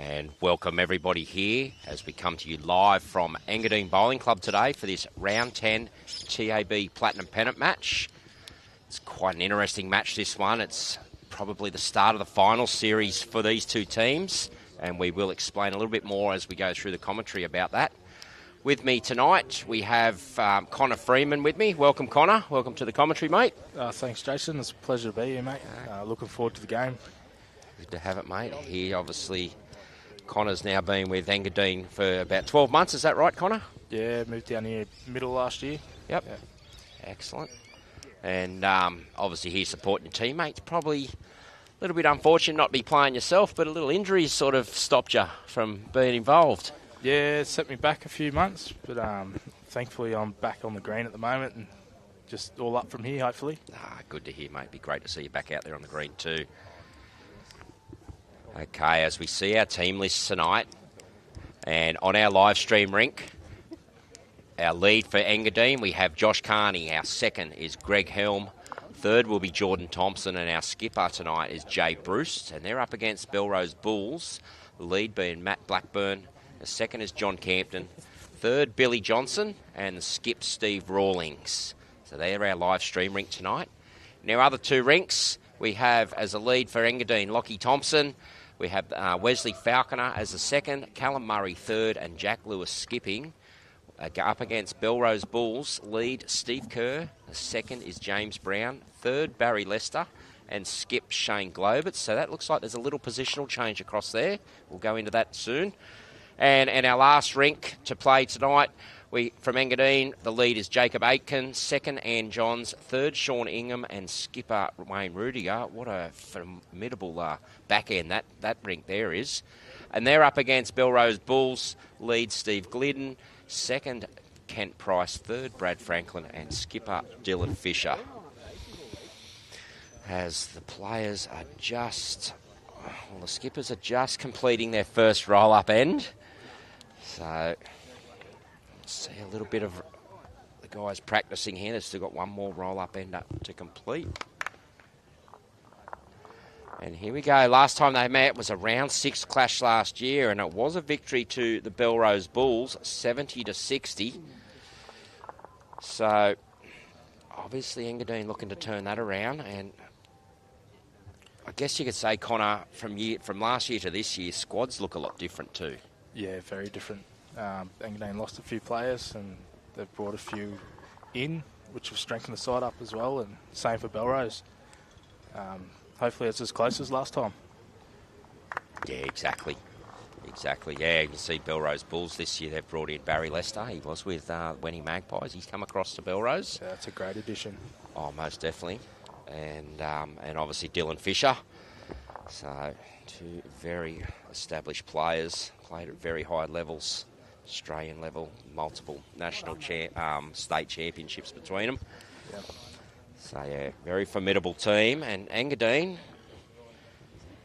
And welcome everybody here as we come to you live from Engadine Bowling Club today for this round 10 TAB Platinum Pennant match. It's quite an interesting match, this one. It's probably the start of the final series for these two teams, and we will explain a little bit more as we go through the commentary about that. With me tonight, we have Connor Freeman with me. Welcome, Connor. Welcome to the commentary, mate. Thanks, Jason. It's a pleasure to be here, mate. Looking forward to the game. Good to have it, mate. Here, obviously, Connor's now been with Engadine for about 12 months. Is that right, Connor? Yeah, moved down here middle last year. Yep. Yeah. Excellent. And obviously here supporting your teammates. Probably a little bit unfortunate not to be playing yourself, but a little injury sort of stopped you from being involved. Yeah, it set me back a few months, but thankfully I'm back on the green at the moment and just all up from here, hopefully. Good to hear, mate. It'd be great to see you back out there on the green too. Okay, as we see our team lists tonight, and on our live stream rink, our lead for Engadine, we have Josh Carney. Our second is Greg Helm. Third will be Jordan Thompson, and our skipper tonight is Jay Bruce, and they're up against Belrose Bulls, the lead being Matt Blackburn. The second is John Campton. Third, Billy Johnson, and the skip, Steve Rawlings. So they're our live stream rink tonight. Now, other two rinks, we have as a lead for Engadine, Lockie Thompson. We have Wesley Falconer as the second, Callum Murray third, and Jack Lewis skipping. Up against Belrose Bulls, lead Steve Kerr. The second is James Brown. Third, Barry Lester. And skip Shane 𝗟𝗓𝗡𝗏. So that looks like there's a little positional change across there. We'll go into that soon. And our last rink to play tonight, from Engadine, the lead is Jacob Aitken, second Ann Johns, third Sean Ingham, and skipper Wayne Rudiger. What a formidable back end that rink there is. And they're up against Belrose Bulls, lead Steve Glidden, second Kent Price, third Brad Franklin, and skipper Dylan Fisher. As the players are the skippers are just completing their first roll-up end. So, see a little bit of the guys practicing here. They've still got one more roll-up end up to complete. And here we go. Last time they met was a round 6 clash last year, and it was a victory to the Belrose Bulls, 70-60. So, obviously Engadine looking to turn that around, and I guess you could say, Connor, from last year to this year, squads look a lot different too. Yeah, very different. Engadine lost a few players and they've brought a few in, which have strengthened the side up as well, and same for Belrose. Hopefully it's as close as last time. Yeah, exactly. Yeah, you can see Belrose Bulls this year, they've brought in Barry Lester. He was with Wenny Magpies. He's come across to Belrose. Yeah, it's a great addition. Oh, most definitely. And obviously Dylan Fisher. So, two very established players, played at very high levels, Australian level, multiple national state championships between them. Yep. So, yeah, very formidable team. And Engadine,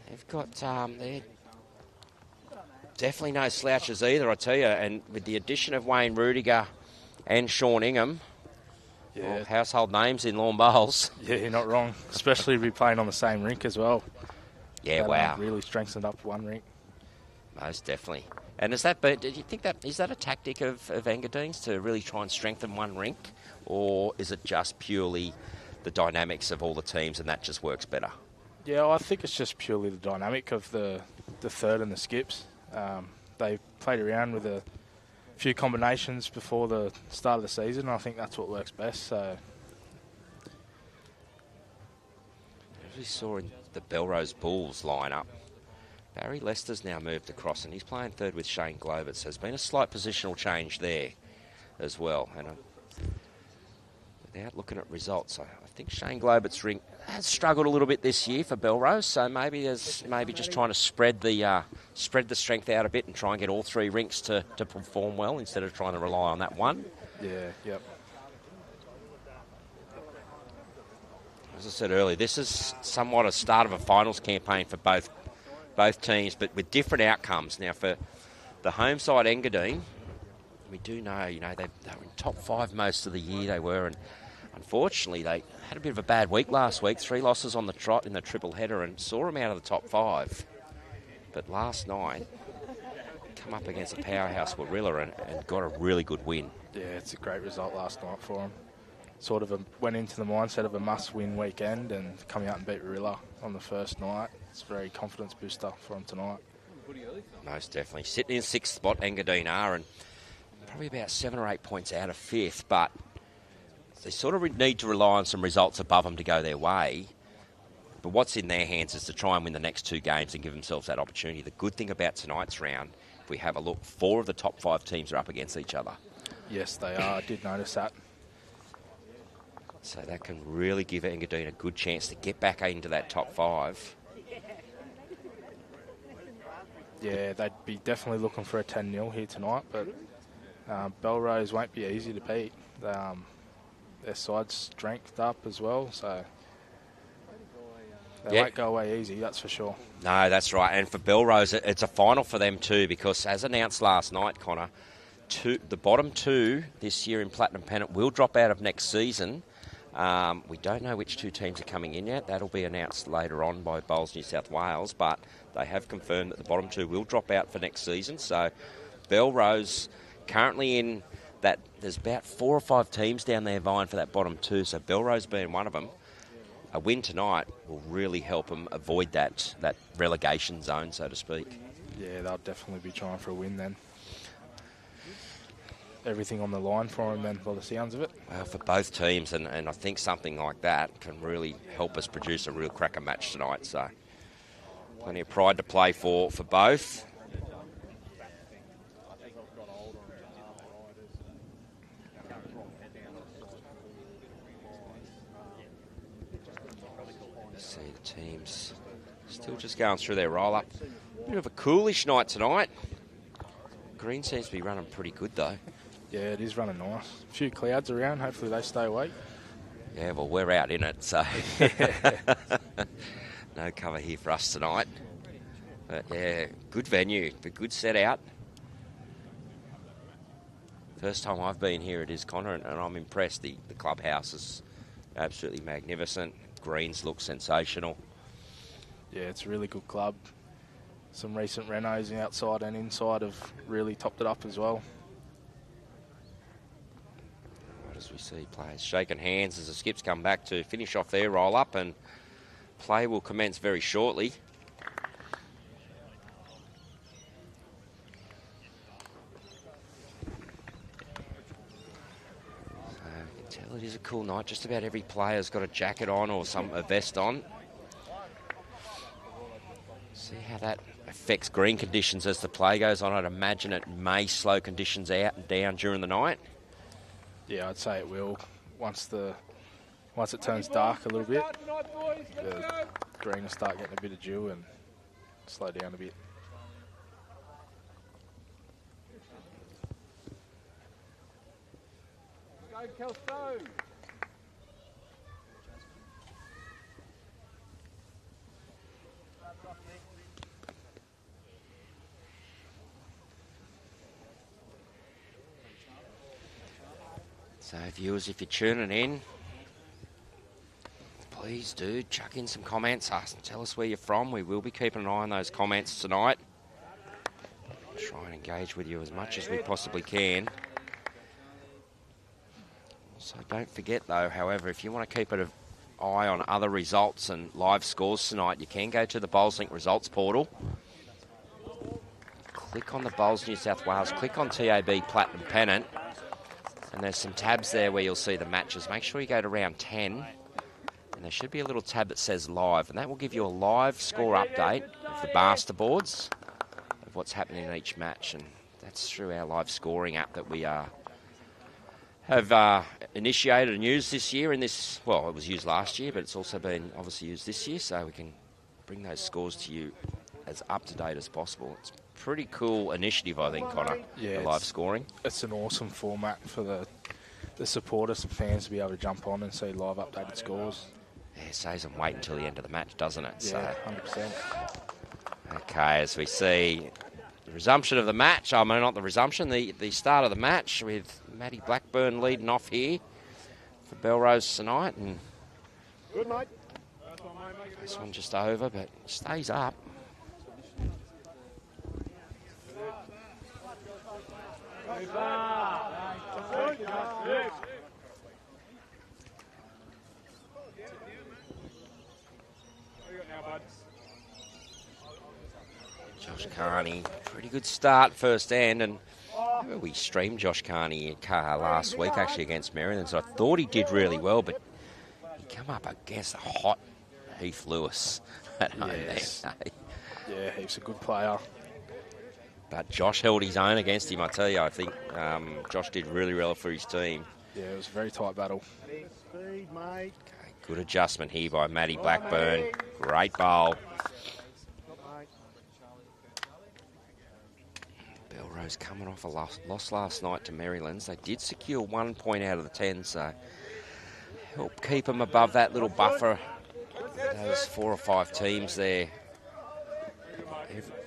they've got, they're definitely no slouches either, I tell you. And with the addition of Wayne Rudiger and Sean Ingham, household names in lawn bowls. Yeah, you're not wrong, especially if we're playing on the same rink as well. Yeah, that, wow. Really strengthened up one rink. Most definitely. And is that a tactic of Engadine's to really try and strengthen one rink, or is it just purely the dynamics of all the teams and that just works better? Yeah, well, I think it's just purely the dynamic of the third and the skips. They played around with a few combinations before the start of the season, and I think that's what works best. So, as we saw in the Belrose Bulls lineup, Barry Lester's now moved across and he's playing third with Shane 𝗟𝗓𝗏𝗡. So there's been a slight positional change there as well. And without looking at results, I think Shane 𝗟𝗏𝗏𝗡's ring has struggled a little bit this year for Belrose. So maybe just trying to spread the strength out a bit and try and get all three rinks to perform well instead of trying to rely on that one. Yeah, yep. As I said earlier, this is somewhat a start of a finals campaign for both teams, but with different outcomes. Now, for the home side Engadine, we do know, they were in top 5 most of the year, they were, and unfortunately they had a bit of a bad week last week, 3 losses on the trot in the triple header and saw them out of the top 5. But last night, come up against a powerhouse Warilla and got a really good win. Yeah, it's a great result last night for them. Sort of went into the mindset of a must-win weekend and coming out and beat Warilla on the first night. It's a very confidence booster for them tonight. Most definitely. Sitting in 6th spot, Engadine are, and probably about 7 or 8 points out of 5th, but they sort of need to rely on some results above them to go their way. But what's in their hands is to try and win the next 2 games and give themselves that opportunity. The good thing about tonight's round, if we have a look, 4 of the top 5 teams are up against each other. Yes, they are. I did notice that. So that can really give Engadine a good chance to get back into that top 5. Yeah, they'd be definitely looking for a 10-0 here tonight, but Belrose won't be easy to beat. Their side's strengthened up as well, so they won't go away easy, that's for sure. No, that's right. And for Belrose, it's a final for them too, because as announced last night, Connor, the bottom 2 this year in Platinum Pennant will drop out of next season. We don't know which 2 teams are coming in yet. That'll be announced later on by Bowls New South Wales, but they have confirmed that the bottom 2 will drop out for next season. So Belrose currently in that, there's about 4 or 5 teams down there vying for that bottom 2, so Belrose being one of them. A win tonight will really help them avoid that relegation zone, so to speak. Yeah, they'll definitely be trying for a win then. Everything on the line for them then, by the sounds of it. Well, for both teams, and I think something like that can really help us produce a real cracker match tonight. So plenty of pride to play for both. See the teams still just going through their roll-up. Bit of a coolish night tonight. Green seems to be running pretty good though. Yeah, it is running nice. A few clouds around. Hopefully they stay away. Yeah, well, we're out in it, so no cover here for us tonight. But, yeah, good venue, a good set out. First time I've been here it is, Connor, and I'm impressed. The clubhouse is absolutely magnificent. Greens look sensational. Yeah, it's a really good club. Some recent renos outside and inside have really topped it up as well. As we see players shaking hands as the skips come back to finish off their roll-up, and play will commence very shortly. So you can tell it is a cool night. Just about every player's got a jacket on or a vest on. See how that affects green conditions as the play goes on. I'd imagine it may slow conditions out and down during the night. Yeah, I'd say it will. Once it turns dark a little bit, the green will start getting a bit of dew and slow down a bit. Go, Kelso! So viewers, if you're tuning in, please do chuck in some comments. Tell us where you're from. We will be keeping an eye on those comments tonight. Try and engage with you as much as we possibly can. So don't forget though, however, if you want to keep an eye on other results and live scores tonight, you can go to the BowlsLink results portal. Click on the Bowls New South Wales, click on TAB Platinum Pennant. And there's some tabs there where you'll see the matches. Make sure you go to round 10. And there should be a little tab that says live. And that will give you a live score update of the master boards of what's happening in each match. And that's through our live scoring app that we have initiated and used this year. In this, well, it was used last year, but it's also been obviously used this year. So we can bring those scores to you as up to date as possible. It's a pretty cool initiative, I think, Connor, yeah, the live scoring. It's an awesome format for the supporters and fans to be able to jump on and see live updated scores. Yeah, it saves them wait until the end of the match, doesn't it? Yeah, so, 100%. Okay, as we see the resumption of the match, I mean, not the resumption, the start of the match with Maddie Blackburn leading off here for Belrose tonight. And good night. This one just over, but stays up. Josh Carney, pretty good start first end, and we streamed Josh Carney in car last week actually against Maryland, so I thought he did really well, but he come up against a hot Heath Lewis at home there. Yeah, he's a good player. But Josh held his own against him, I tell you. I think Josh did really well for his team. Yeah, it was a very tight battle. Speed, mate. Okay, good adjustment here by Matty Blackburn. Great bowl. Belrose coming off a loss last night to Marylands. They did secure 1 point out of the 10, so help keep them above that little buffer. Those 4 or 5 teams there.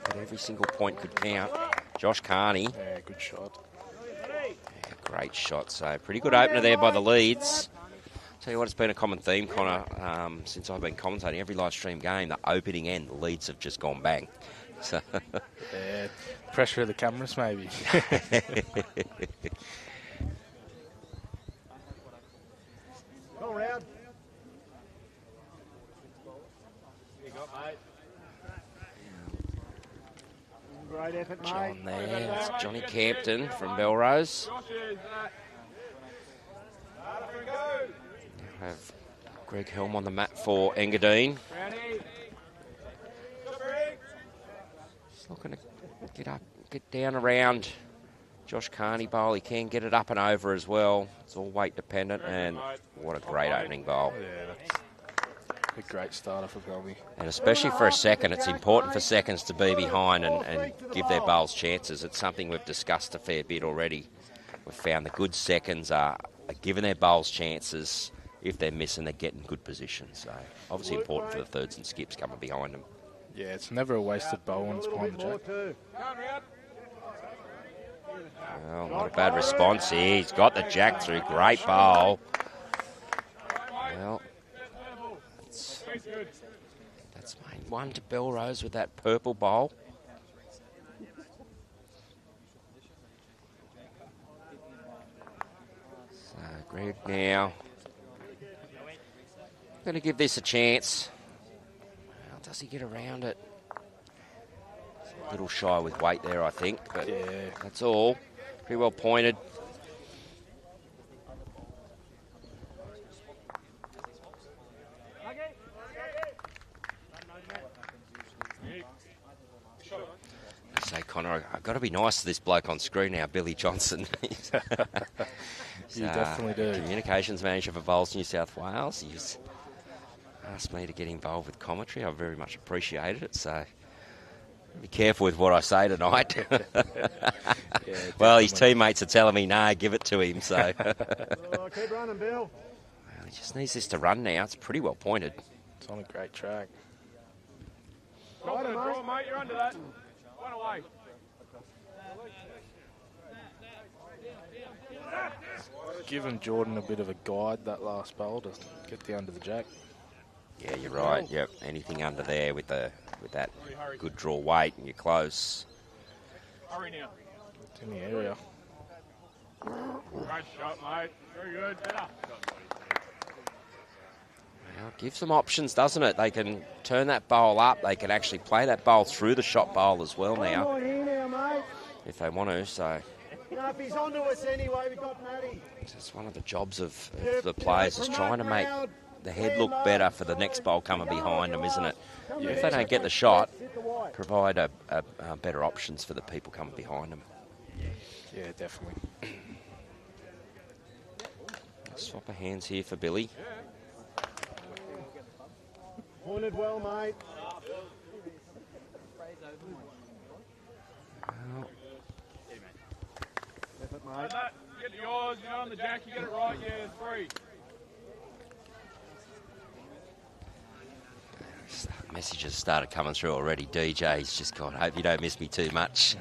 But every single point could count. Josh Carney. Yeah, good shot. Yeah, great shot. So pretty good opener there by the Leeds. Tell you what, it's been a common theme, Connor, since I've been commentating every live stream game. The opening end, the Leeds have just gone bang. So yeah, pressure of the cameras, maybe. Go round. Great effort, mate. John there. It's Johnny Campton from Belrose. Now have Greg Helm on the mat for Engadine. Just looking to get down around Josh Carney bowl. He can get it up and over as well. It's all weight dependent, and what a great opening bowl. Yeah, that's a great starter for Belby. And especially for a second, it's important for seconds to be behind and give their bowls chances. It's something we've discussed a fair bit already. We've found the good seconds are giving their bowls chances. If they're missing, they're getting good positions. So obviously important for the thirds and skips coming behind them. Yeah, it's never a wasted bowl when it's behind the jack. Well, not a bad response here. He's got the jack through. Great bowl. Well, that's made one to Belrose with that purple bowl. So Greg now going to give this a chance. Well, does he get around it? A little shy with weight there, I think, but Yeah. that's all. Pretty well pointed. Say, Connor, I've got to be nice to this bloke on screen now, Billy Johnson. You definitely do. Communications manager for Bowls New South Wales. He's asked me to get involved with commentary. I very much appreciated it, so be careful with what I say tonight. Yeah, well, his teammates are telling me, no, give it to him. So Keep running, Bill. Well, he just needs this to run now. It's pretty well pointed. It's on a great track. Right, mate. Mate, you're under that. One away. Given Jordan a bit of a guide that last bowl to get down to the jack. Yeah, you're right. Yep, anything under there with that good draw weight and you're close. Hurry now. It's in the area. Great shot, mate. Very good. Better. Well, it gives them options, doesn't it? They can turn that bowl up. They can actually play that bowl through the shot bowl as well One now, more here now, mate. if they want to. So No, if he's onto us anyway, we've got Matty. it's one of the jobs of the players is trying to make the head look better for the next bowl coming behind them, isn't it? Yeah, If they don't get the shot, provide better options for the people coming behind them. Yeah, definitely. Swap of hands here for Billy. Pointed well, mate. Well, Effort, Like mate. that. Get yours. You're on the jack. You get it right. Yeah, 3. messages started coming through already. DJ's just gone, hope you don't miss me too much.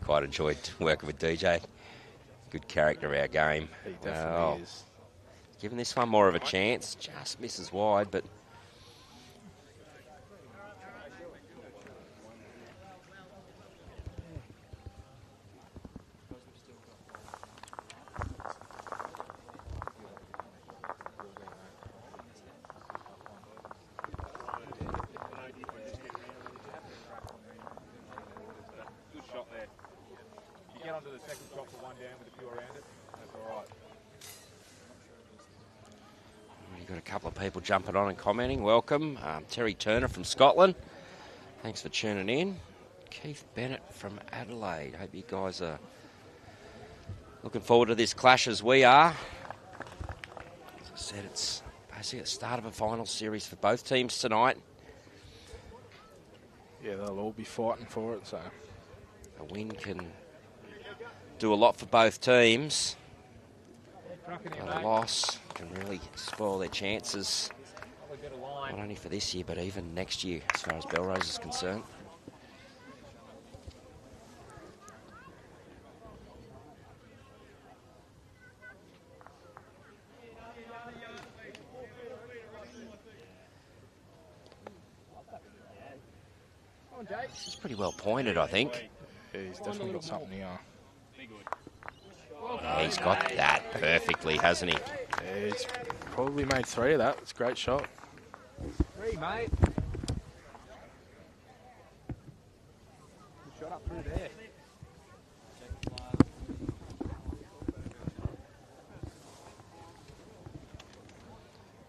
Quite enjoyed working with DJ. Good character, our game. He definitely is. Giving this one more of a chance. Just misses wide, but We've got a couple of people jumping on and commenting. Welcome. Terry Turner from Scotland. Thanks for tuning in. Keith Bennett from Adelaide. Hope you guys are looking forward to this clash as we are. As I said, it's basically the start of a final series for both teams tonight. Yeah, they'll all be fighting for it, so. A win can do a lot for both teams. But a loss can really spoil their chances, not only for this year, but even next year, as far as Belrose is concerned. It's pretty well pointed, I think. Yeah, he's definitely got something here. Yeah, he's got that perfectly, hasn't he? Yeah, he's probably made 3 of that. It's a great shot. 3, mate. Good shot up through there.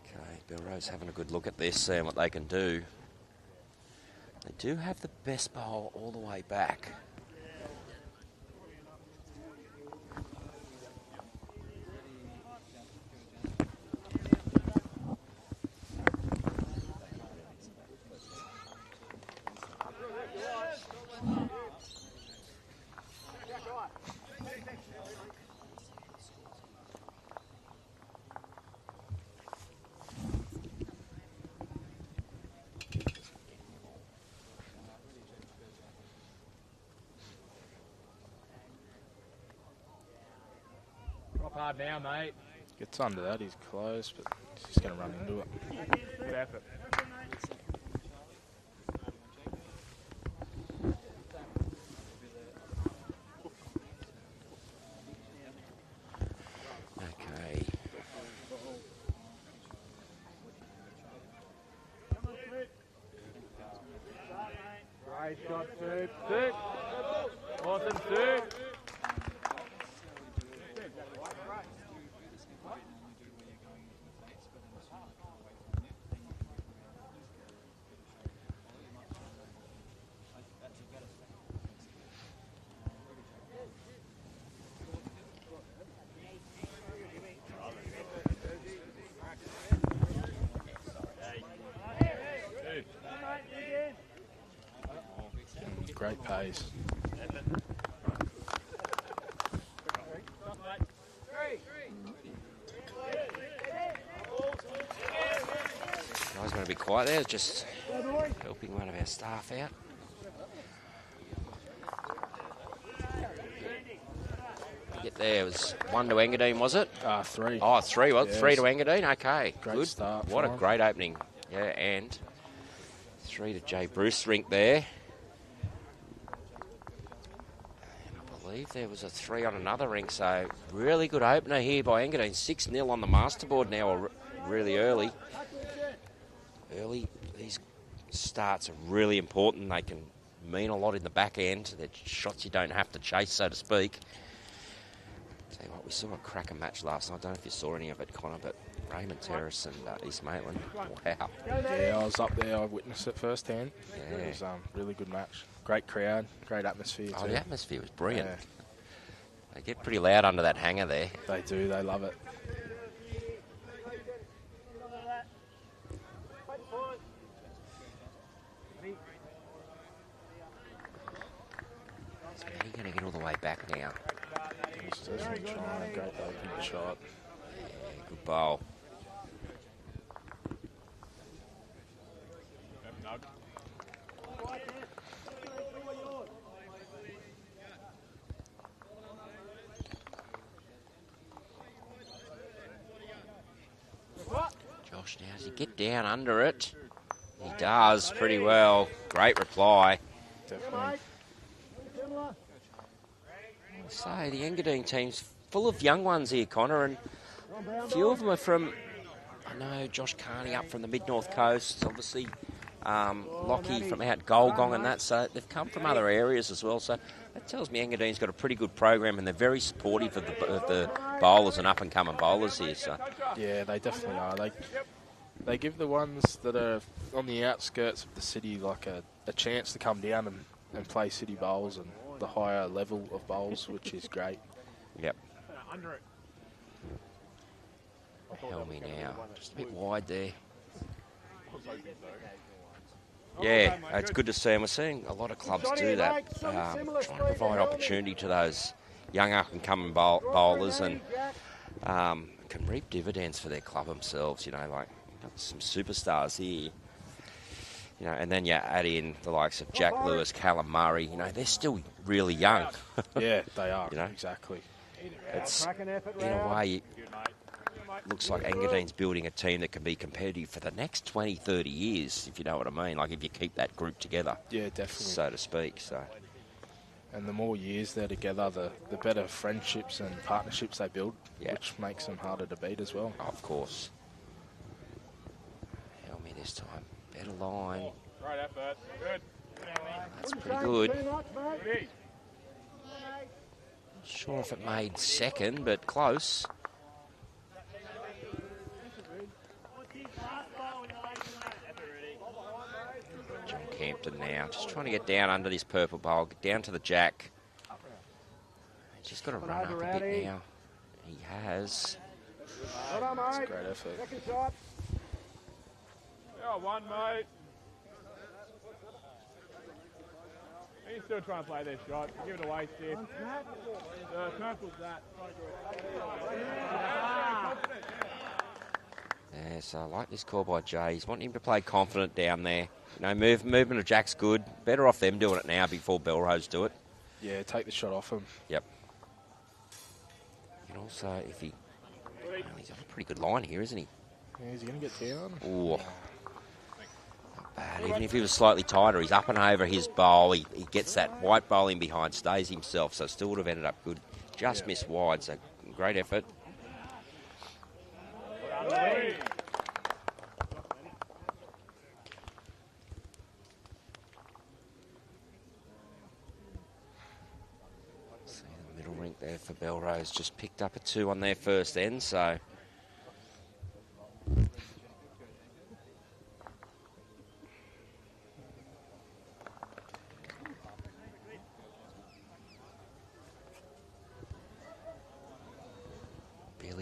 Okay, Belrose having a good look at this, seeing what they can do. They do have the best bowl all the way back. Drop hard now, mate. Gets under that, he's close, but he's going to run into it. Good effort. Okay. Great shot, Sue. Sue. Awesome, Sue. Great pace. Guys, going to be quiet there, just helping one of our staff out. Get there, it was 1 to Engadine, was it? 3. Oh, 3, was it? Yes. 3 to Engadine, okay. Great Good. start What a for 'em. great opening. Yeah, and 3 to 𝗣𝗟𝗡𝗃 there. And I believe there was a 3 on another rink, so really good opener here by Engadine. 6-0 on the masterboard now, really early. These starts are really important. They can mean a lot in the back end. They're shots you don't have to chase, so to speak. Tell you what, we saw a cracker match last night. I don't know if you saw any of it, Connor, but Raymond Terrace and East Maitland. Wow. Yeah, I was up there. I witnessed it firsthand. Yeah. It was a really good match. Great crowd, great atmosphere Oh, too. the atmosphere was brilliant. Yeah, They get pretty loud under that hanger there. they do. They love it. So he's going to get all the way back now. He's definitely trying a great opening shot. Yeah, good bowl. Josh, now does he get down under it? He does pretty well. Great reply. Definitely. So the Engadine team's full of young ones here, Connor, and a few of them are from, I know Josh Carney up from the mid-north coast, obviously Lockie from out Goldgong and that, so they've come from other areas as well. So that tells me Engadine's got a pretty good program, and they're very supportive of the bowlers and up-and-coming bowlers here. So yeah, they definitely are. They give the ones that are on the outskirts of the city like a chance to come down and play city bowls and the higher level of bowls, which is great. Yep. Under it. Helmy now, just a bit wide there. Yeah, it's good to see, and we're seeing a lot of clubs do that, trying to provide opportunity to those young up-and-coming bowlers, and can reap dividends for their club themselves. You know, like got some superstars here. You know, and then you add in the likes of Jack Lewis, Callum Murray. You know, they're still really young. Yeah, they are. You know, exactly. It's in a way. Looks like Engadine's building a team that can be competitive for the next 20, 30 years, if you know what I mean. Like, if you keep that group together. Yeah, definitely. So to speak, so. And the more years they're together, the better friendships and partnerships they build, which makes them harder to beat as well. Of course. Helmy this time. Better line. Great effort. Good. That's pretty good. Not sure if it made second, but close. Campton now, just trying to get down under this purple bowl, get down to the jack. He's just got to run up a bit now. He has. That's a great effort. Yeah, one, mate. He's still trying to play their shot. Give it away, Steve. The purple's that. Yeah, so I like this call by Jay. He's wanting him to play confident down there. You know, movement of Jack's good. Better off them doing it now before Belrose do it. Yeah, take the shot off him. Yep. And also, if he... Well, he's on a pretty good line here, isn't he? Yeah, is he going to get down? Ooh. Not bad. Even if he was slightly tighter, he's up and over his bowl. He gets that white bowl in behind, stays himself, so still would have ended up good. Just missed wide, so great effort. See the middle rink there for Belrose, just picked up a 2 on their first end, so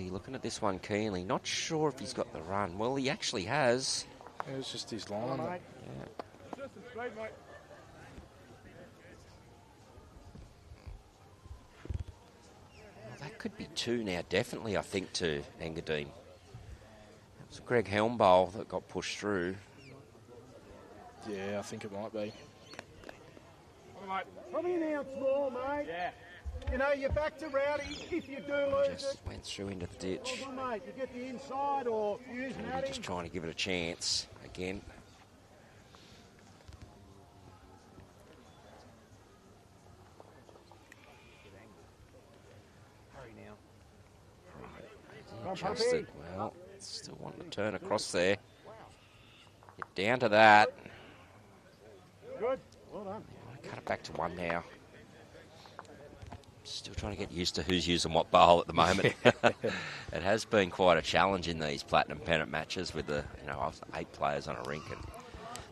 looking at this one keenly. Not sure if he's got the run. Well, he actually has. It was just his line. Yeah. Just a straight, mate. Well, that could be 2 now, definitely, I think, to Engadine. It was Greg Helm that got pushed through. Yeah, I think it might be. Probably now small, mate. Yeah. You know, you're back to Rowdy if you do lose it. Just went through into the ditch. Well done, mate. You get the inside or use Maybe just trying to give it a chance again. Hurry now. Right. Adjusted. Well, still wanting to turn across there. Get down to that. Good. Well done. Cut it back to 1 now. Still trying to get used to who's using what bowl at the moment. It has been quite a challenge in these Platinum Pennant matches with the 8 players on a rink, and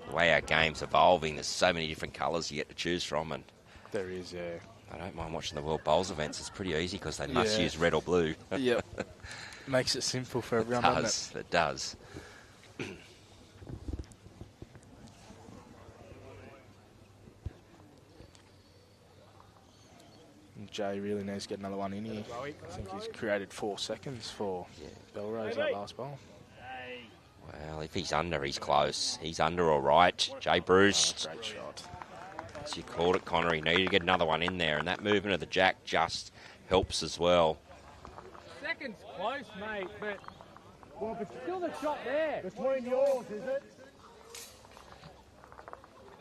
the way our game's evolving, there's so many different colours you get to choose from, and there is, yeah. I don't mind watching the World Bowls events. It's pretty easy because they must use red or blue. Yep. Makes it simple for everyone, doesn't it? It does. Jay really needs to get another one in here. I think he's created 4 seconds for Belrose that last bowl. Well, if he's under, he's close. He's under all right. Jay Bruce. Great shot. As you called it, Connor, he needed to get another one in there, and that movement of the jack just helps as well. Second's close, mate, but still the shot there. Between yours, is it?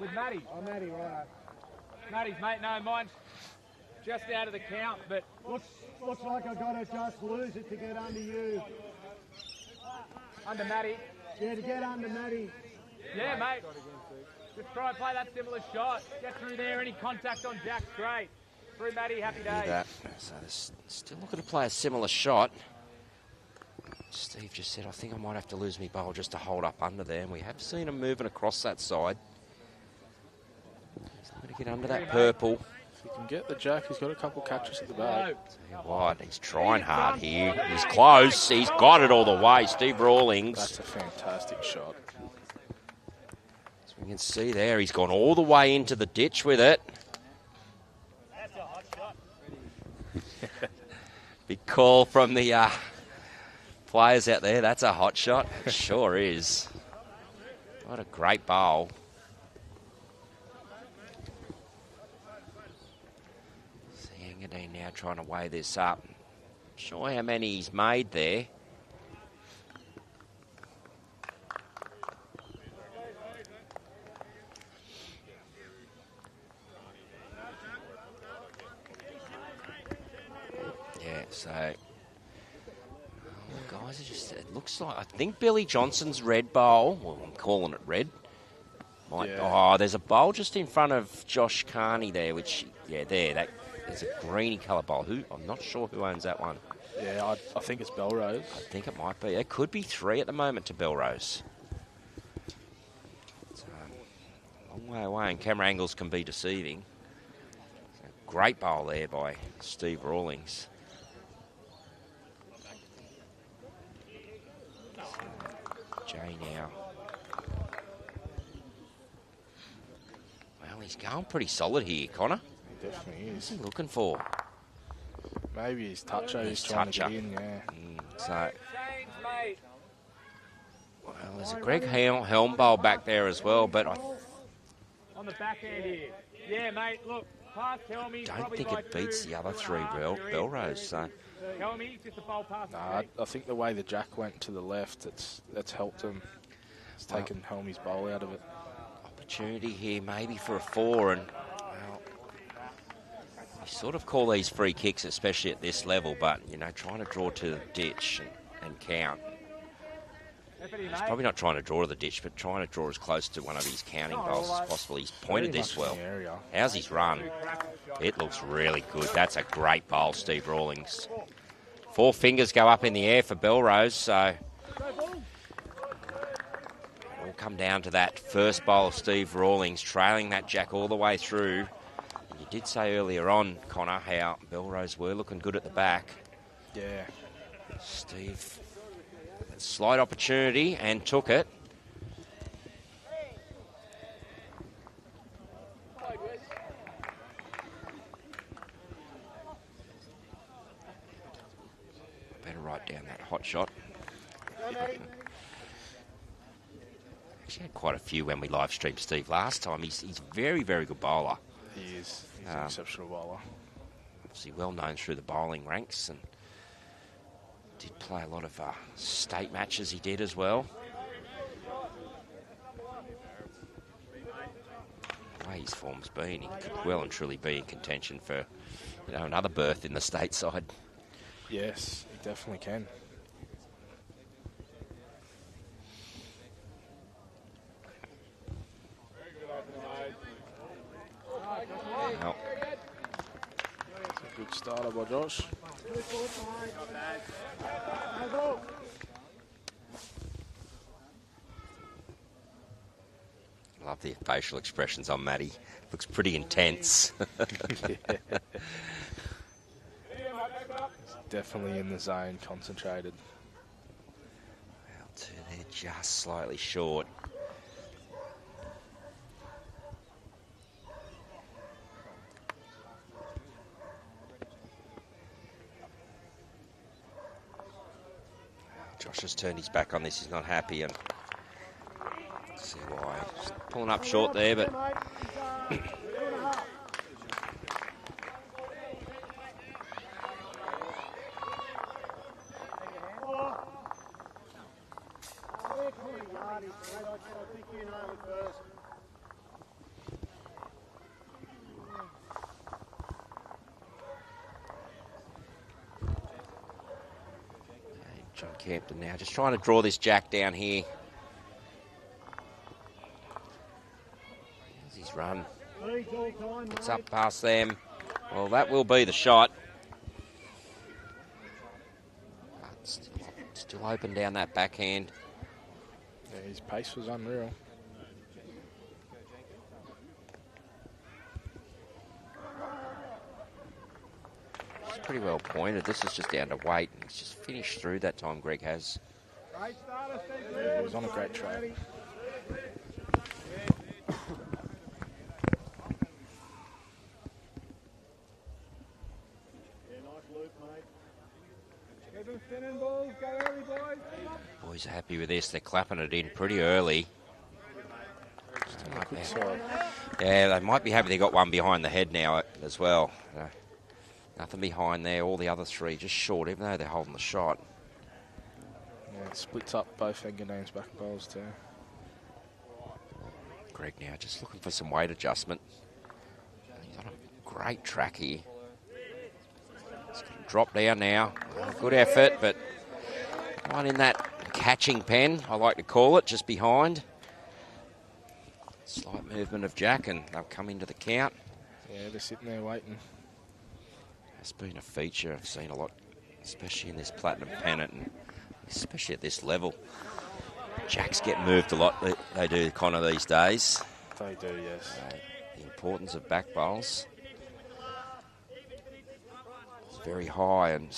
With Matty. Oh, Matty, right. Matty's, mate, no, mine's just out of the count, but... Looks like I've got to just lose it to get under you. Under Matty. Yeah, to get under Matty. Yeah, mate. Just try and play that similar shot. Get through there. Any contact on Jack's great. Through Matty, happy days. That. So they're still looking to play a similar shot. Steve just said, I think I might have to lose my bowl just to hold up under there. And we have seen him moving across that side. He's going to get under that purple. If he can get the jack, he's got a couple catches at the back. Wide. He's trying hard here. He's close. He's got it all the way. Steve Rawlings. That's a fantastic shot. As we can see there, he's gone all the way into the ditch with it. That's a hot shot. Big call from the players out there. That's a hot shot. It sure is. What a great bowl. Engadine now trying to weigh this up. Not sure how many he's made there. Yeah, so guys, it looks like, I think Billy Johnson's red bowl, well, I'm calling it red. Oh, there's a bowl just in front of Josh Carney there, which, yeah, there's a greeny colour bowl. I'm not sure who owns that one. Yeah, I think it's Belrose. I think it might be. It could be 3 at the moment to Belrose. It's a long way away, and camera angles can be deceiving. A great bowl there by Steve Rawlings. Jay now. Well, he's going pretty solid here, Connor. He definitely is. What's he looking for? Maybe his toucher. He's trying to get in, yeah. So, well, there's a 𝗥𝗢𝗨𝗡𝗗 bowl back there as well, but I on the backhand here. Yeah, mate, look. Pass Helmy. don't think it beats the other 3 Belrose. So, Helmy, just a bowl pass. Nah, I think the way the jack went to the left, that's helped him. It's taken Helmy's bowl out of it. Opportunity here maybe for a 4, and well, you sort of call these free kicks, especially at this level, but you know, trying to draw to the ditch and count. He's probably not trying to draw to the ditch, but trying to draw as close to one of his counting bowls as possible. He's pointed this well. How's his run? It looks really good. That's a great bowl, Steve Rawlings. 4 fingers go up in the air for Belrose, so it'll come down to that first bowl of Steve Rawlings, trailing that jack all the way through. You did say earlier on, Connor, how Belrose were looking good at the back. Yeah. Steve, slight opportunity and took it. Better write down that hot shot. Actually had quite a few when we live streamed Steve last time. He's a very, very good bowler. He is. He's an exceptional bowler. Obviously well known through the bowling ranks, and did play a lot of state matches. He did as well. The way his form's been, he could well and truly be in contention for, you know, another berth in the state side. Yes, he definitely can. Well, it's a good starter by Josh. love the facial expressions on Matty. Looks pretty intense. Definitely in the zone, concentrated. Well, two, they're just slightly short. Josh has turned his back on this. He's not happy, and see why. Just pulling up short there, but John Campton now just trying to draw this jack down here. his run. Leads all time, It's mate. up past them. Well, that will be the shot. But still open down that backhand. Yeah, his pace was unreal. It's pretty well pointed. This is just down to weight. He's just finished through that time, Greg has. Great starter, Steve. Yeah, he was on a great track. Get them spinning balls. Go early, boys. Boys are happy with this. They're clapping it in pretty early. Good side. Yeah, they might be happy they got one behind the head now as well. Nothing behind there. All the other three just short, even though they're holding the shot. Yeah, it splits up both Engadine's back bowls too. Greg now just looking for some weight adjustment. He's on a great track here. He's going to drop down now. Good effort, but one in that catching pen, I like to call it, just behind. Slight movement of Jack, and they'll come into the count. Yeah, they're sitting there waiting. It's been a feature I've seen a lot, especially in this platinum pennant, and especially at this level. Jacks get moved a lot, they do, Connor, these days. They do, yes. The importance of back bowls is very high, and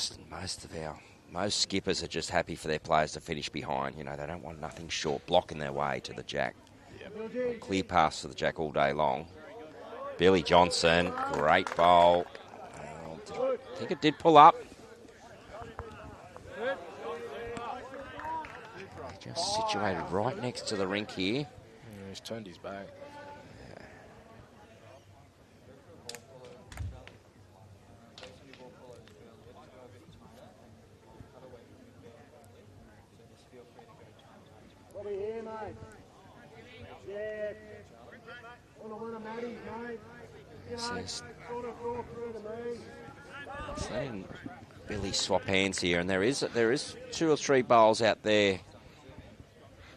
most skippers are just happy for their players to finish behind. You know, they don't want nothing short, blocking their way to the Jack. Clear pass to the Jack all day long. Billy Johnson, great bowl. I think it did pull up. Just situated right next to the rink here. Yeah, he's turned his back. Bobby here, mate. Yeah. On the one of Maddie's, mate. You know, Says- sort of draw through to me. Seeing Billy swap hands here, and there is 2 or 3 bowls out there.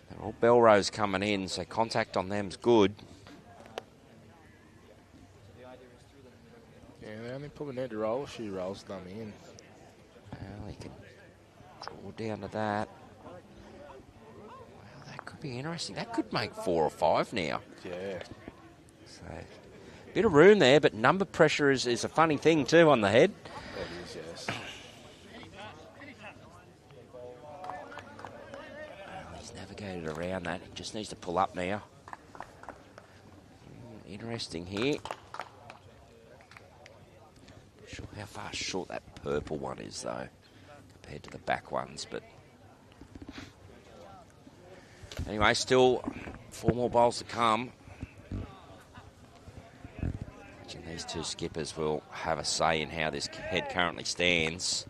They're all Belrose coming in, so contact on them's good. Yeah, they only probably need to roll a few rolls done in. Well, he can draw down to that. Well, that could be interesting. That could make 4 or 5 now. Yeah. So, bit of room there, but number pressure is a funny thing too on the head. That is, yes. He's navigated around that. He just needs to pull up now. Interesting here. Not sure how far short that purple one is though, compared to the back ones. But anyway, still 4 more bowls to come. Imagine these 2 skippers will have a say in how this head currently stands.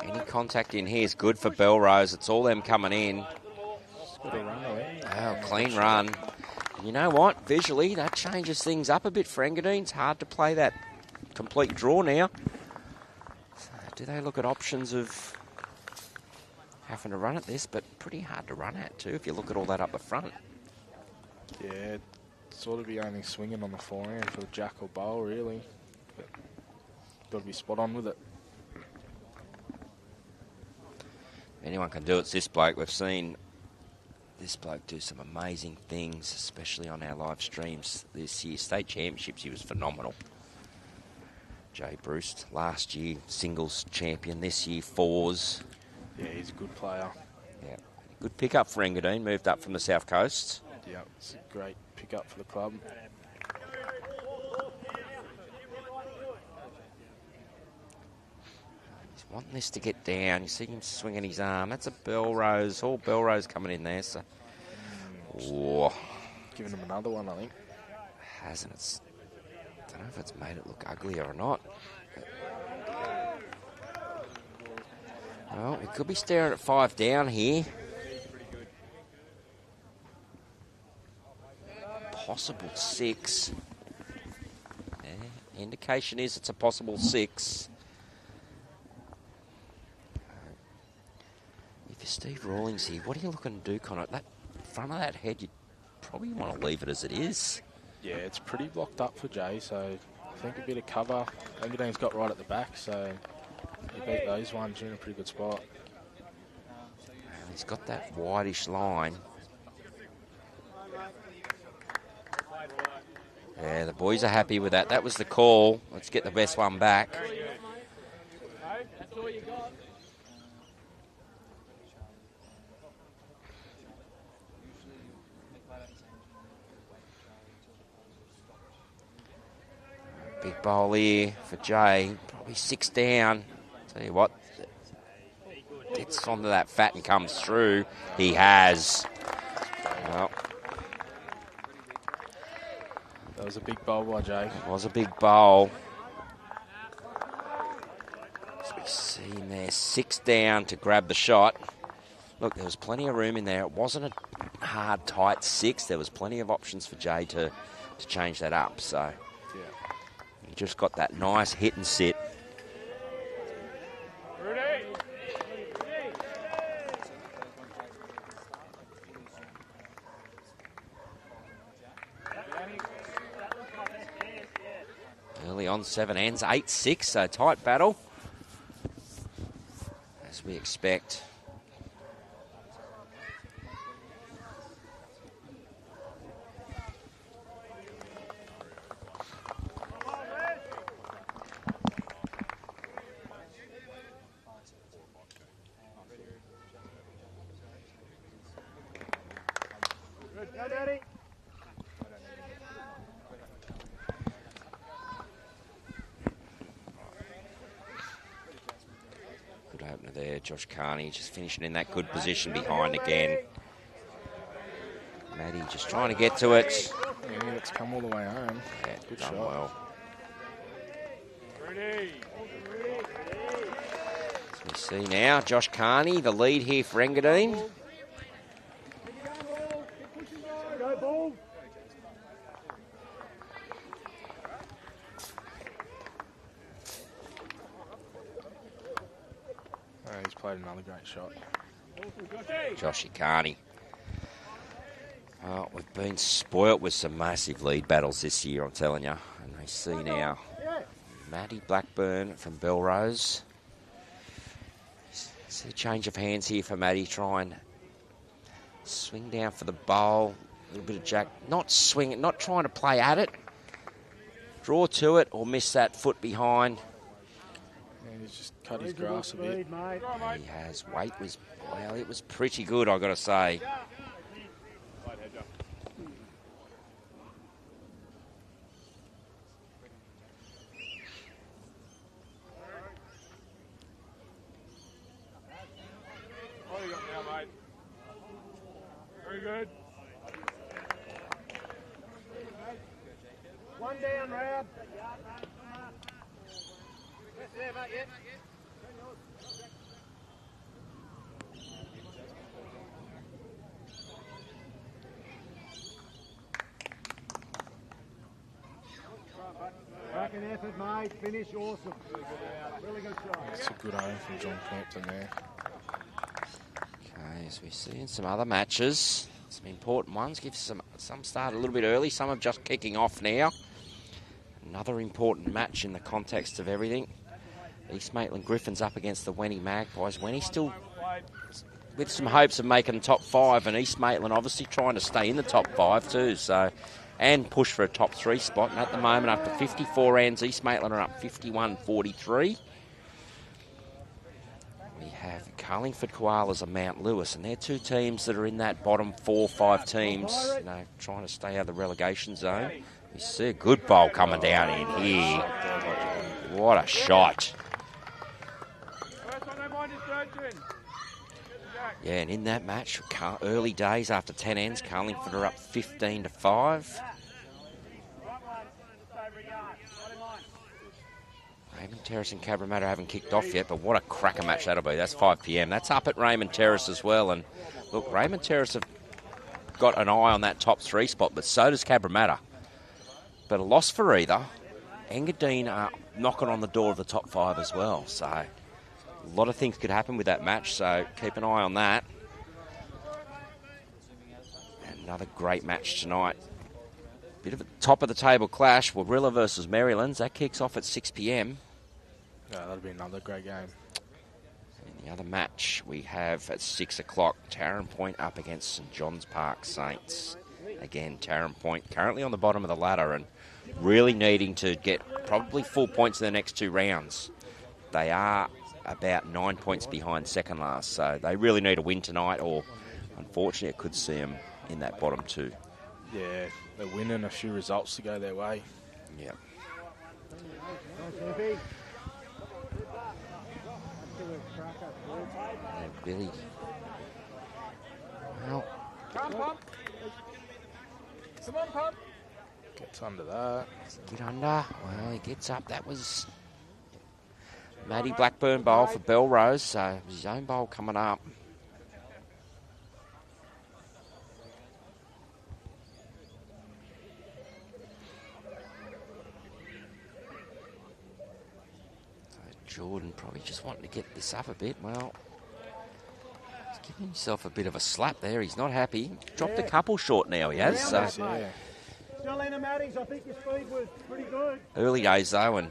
Any contact in here is good for Belrose. It's all them coming in. Good run away. Oh, clean run. You know what? Visually, that changes things up a bit for Engadine. It's hard to play that complete draw now. So do they look at options of having to run at this? But pretty hard to run at, too, if you look at all that up the front. Yeah, sort of be only swinging on the forehand for the Jack or bowl, really. But got to be spot on with it. Anyone can do it, it's this bloke. We've seen this bloke do some amazing things, especially on our live streams this year. State championships, he was phenomenal. Jay Bruce, last year singles champion, this year 4s. Yeah, he's a good player. Yeah, good pickup for Engadine, moved up from the South Coast. Yeah, it's a great pick-up for the club. He's wanting this to get down. You see him swinging his arm. That's a Belrose, all Belrose coming in there. So, whoa. Giving him another one, I think. Hasn't it? I don't know if it's made it look uglier or not. Well, we could be staring at 5 down here. possible 6. Yeah, indication is it's a possible 6. If you're Steve Rawlings here, what are you looking to do, Connor? That front of that head, you probably want to leave it as it is. Yeah, it's pretty blocked up for Jay, so I think a bit of cover. Engadine's got right at the back, so he beat those ones. You're in a pretty good spot. He's got that whitish line. Yeah, the boys are happy with that. That was the call. Let's get the best one back. That's all you got. Big bowl here for Jay. Probably 6 down. Tell you what, gets onto that fat and comes through. He has. Well, That was a big bowl by Jay. it was a big bowl. As we see him there, 6 down to grab the shot. Look, there was plenty of room in there. It wasn't a hard, tight 6. There was plenty of options for Jay to change that up. So he just got that nice hit and sit. Early on, 7 ends, 8-6, so tight battle, as we expect. Go, Daddy. Good opener there, Josh Carney just finishing in that good position behind again. Maddie just trying to get to it. Yeah, it's come all the way home. Yeah, Good done shot. well. Ready. As we see now, Josh Carney, the lead here for Engadine. Go, ball. Oh, he's played another great shot. Joshy Carney. Oh, we've been spoilt with some massive lead battles this year, I'm telling you. And we see now Maddie Blackburn from Belrose. See a change of hands here for Maddie. Try and swing down for the bowl. A little bit of jack. Not swinging, not trying to play at it. Draw to it or miss that foot behind. And he's just cut his grass a bit. Speed, mate. He has. Weight was, well, it was pretty good, I've got to say. What you got now, mate? Very good. One down, Rab. Back and effort, mate. Finish awesome. Really good shot. It's a good aim from John Campton there. Okay, as we see in some other matches, some important ones. Give some start a little bit early. Some are just kicking off now. Another important match in the context of everything. East Maitland Griffins up against the Wenny Magpies. Wenny still with some hopes of making the top 5, and East Maitland obviously trying to stay in the top 5 too. So, and push for a top 3 spot. And at the moment, after 54 ends, East Maitland are up 51-43. We have 𝗟𝗓𝗡𝗨𝗠 and Mount Lewis, and they're 2 teams that are in that bottom 4-5 teams, you know, trying to stay out of the relegation zone. You see a good bowl coming down in here. What a shot. First one, don't mind distraction. Yeah, and in that match, early days after 10 ends, Carlingford are up 15-5. Raymond Terrace and Cabramatta haven't kicked off yet, but what a cracker match that'll be. That's 5 p.m. That's up at Raymond Terrace as well. And look, Raymond Terrace have got an eye on that top 3 spot, but so does 𝗟𝗓𝗡𝗏. But a loss for either. Engadine are knocking on the door of the top 5 as well. So a lot of things could happen with that match, so keep an eye on that. And another great match tonight. Bit of a top-of-the-table clash. Warilla versus Marylands. That kicks off at 6 p.m. Yeah, that'll be another great game. And the other match we have at 6 o'clock, Taren Point up against St John's Park Saints. Again, Taren Point currently on the bottom of the ladder and really needing to get probably full points in the next 2 rounds. They are about 9 points behind second last, so they really need a win tonight, or unfortunately it could see them in that bottom 2. Yeah, they're winning a few results to go their way. Yep. Billy. Well, Come on, Pump. Come on, Pump. Gets under that. get under. Well, he gets up. That was Matty Blackburn bowl for Belrose, so his own bowl coming up. Jordan probably just wanting to get this up a bit. Well, he's giving himself a bit of a slap there. He's not happy. Dropped a couple short now, he has. So. Yeah. Stellina Maddings, I think your speed was pretty good. Early days, though, and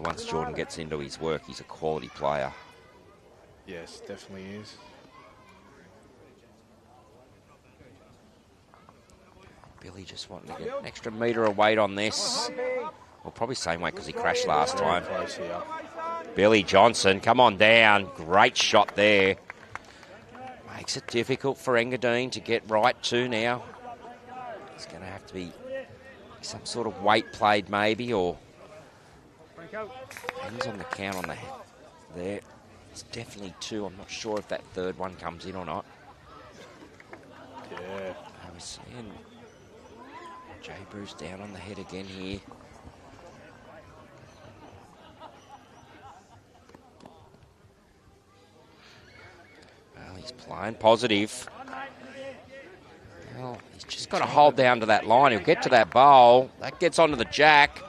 once Jordan gets into his work, he's a quality player. Yes, definitely is. Billy just wanting to get an extra metre of weight on this. Well, probably same weight because he crashed last time. Close here. Billy Johnson, come on down. Great shot there. Makes it difficult for Engadine to get right too now. It's going to have to be some sort of weight played maybe, or hands on the count on the head there. It's definitely 2. I'm not sure if that 3rd one comes in or not. Yeah. I was seeing Jay Bruce down on the head again here. Well, he's playing positive. Well, he's just got to hold down to that line. He'll get to that bowl. That gets onto the jack.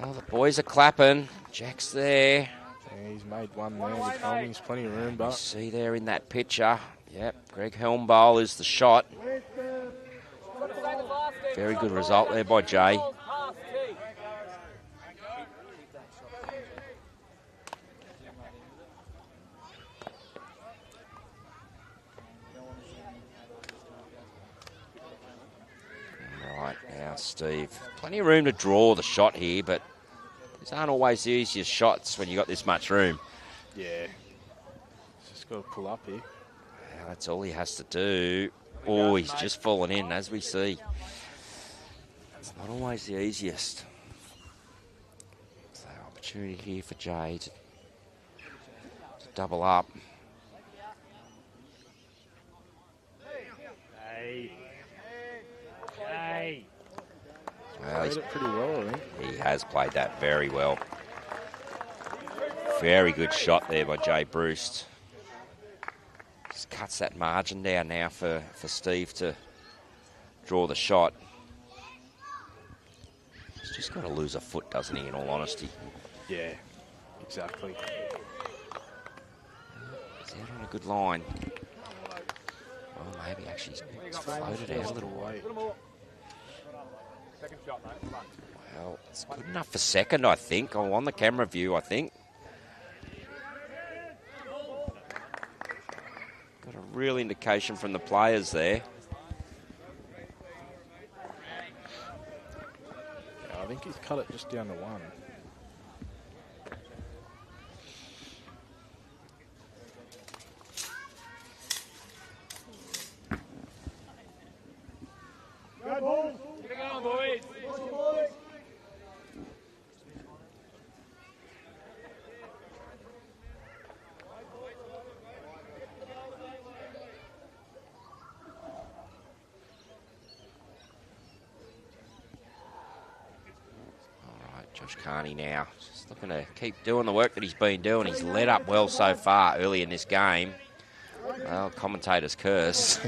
Well, the boys are clapping. Jack's there. Yeah, he's made one there with Helm. He's plenty of room, You but see there in that picture. Yep, 𝗟𝗓𝗡𝗏 bowl is the shot. Very good result there by Jay. Right, now Steve. Plenty of room to draw the shot here, but these aren't always the easiest shots when you got this much room. yeah. Just got to pull up here. Well, that's all he has to do. Oh, he's just fallen in, as we see. It's not always the easiest. So, opportunity here for Jay to double up. Well, Played it pretty well, I think. he has played that very well. Very good shot there by Jay Bruce. Just cuts that margin down now for Steve to draw the shot. He's just got to lose a foot, doesn't he, in all honesty? Yeah, exactly. He's out on a good line. Well, maybe actually he's floated out a little way. Second shot, mate. Come on. Well, it's good enough for second, I think. Oh, on the camera view, I think. Got a real indication from the players there. Yeah, I think he's cut it just down to 1. Go, boys. Get it going, boys. Boys. All right, Josh Carney now. Just looking to keep doing the work that he's been doing. He's led up well so far early in this game. Well, commentator's curse.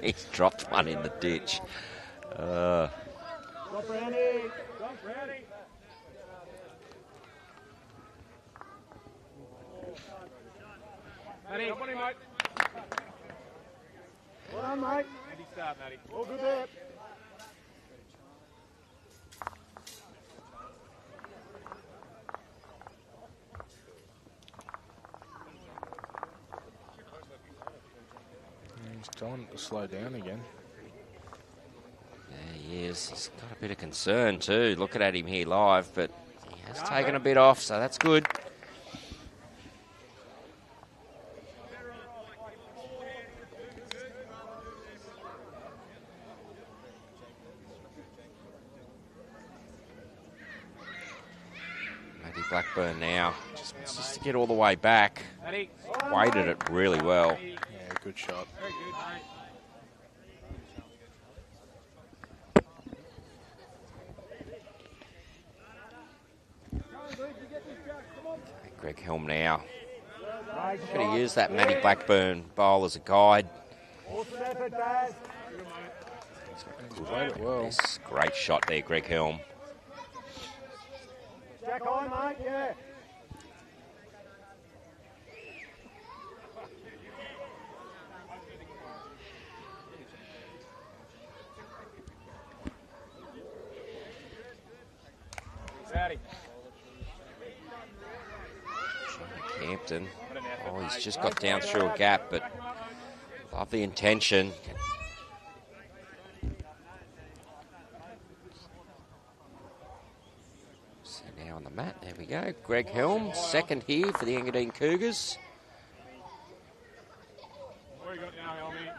He's dropped one in the ditch. Drop Brownie. Matty, come on in, mate. Well done, mate. Matty, start, Matty. All good there. He's telling it to slow down again. Yeah, he is. He's got a bit of concern too, looking at him here live, but he has taken a bit off, so that's good. Matty Blackburn now just wants us to get all the way back. Matty. Weighted it really well. Yeah, good shot. Very good, mate. 𝗥𝗢𝗨𝗡𝗗 now. Going to use that Matty Blackburn bowl as a guide. Awesome effort, Baz. Played it well. Yes, great shot there, 𝗥𝗢𝗨𝗡𝗗. Jack on, mate, yeah. Matty. Hampton. Oh, he's just got down through a gap, but love the intention. So now on the mat, there we go. 𝗥𝗢𝗨𝗡𝗗, second here for the Engadine Cougars. What you got now, Helmy?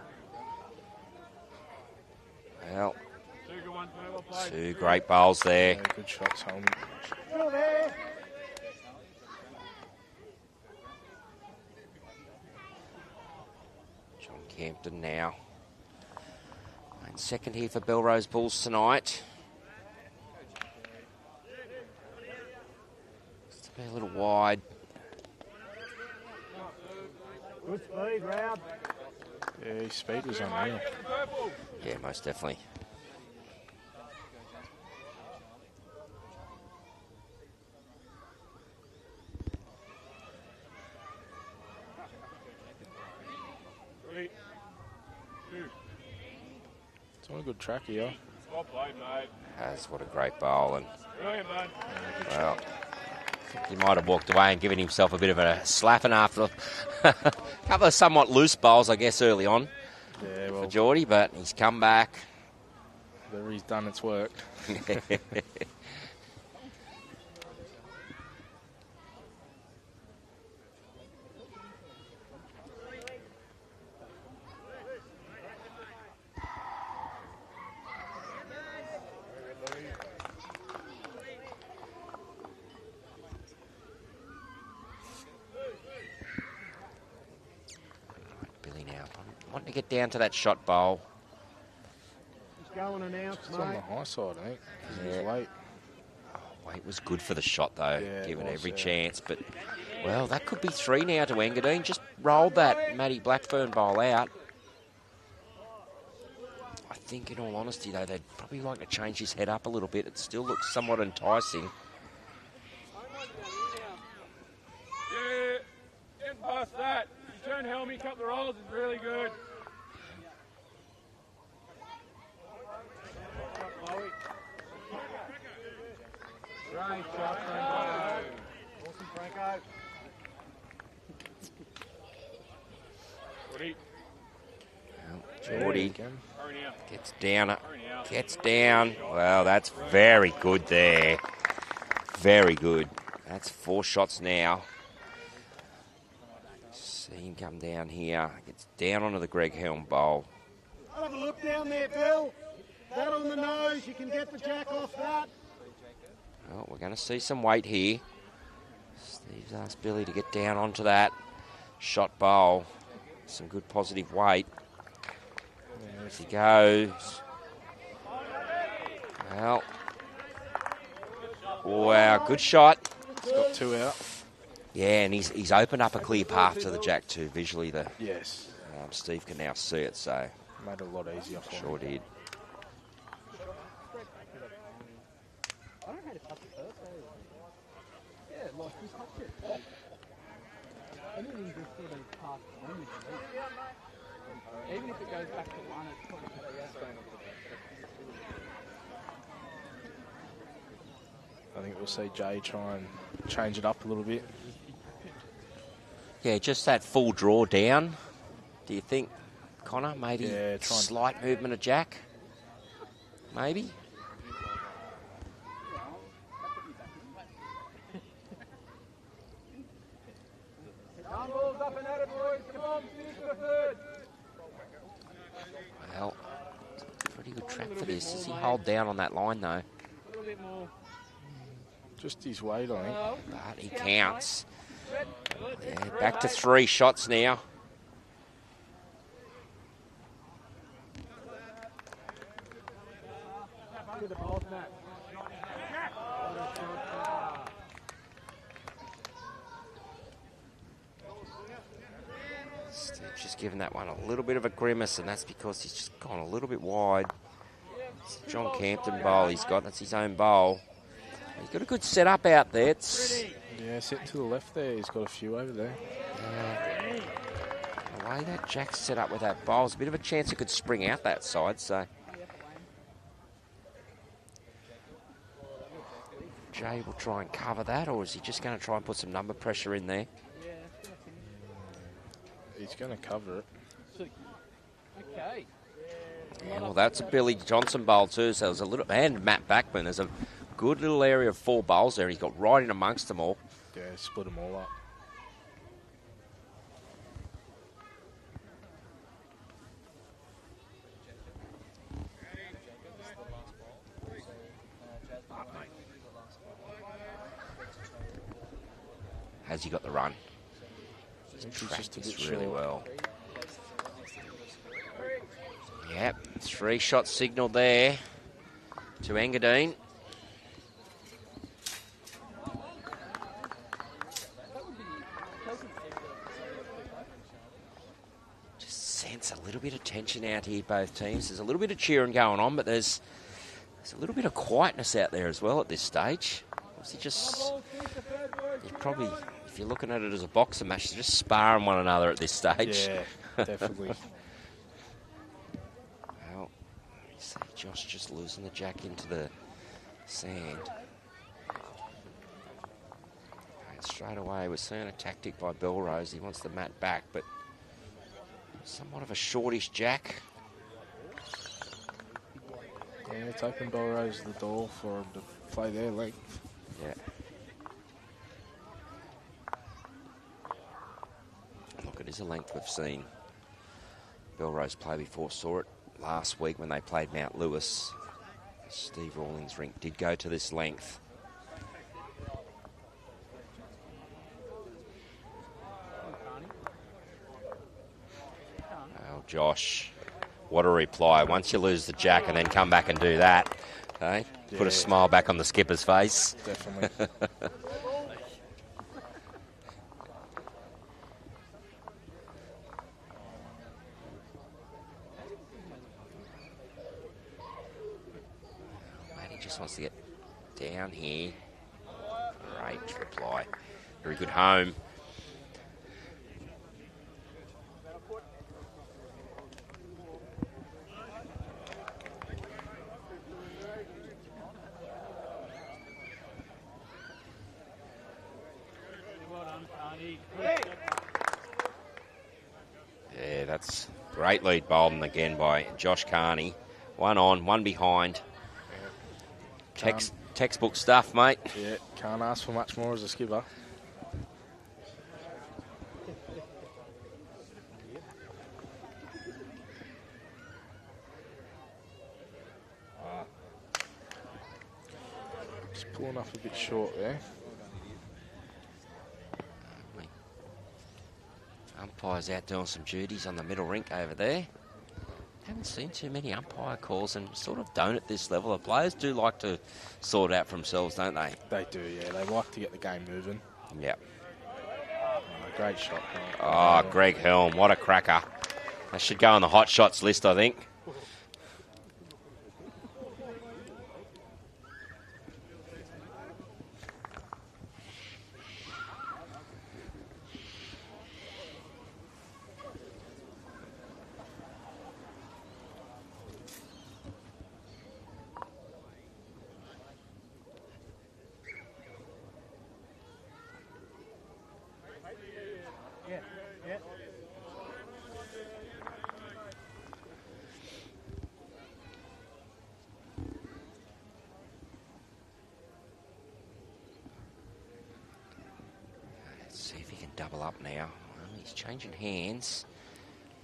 Well, Two good ones, mate. Well played. two great bowls there. Yeah, good shots, Helmet. Still there. John Campton now. And second here for Belrose Bulls tonight. Just a little wide. Good speed, Round. Yeah, his speed was unreal. Yeah, most definitely. Three, two. It's on a good track here. Well played, mate. Has what a great bowl, and Brilliant, mate. well, I think he might have walked away and given himself a bit of a slapping after a couple of somewhat loose bowls, I guess, early on Yeah, for well, Geordie, but he's come back. whatever he's done, it's worked. Billy now wanting to get down to that shot bowl. He's going announced, It's on the mate. high side, I think. 'Cause Yeah. He's late. Weight was good for the shot, though, Yeah, it given was, every yeah. chance. But, well, that could be three now to Engadine. Just rolled that Matty Blackburn bowl out. I think, in all honesty, though, they'd probably like to change his head up a little bit. It still looks somewhat enticing. Yeah, getting past that. You turn Helmy, cut the rolls is really good. Great shot, Franco. Awesome, Franco. Woody, Geordie Again. hurry now. gets down. Hurry now. Gets down. Well, that's very good there. Very good. That's 4 shots now. See him come down here. Gets down onto the 𝗥𝗢𝗡𝗗 bowl. Have a look down there, Bill. That on the nose, you can get the jack off that. Well, we're going to see some weight here. Steve's asked Billy to get down onto that shot bowl. Some good positive weight. There he goes. Well, wow, good shot. He's got 2 out. Yeah, and he's opened up a clear path to the jack too. Visually, Yes. Steve can now see it, so Made it a lot easier for him. sure did. Even if it goes back to one, it's probably I think we'll see Jay try and change it up a little bit. Yeah, just that full draw down. Do you think, Connor? Maybe Yeah, try and- slight movement of jack? Maybe? balls up and at it, boys. Come on, finish the third. Well, pretty good track for this. Does he hold down on that line, though? A little bit more. Just his weight, I think. But he counts. Yeah, back to 3 shots now. To the balls, Matt. Steve's just giving that one a little bit of a grimace, and that's because he's just gone a little bit wide. It's the John Campton bowl he's got. That's his own bowl. He's got a good setup out there. It's Yeah, set to the left there. He's got a few over there. the way that jack's set up with that bowl, there's a bit of a chance it could spring out that side, so Jay will try and cover that, or is he just going to try and put some number pressure in there? He's going to cover it. Okay. Yeah, well, that's a Billy Johnson bowl too, so there's a little, and Matt Backman, there's a good little area of 4 bowls there. He's got right in amongst them all. Yeah, split them all up. Has he got the run? I He's think he's tracked just a this bit really short. well. Yep, 3 shots signalled there to Engadine. Just sense a little bit of tension out here, both teams. There's a little bit of cheering going on, but there's a little bit of quietness out there as well at this stage. Obviously just, you're probably, if you're looking at it as a boxing match, they're just sparring one another at this stage. Yeah, definitely. Well, you see Josh just losing the jack into the sand. And straight away, we're seeing a tactic by Belrose. He wants the mat back, but somewhat of a shortish jack. Yeah, it's open Belrose the door for him to play their length. Yeah. Look, it is a length we've seen Belrose play before. Saw it last week when they played Mount Lewis. Steve Rawlings' rink did go to this length. Oh, Josh, what a reply. Once you lose the jack and then come back and do that, okay? Put a Yeah. smile back on the skipper's face. Definitely. Man, he just wants to get down here. Great reply. Very good home. Yeah, that's great lead bowling again by Josh Carney. 1 on, 1 behind. Textbook stuff, mate. Yeah, can't ask for much more as a skipper. Just pulling up a bit short there. Umpire's out doing some duties on the middle rink over there. Haven't seen too many umpire calls, and sort of don't at this level. The players do like to sort out for themselves, don't they? They do, yeah. They like to get the game moving. Yep. Great shot. Oh, 𝗥𝗢𝗨𝗡𝗗, what a cracker. That should go on the hot shots list, I think. See if he can double up now. Well, he's changing hands.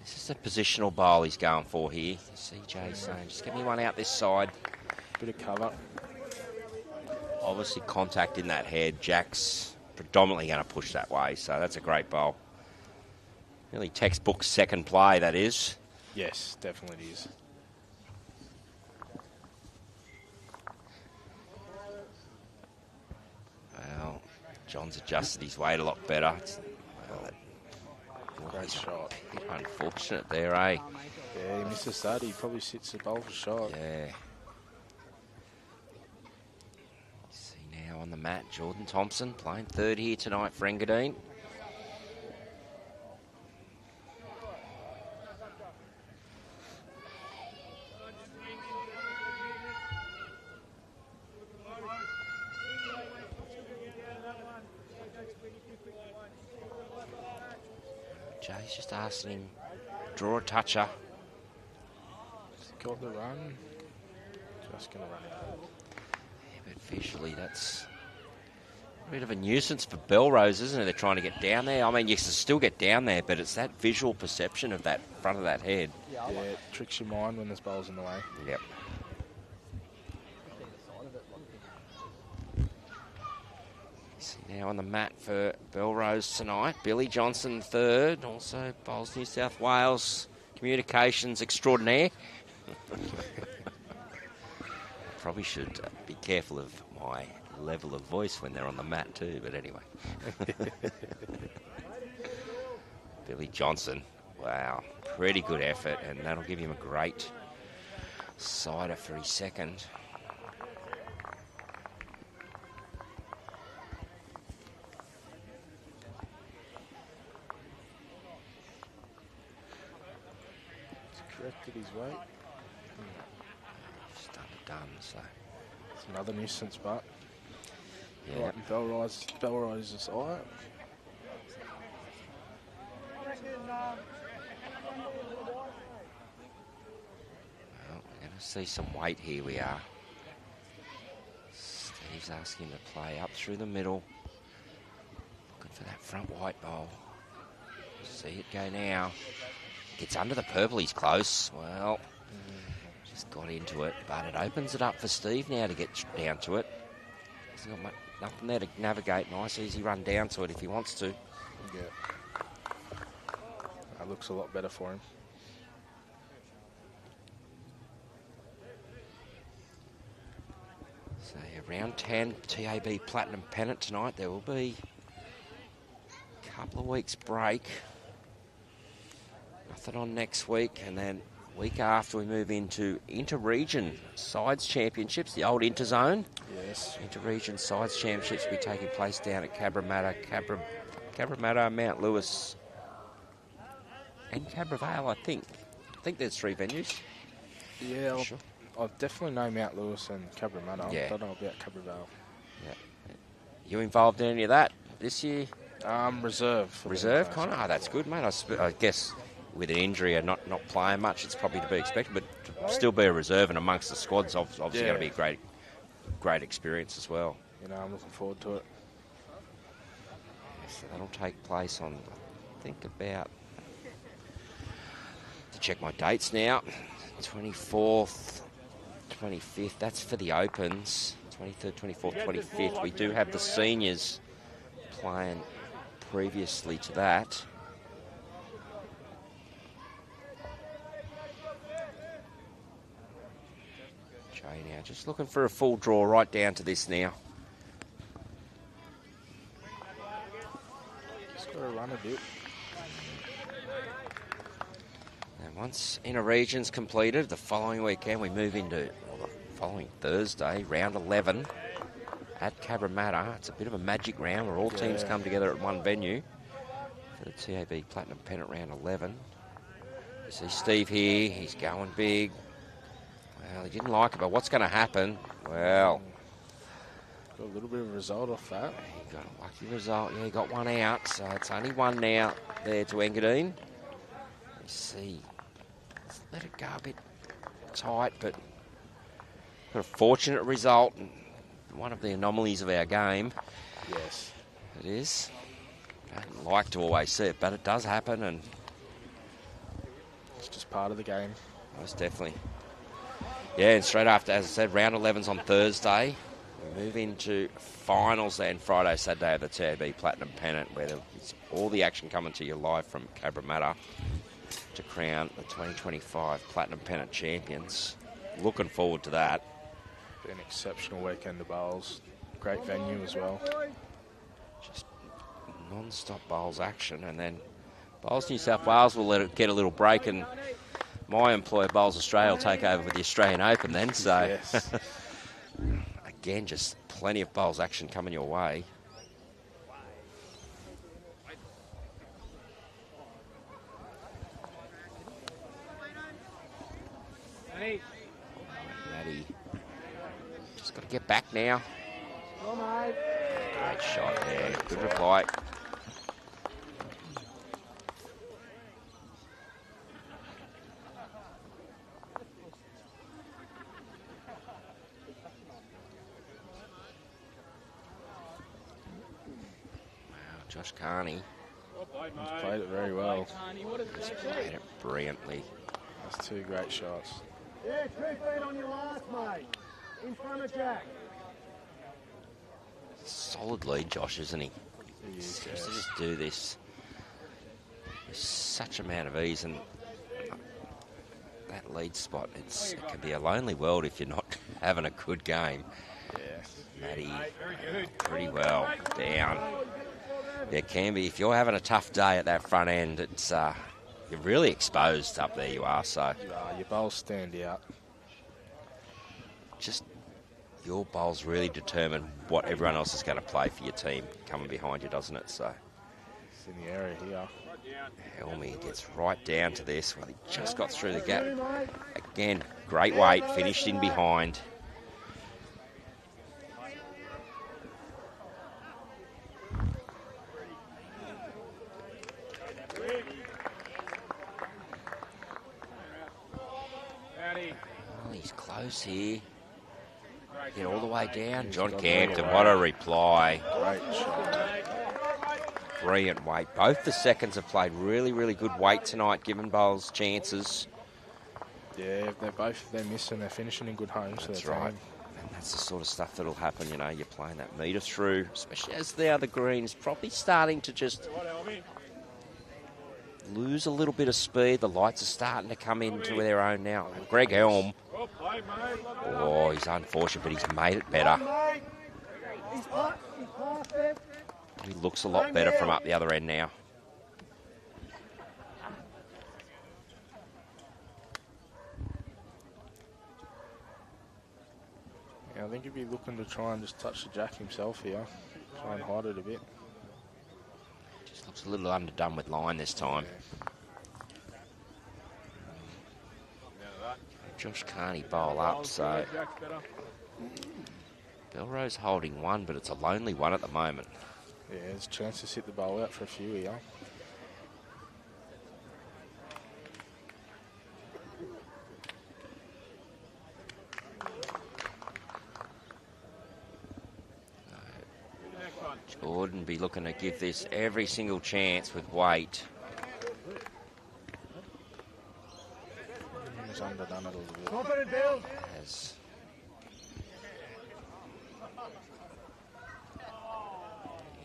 This is a positional bowl he's going for here. CJ saying, just get me one out this side. Bit of cover. Obviously contact in that head. Jack's predominantly going to push that way, so that's a great bowl. Really textbook second play, that is. Yes, definitely it is. Well, John's adjusted his weight a lot better. Great shot. Unfortunate there, eh? Yeah, he misses that. He probably sits the bowl for shot. Yeah. See now on the mat, Jordan Thompson playing third here tonight for Engadine. Jay's just asking him, draw a toucher. Got the run. Just going to run out. Yeah, but visually that's a bit of a nuisance for Belrose, isn't it? They're trying to get down there. I mean, you can still get down there, but it's that visual perception of that front of that head. Yeah, it tricks your mind when there's bowls in the way. Yep. See now on the mat for Belrose tonight, Billy Johnson third, also bowls New South Wales communications extraordinaire. Probably should be careful of my level of voice when they're on the mat too, but anyway. Billy Johnson, wow, pretty good effort, and that'll give him a great cider for his second. Corrected his weight. Just underdone, so. It's another nuisance, but Yeah. right in Belrose's eye. Well, we're going to see some weight here, we are. Steve's asking him to play up through the middle. Looking for that front white bowl. See it go now. Gets under the purple, he's close. Well, just got into it, but it opens it up for Steve now to get down to it. He's got nothing there to navigate. Nice, easy run down to it if he wants to. Yeah. That looks a lot better for him. So yeah, round 10, TAB Platinum Pennant tonight. There will be a couple of weeks break. Nothing on next week, and then week after we move into Inter-Region Sides Championships, the old Interzone. Yes. Inter-Region Sides Championships will be taking place down at 𝗥𝗢𝗪𝗪, Mount Lewis, and 𝗥𝗪𝗪vale, I think. I think there's 3 venues. Yeah, Sure. I definitely know Mount Lewis and 𝗥𝗪𝗪. Yeah. I don't know about 𝗥𝗪𝗪vale. Yeah. You involved in any of that this year? Reserve. Reserve, Connor? Oh, that's good, mate. I guess with an injury and not playing much, it's probably to be expected, but to still be a reserve and amongst the squad's obviously going to be a great experience as well. You know, I'm looking forward to it. So that'll take place on, I think, about, to check my dates now, 24th, 25th, that's for the Opens, 23rd, 24th, 25th. We do have the seniors playing previously to that. Jay now just looking for a full draw right down to this now. Just got to run a bit. Once inner region's completed, the following weekend we move into, well, the following Thursday, round 11 at 𝗟𝗡𝗩𝗘𝗡. It's a bit of a magic round where all teams come together at one venue for the TAB Platinum Pennant round 11. You see Steve here, he's going big. Well, he didn't like it, but what's going to happen? Well, got a little bit of a result off that. He got a lucky result. Yeah, he got one out, so it's only one now there to Engadine. You see, let's let it go a bit tight, but got a fortunate result. And one of the anomalies of our game. Yes. It is. I don't like to always see it, but it does happen, and it's just part of the game. Most definitely. Yeah, and straight after, as I said, round 11's on Thursday. We move into finals then Friday, Saturday of the TAB Platinum Pennant, where there's all the action coming to you live from 𝗟𝗡𝗩𝗘𝗡 to crown the 2025 Platinum Pennant champions. Looking forward to that. Been an exceptional weekend of bowls. Great venue as well. Just non-stop bowls action, and then Bowls New South Wales will let it get a little break, and my employer Bowls Australia will take over with the Australian Open then. So yes. Again, just plenty of bowls action coming your way. Matty just got to get back now. Great shot there. Good reply. Josh Carney. He's played it very well. He's played it brilliantly. That's two great shots. Yeah, 2 feet on your last, mate. In front of Jack. Solid lead, Josh, isn't he? He is, He seems to just do this with such amount of ease, and that lead spot, it can be a lonely world if you're not having a good game. Yeah. Matty, pretty well down. It can be. If you're having a tough day at that front end, it's you're really exposed up there, you are. So Your bowls stand out. Just your bowls really determine what everyone else is going to play for your team coming behind you, doesn't it? So It's in the area here. Helmy gets right down to this. Well, he just got through the gap. Again, great weight, finished in behind. Oh, he's close here. Get all the way down. John Campton, what a reply. Great shot. Brilliant weight. Both the seconds have played really, really good weight tonight, giving bowls chances. Yeah, they're missing. They're finishing in good homes. That's right. And that's the sort of stuff that'll happen, you know. You're playing that metre through, especially as the other green's probably starting to just lose a little bit of speed. The lights are starting to come into their own now. 𝗥𝗢𝗨𝗡𝗗. Oh, he's unfortunate, but he's made it better. He looks a lot better from up the other end now. Yeah, I think he'd be looking to try and just touch the jack himself here. Try and hide it a bit. Just looks a little underdone with line this time. Josh Carney bowl up, so Belrose holding one, but it's a lonely one at the moment. Yeah, there's a chance to sit the bowl out for a few here. Jordan be looking to give this every single chance with weight. He's underdone it a little bit. Confident, Bill. As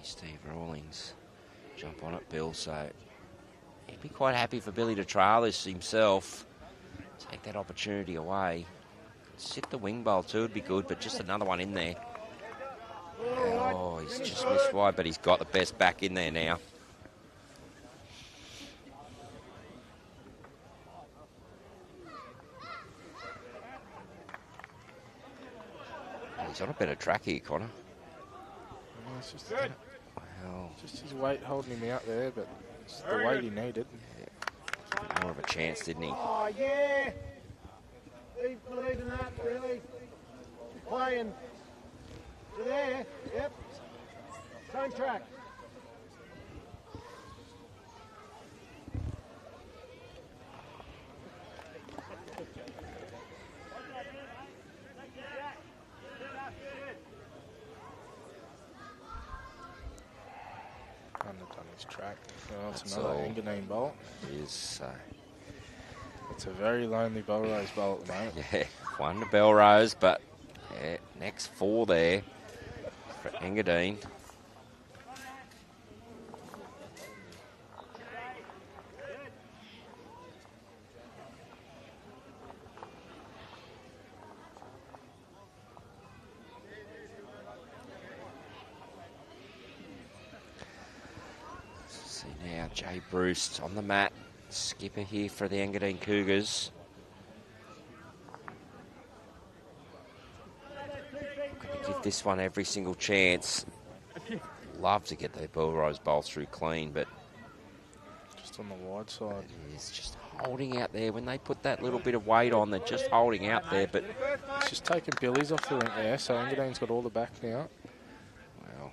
Steve Rawlings jump on it, Bill, so he'd be quite happy for Billy to trial this himself. Take that opportunity away. Sit the wing bowl too would be good, but just another one in there. Oh, he's just missed wide, but he's got the best back in there now. He's on a better track here, Connor. Yeah, it's just, Well, just his weight holding him out there, but it's the weight he needed. more of a chance, didn't he? Oh, yeah. Not even that, really. Playing. To there. Yep. Same track. Underdone his track. Well, it's That's another all. Engadine bolt. It is. It's a very lonely Belrose bowl at the moment. Yeah, one to Belrose, but yeah, next 4 there for Engadine. See now, Jay Bruce on the mat. Skipper here for the Engadine Cougars. Going to give this one every single chance. Love to get the Belrose bowl through clean, but Just on the wide side. it's just holding out there. When they put that little bit of weight on, they're just holding out there. But It's just taking Billy's off the link there, so Engadine's got all the back now. well,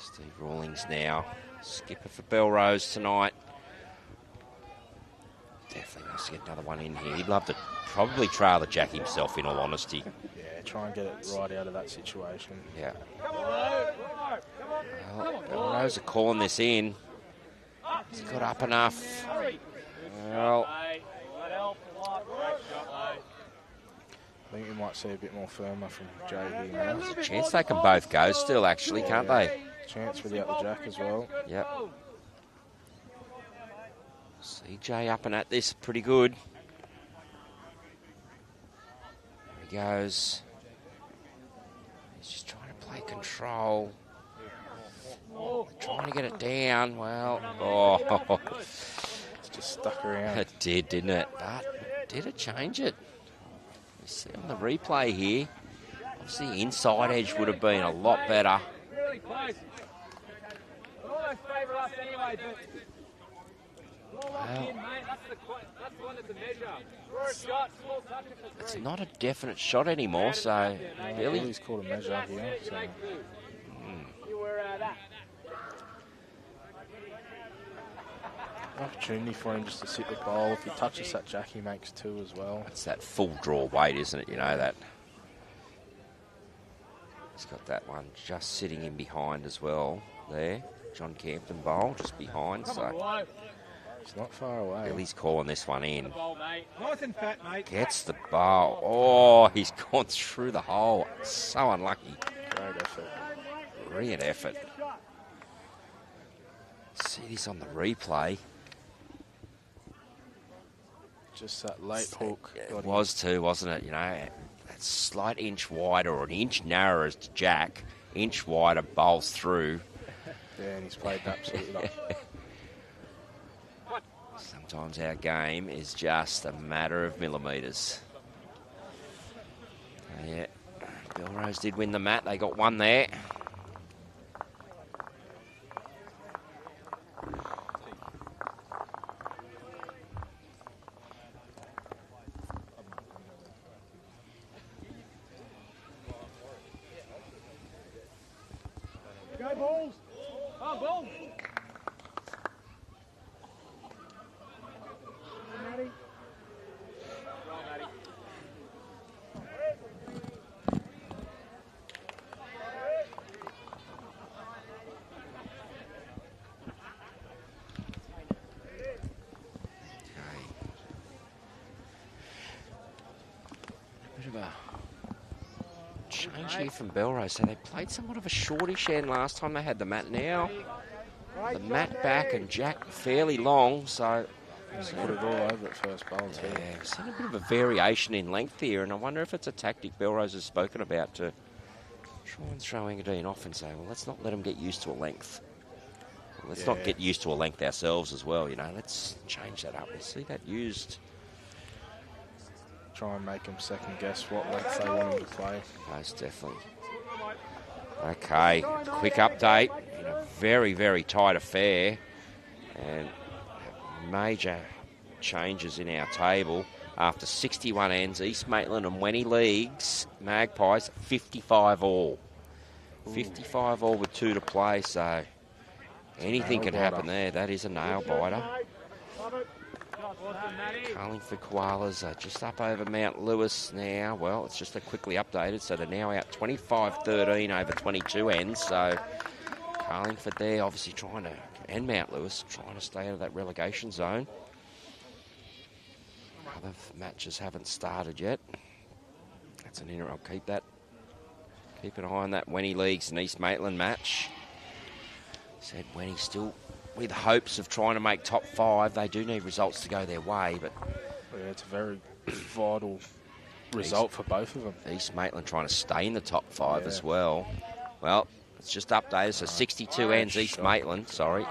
Steve Rawlings now skipper for Belrose tonight. Definitely wants to get another one in here. He'd love to probably trail the jack himself, in all honesty. Yeah, try and get it right out of that situation. Yeah. Well, Belrose are calling this in. He's got up enough. Well, I think we might see a bit more firmer from Jay here now. there's a chance they can both go still, actually, can't they? Chance for the upper jack as well. Yep. CJ up and at this pretty good. There he goes. He's just trying to play control. Trying to get it down. Well, oh, It's just stuck around. it did, didn't it? But did it change it? You see on the replay here, obviously inside edge would have been a lot better. Really close. Almost favour us anyway, but all locked in, mate. That's the one that's a measure. Draw a shot, small touch it for It's 3. not a definite shot anymore, so Billy. Billy's called a measure here. So. You were that. Opportunity for him just to sit the bowl. If he touches that jack, he makes 2 as well. It's that full draw weight, isn't it? You know that. He's got that one just sitting in behind as well there. John Campton bowl just behind, so It's not far away. Billy's calling this one in. Bowl, mate. Nice and fat, mate. Gets the bowl. Oh, he's gone through the hole. So unlucky. Great effort. Brilliant effort. See this on the replay. Just that late hook. It got him. was too, wasn't it? You know, that slight inch wider or an inch narrower as to Jack, inch wider bowls through. Yeah, and he's played absolutely like Sometimes our game is just a matter of millimetres. Yeah, Belrose did win the mat. They got one there. Go balls. Oh, bowl. Matty. Bit of a change here from Belrose. So they played somewhat of a shortish end last time they had the mat. Now the mat back and Jack fairly long, so He's put it all over at first bowl too. yeah, we've seen a bit of a variation in length here, and I wonder if it's a tactic Belrose has spoken about to try and throw Engadine off and say, well, let's not let them get used to a length. Let's not Yeah. get used to a length ourselves as well, you know. Let's change that up. We see that used. try and make them second guess what length they want them to play. Most definitely. Okay, quick update in a very, very tight affair, and major changes in our table. After 61 ends, East Maitland and Wenny Leagues, Magpies, 55 all. 55 all with 2 to play, so anything can happen there. That is a nail biter. Carlingford Koalas are just up over Mount Lewis now. Well, it's just quickly updated, so they're now out 25-13 over 22 ends. So Carlingford there obviously trying to, and Mount Lewis, trying to stay out of that relegation zone. Other matches haven't started yet. That's an inner. I'll keep that. Keep an eye on that Wenny Leagues and East Maitland match. Said Wenny still with hopes of trying to make top 5. They do need results to go their way, but yeah, it's a very vital result for both of them. East Maitland trying to stay in the top 5 as well. Well, it's just updated, so 62 ends East Maitland, sorry.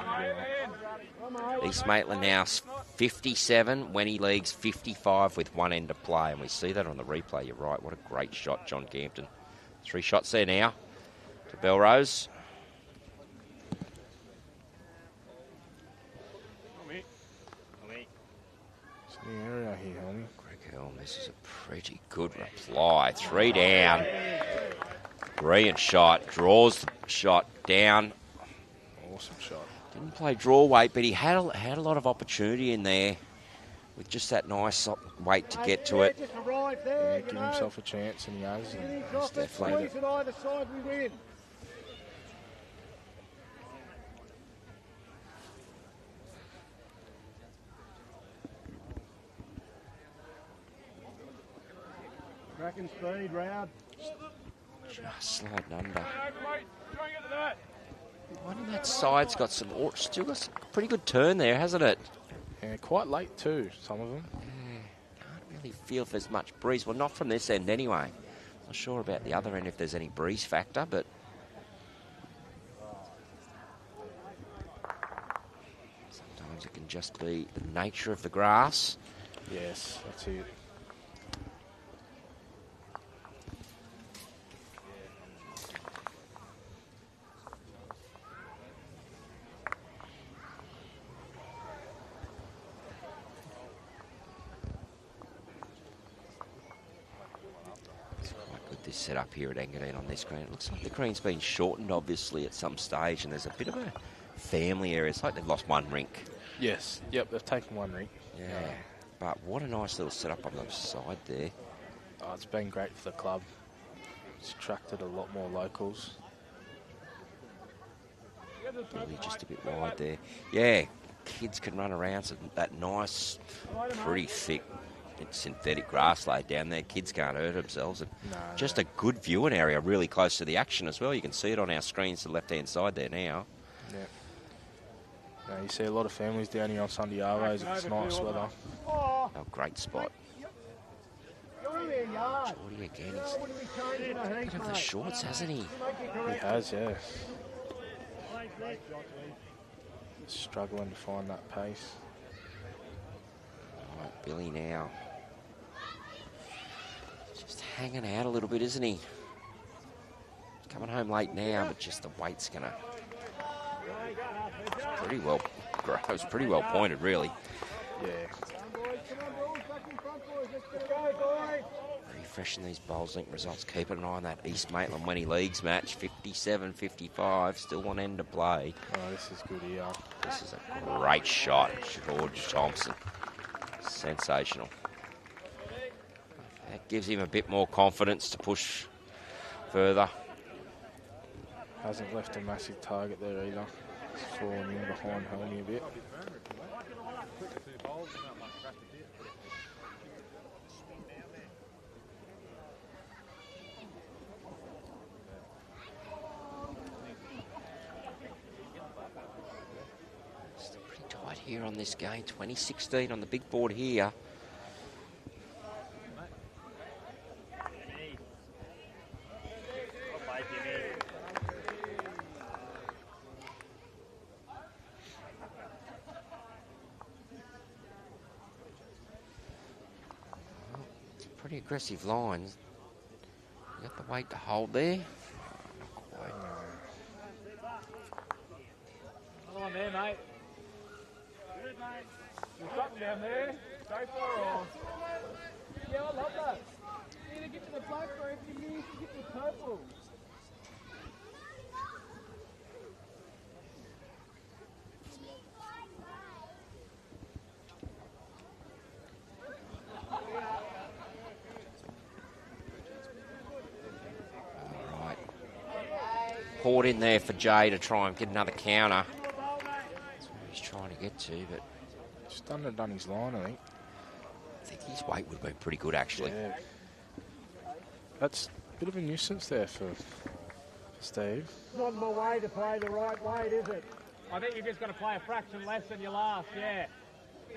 East Maitland now 57, Wenny Leagues 55 with 1 end to play, and we see that on the replay. You're right, what a great shot, John Campton. 3 shots there now to Belrose. The area here, homie. Greg Helm, this is a pretty good reply. 3 down. Brilliant shot. Draws the shot down. Awesome shot. Didn't play draw weight, but he had a lot of opportunity in there with just that nice weight to get to it. Yeah, give himself a chance, and he has. And he's definitely Either side we win. Cracking speed, Round. Just sliding under. One of that side's got some, still got some pretty good turn there, hasn't it? Yeah, quite late too, some of them. Yeah, can't really feel if there's much breeze. Well, not from this end anyway. Not sure about the other end if there's any breeze factor, but sometimes it can just be the nature of the grass. Yes, that's it. This set up here at Engadine on this green. It looks like the green's been shortened, obviously, at some stage, and there's a bit of a family area. It's like they've lost 1 rink. Yes, yep, they've taken 1 rink. Yeah, but what a nice little setup on the side there. Oh, it's been great for the club. It's attracted a lot more locals. Really just a bit wide there. Yeah, kids can run around, so that nice, pretty thick synthetic grass laid down there. Kids can't hurt themselves. And just a good viewing area, really close to the action as well. You can see it on our screens to the left-hand side there now. Yeah. Now you see a lot of families down here on Sunday Arvos. It's nice weather. Oh, great spot. Geordie again. He's got a bit of the shorts, hasn't he? He has, yeah. Struggling to find that pace. All right, Billy now. Just hanging out a little bit, isn't he? Coming home late now, but just the weight's gonna. It was pretty well pointed, really. Yeah. Refreshing these bowls link results. Keeping an eye on that East Maitland Wenny Leagues match. 57-55. Still 1 end to play. Oh, this is good here. This is a great shot, George Thompson. Sensational. That gives him a bit more confidence to push further. Hasn't left a massive target there either. It's fallen in behind Helmy a bit. Still pretty tight here on this game. 2016 on the big board here. Pretty aggressive lines. You got the weight to hold there. Not quite. Another one there, mate. Good, mate. There's something down there. Go for it all. Yeah, I love that. You either get to the black or if you need to get to the purple. All right. Poured in there for Jay to try and get another counter. That's what he's trying to get to, but Just done his line, I think. I think his weight would have been pretty good, actually. Yeah. That's a bit of a nuisance there for Steve. Not my way to play the right weight, is it? I think you're just going to play a fraction less than your last, yeah.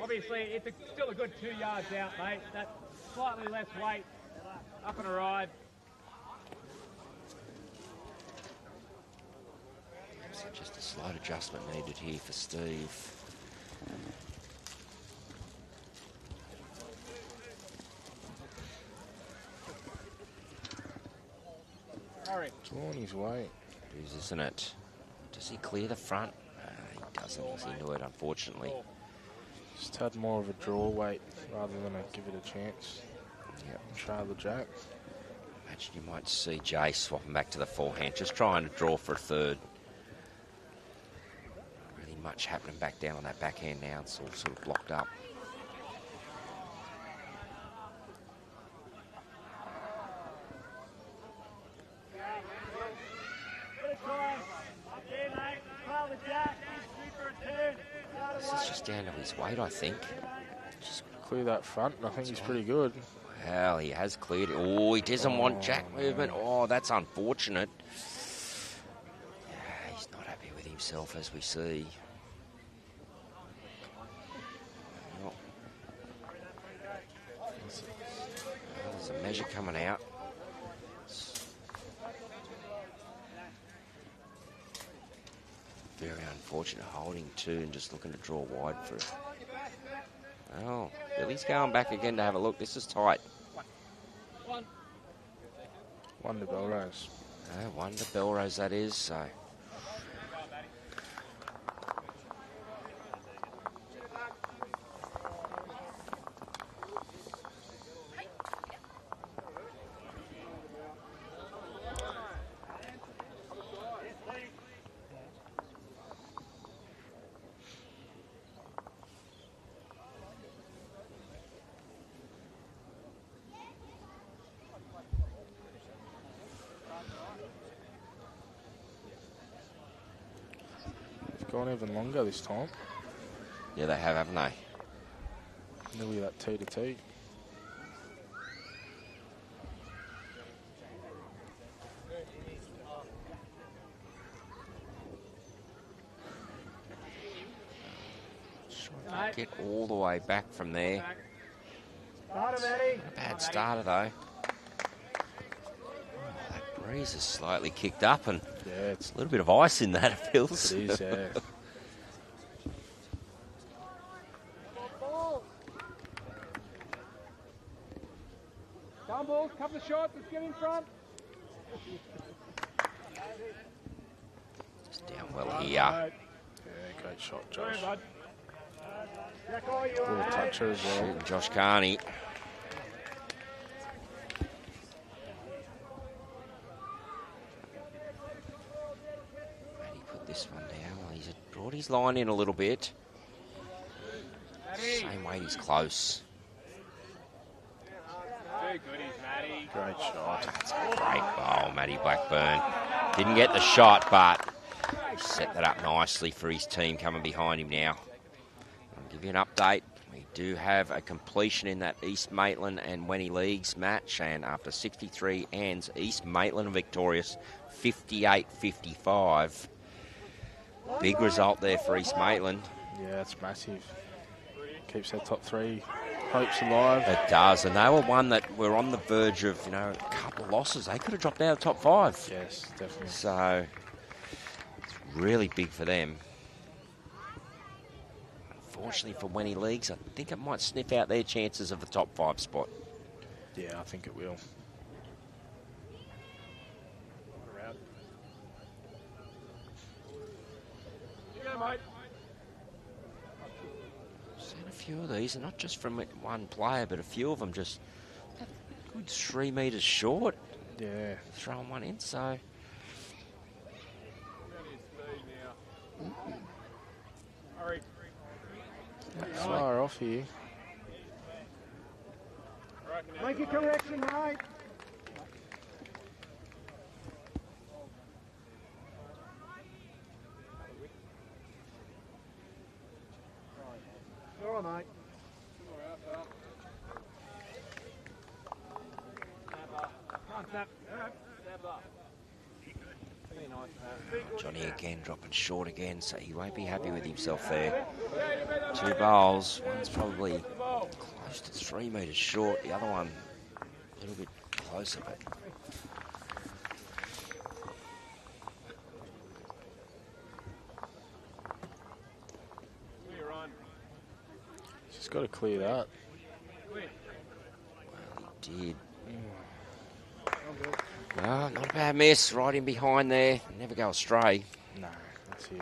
Obviously, it's still a good 2 yards out, mate. That's slightly less weight up and a ride. So just a slight adjustment needed here for Steve. It's on his way. It is, isn't it? Does he clear the front? He doesn't. He's into it, unfortunately. Just had more of a draw weight rather than give it a chance. Yep. Trail the jack. Imagine you might see Jay swapping back to the forehand, just trying to draw for a third. Not really much happening back down on that backhand now. It's all sort of blocked up. This is just down to his weight, I think. Just clear that front, and I think he's pretty good. Well, he has cleared it. Oh, he doesn't want jack movement. Oh, that's unfortunate. Yeah, he's not happy with himself, as we see. Well, there's a measure coming out. Very unfortunate holding two and just looking to draw wide for it. Oh, Billy's going back again to have a look. This is tight. One to Belrose. One to Belrose, that is. So. Gone even longer this time. Yeah, they have, haven't they? Nearly that T to T. Can't get all the way back from there. Start him, Eddie. Not a bad starter, though. Oh, that breeze is slightly kicked up, and Yeah, it's a little bit of ice in that, it feels. it is, yeah. Down balls, couple of shots, let's get in front. Just down well here. Yeah, great shot, Josh. Jack, all you Little are, toucher as well. Shooting Josh Carney. And he put this one down. Well, he's brought his line in a little bit. Same weight, he's close. Great shot. That's a great bowl, Matty Blackburn. Didn't get the shot, but he set that up nicely for his team coming behind him now. I'll give you an update. We do have a completion in that East Maitland and Wenny Leagues match, and after 63 hands, East Maitland are victorious, 58-55. Big result there for East Maitland. Yeah, that's massive. Keeps their top three hopes alive. It does, and they were one that were on the verge of, a couple of losses. They could have dropped out of the top five. Yes, definitely. So, it's really big for them. Unfortunately for Wenny Leagues, I think it might sniff out their chances of the top five spot. Yeah, I think it will. Seen a few of these, and not just from one player, but a few of them just a good 3 metres short. Yeah. Throwing one in, so. Fire off here. Make a correction, mate. All right, mate. Johnny again dropping short again, so he won't be happy with himself there. 2 bowls, one's probably close to 3 metres short, the other one a little bit closer, but Just got to clear that. well, he did. No, not a bad miss, right in behind there, never go astray. No, that's here.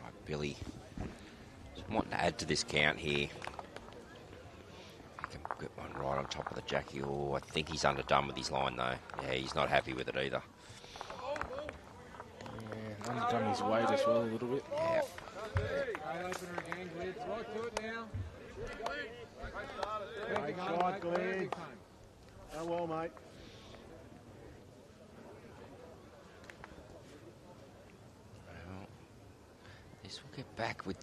Right, Billy, just wanting to add to this count here. He can get one right on top of the Jackie. Oh, I think he's underdone with his line though. Yeah, he's not happy with it either. Yeah, underdone his weight as well a little bit. Yeah. Great shot, Glenn. Oh, well, mate. Well, this will get back with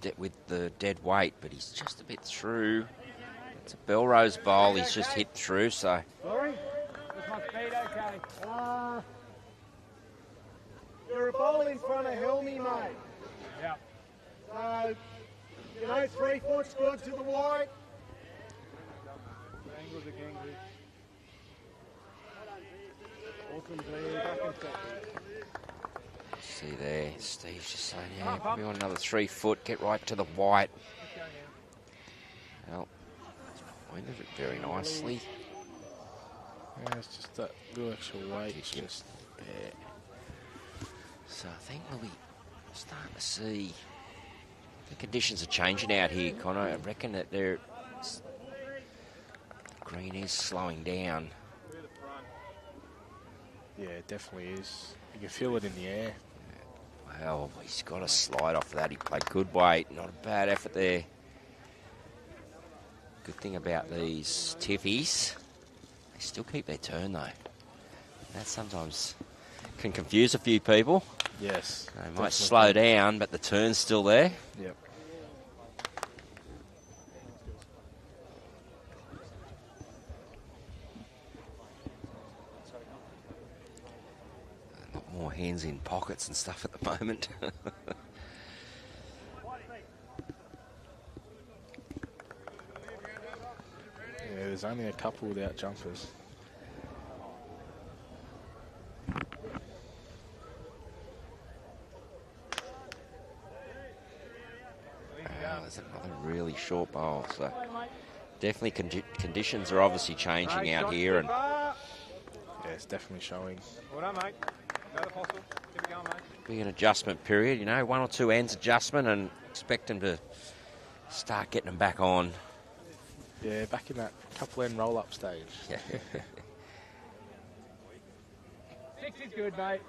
the dead weight, but he's just a bit through. It's a Belrose bowl. He's just hit through, so. Sorry? This one's speed, okay. You're a bowl in front of Helmy, mate. Yeah. So, 3 foot's good to the white. Angles again, good. Awesome, Glenn. Back in second. See there, Steve's just saying, yeah, probably want another 3 foot, get right to the white. Well, pointed it very nicely. Yeah, it's just that little extra weight. It's Yep. just Yeah. So I think we'll be starting to see the conditions are changing out here, Connor. I reckon that the green is slowing down. yeah, it definitely is. You can feel it in the air. Well, he's got a slide off that. He played good weight. Not a bad effort there. Good thing about these tiffies, they still keep their turn though. That sometimes can confuse a few people. Yes. They might definitely. slow down, but the turn's still there. Yep. A lot more hands in pockets and stuff at the moment. Yeah, there's only a couple without jumpers. There's another really short bowl, so definitely conditions are obviously changing out here, and Yeah, it's definitely showing. Well done, mate. Another fossil. Keep it going, mate. be an adjustment period, 1 or 2 ends adjustment, and expect them to start getting them back on. Yeah, back in that couple end roll-up stage. Yeah. 6 is good, mate.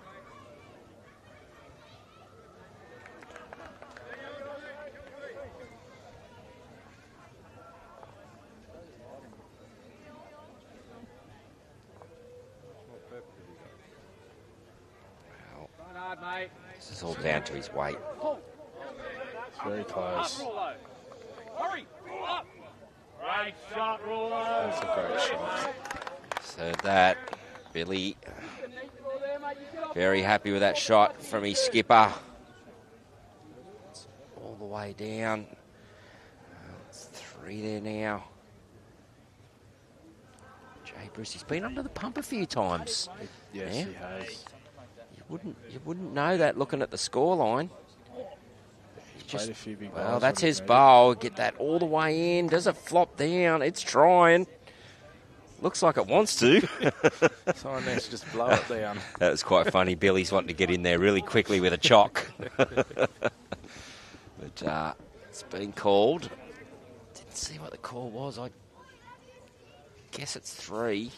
Well, Run hard, mate. this is all down to his weight. It's very close. Hurry! Roll up! Great shot, Rulo. That's a great shot. So that, Billy, very happy with that shot from his skipper. All the way down. It's 3 there now. Jay Bruce, he's been under the pump a few times. Yes, Yeah. he has. You wouldn't know that looking at the scoreline. Played a few big Well, bowls that's when his he bowl. Get that all the way in. Does it flop down? It's trying. Looks like it wants to. needed. Someone needs to just blow it down. That was quite funny. Billy's wanting to get in there really quickly with a chock. But it's been called. Didn't see what the call was. I guess it's 3.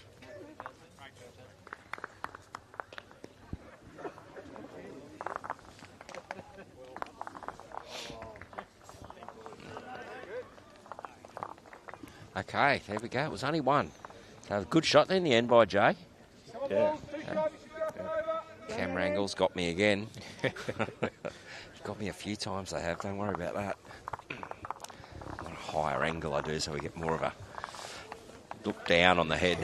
Okay, there we go. It was only 1. So a good shot there in the end by Jay. Yeah. Camera angles got me again. Got me a few times they have. Don't worry about that. I want a higher angle I do so we get more of a look down on the head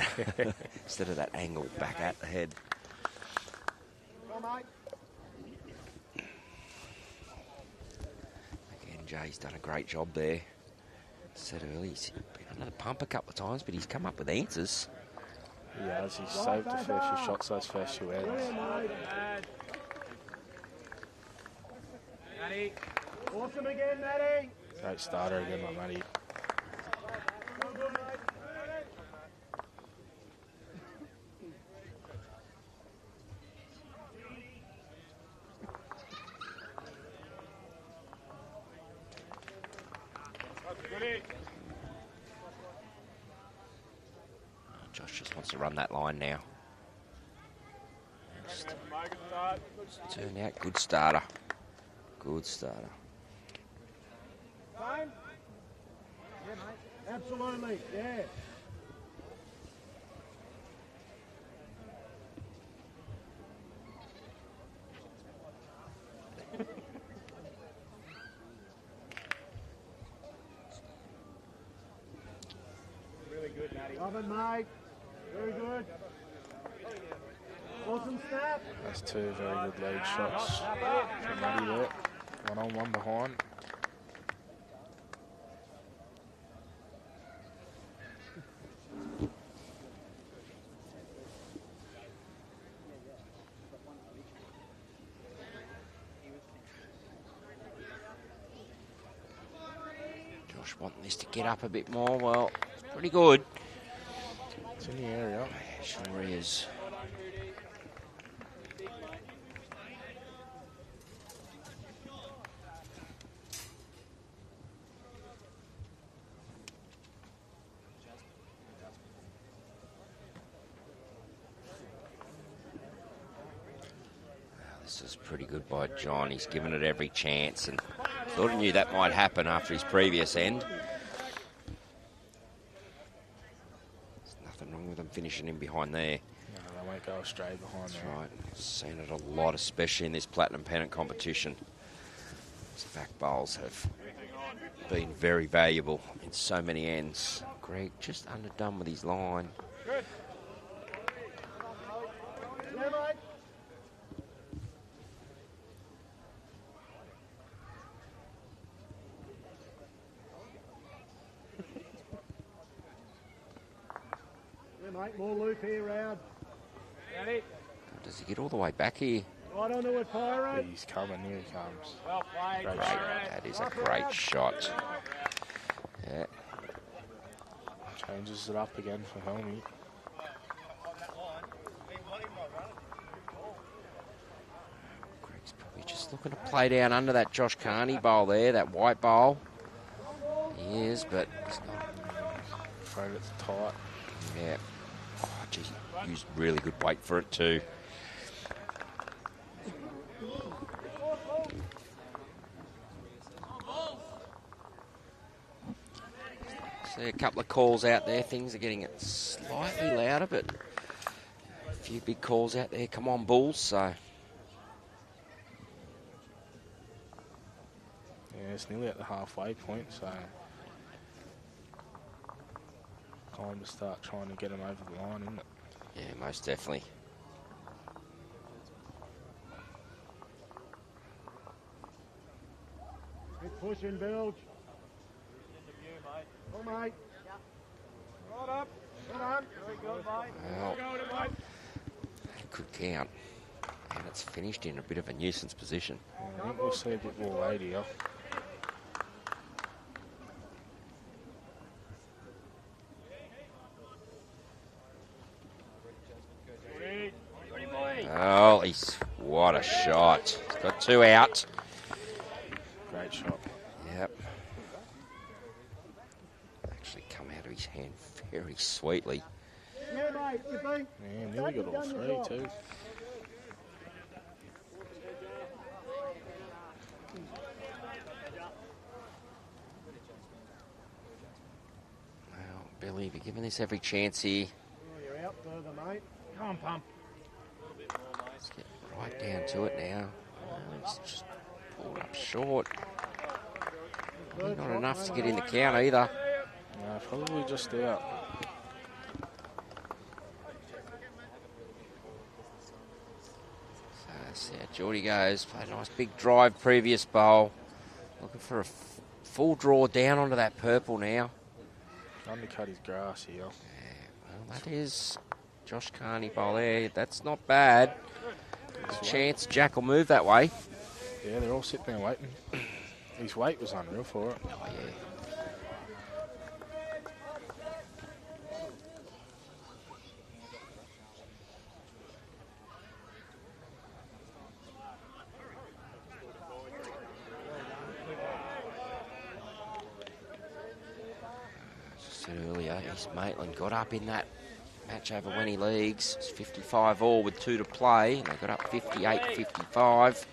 instead of that angle back at the head. Again, Jay's done a great job there. Said earlier, he's been under the pump a couple of times, but he's come up with answers. He has. He's saved a fair few shots those first few ends. Awesome again, Matty. Great starter again, my Matty. Josh just wants to run that line now. Just turn out, good starter. Good starter. Fine? Absolutely, yeah. Really good, Matty. Love it, mate. Very good. Awesome snap. That's 2 very good lead shots from Matty there. 1 on, 1 behind. Josh wanting this to get up a bit more. Well, it's pretty good. It's in the area. Sure is. This is pretty good by John. He's given it every chance and thought he knew that might happen after his previous end. There's nothing wrong with him finishing in behind there. No, they won't go astray behind That's there. right. Seen it a lot, especially in this Platinum Pennant competition. These back bowls have been very valuable in so many ends. Greg just underdone with his line. Good. Yeah, mate. Yeah, mate, more loop here, round. Matty. Does he get all the way back here? Right onto it, Pyro. He's coming, here he comes. Well played. Great Great. shot. That is a great shot. Yeah. Changes it up again for Helmy. Greg's probably just looking to play down under that Josh Carney bowl there, that white bowl. He is, but it's not. Afraid it's tight. Yeah. Oh, gee, used really good weight for it too. See a couple of calls out there. Things are getting it slightly louder, but a few big calls out there. Come on, Bulls. So Yeah, it's nearly at the halfway point, so time to start trying to get him over the line, isn't it? yeah, most definitely. It's Push and build. Go, mate. Right up. Right on. Very good, mate. Well, good count. And it's finished in a bit of a nuisance position. I think we'll see a bit more weight here. Oh, what a shot. He's got 2 out. Great shot. Yep. Actually come out of his hand very sweetly. Yeah, mate. You think? Yeah, nearly got all 3 too. Well, Billy, be giving this every chance here. Oh, you're out further, mate. Come on, pump. Let's get right down to it now. Oh, he's just pulled up short. Not enough to get in the count either. No, probably just out. So how Geordie goes. Played a nice big drive previous bowl. Looking for a full draw down onto that purple now. Undercut his grass here. Well, that is Josh Carney bowl there. That's not bad. There's a chance Jack will move that way. Yeah, they're all sitting there waiting. His weight was unreal for it. Oh, yeah. As I said earlier, his Maitland got up in that match over Wenny Leagues. It's 55 all with 2 to play. They got up 58-55.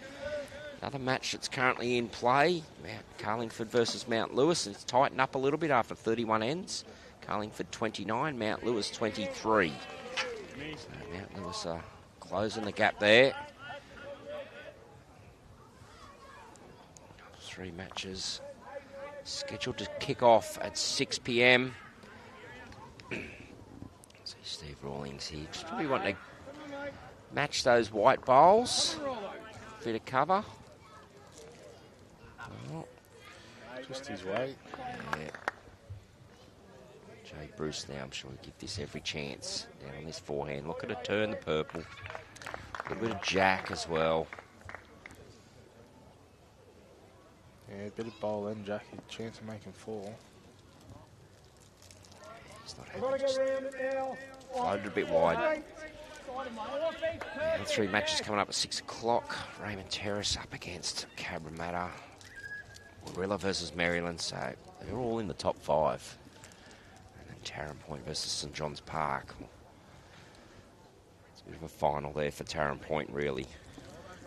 Another match that's currently in play, Mount Carlingford versus Mount Lewis. It's tightened up a little bit after 31 ends. Carlingford 29, Mount Lewis 23. So Mount Lewis are closing the gap there. 3 matches scheduled to kick off at 6 p.m. See Steve Rawlings here. Just probably want to match those white bowls. Bit of cover. Oh. Just his weight. Yeah. Jay Bruce now, I'm sure he'll give this every chance. Down on this forehand. Look at it turn the purple. A little bit of jack as well. Yeah, a bit of bowl and jack, a chance of making 4. He's not happy. Just floated a bit wide. And 3 matches coming up at 6 o'clock. Raymond Terrace up against Cabramatta. Warilla versus Maryland. So they're all in the top 5. And then Tarrant Point versus St John's Park. It's a bit of a final there for Tarrant Point, really.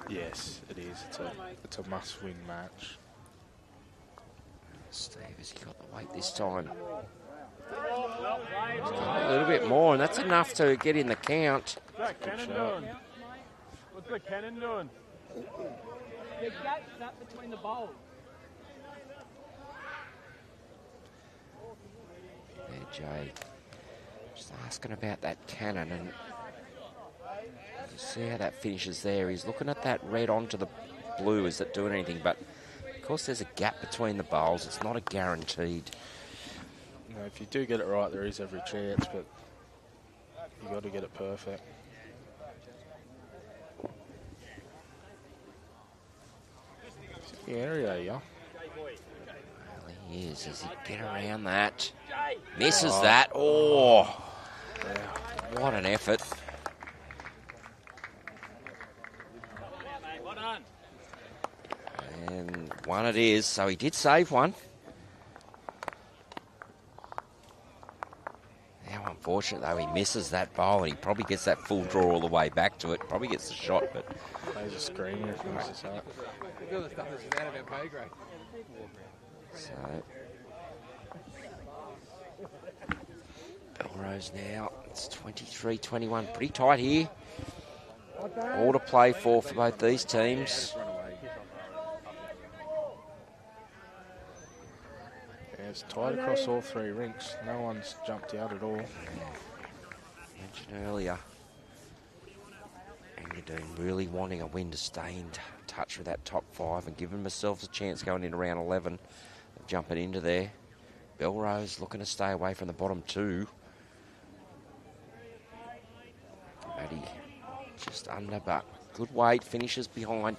Yes, it is. It's a must-win match. Steve, has he got the weight this time? A little bit more, and that's enough to get in the count. What's that cannon doing? What's the cannon doing? The gap's up between the bowls. Yeah, Jay. Just asking about that cannon, and you see how that finishes there. He's looking at that red onto the blue. Is it doing anything? But of course, there's a gap between the bowls. It's not a guaranteed. You know, if you do get it right, there is every chance, but you got to get it perfect. It's the area, yeah. Well, he is. Does he get around that? Misses that. Oh, what an effort. And one it is. So he did save one. How unfortunate, though, he misses that bowl, and he probably gets that full draw all the way back to it. Probably gets the shot, but... Plays a screamer if he misses that. So... Belrose now, it's 23-21. Pretty tight here. All to play for both these teams. Yeah, it's tight across all 3 rinks. No one's jumped out at all. Mentioned earlier. Engadine really wanting a win to stay in touch with that top 5 and giving themselves a chance going into round 11 of jumping into there. Belrose looking to stay away from the bottom 2. Maddie just under, but good weight, finishes behind.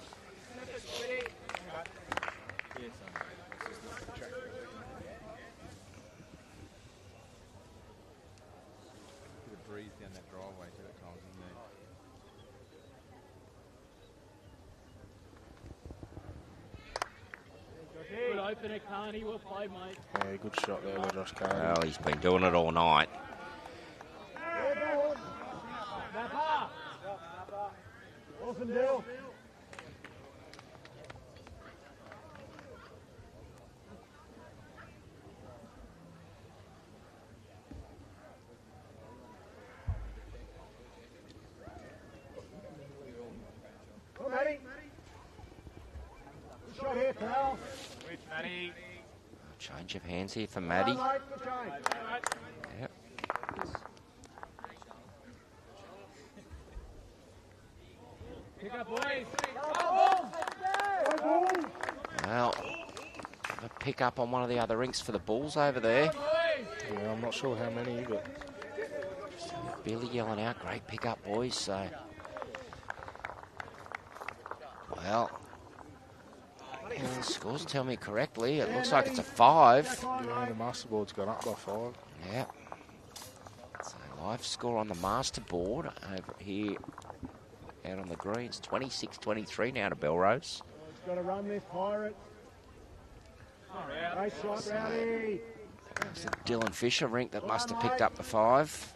Good opener, Carney. Well played, mate. Yeah, good shot there by Josh Carney. Well, he's been doing it all night. Awesome deal. Come, Matty. Good shot here, pal. Which, Matty? Change of hands here for Maddie. Come on, mate. Good change. Yep. Pick up, boys. Go, Bulls. Well, a pick up on one of the other rinks for the Bulls over there. Yeah, I'm not sure how many, but Billy yelling out, great pick up, boys. So, well, the scores tell me correctly. It looks like it's a 5. yeah, the master board's gone up by 5. Yeah. So live score on the master board over here out on the greens. 26-23 now to Belrose. Got to run this, Pirates. Great shot, Rowdy. It's the Dylan Fisher rink that must have picked up the 5.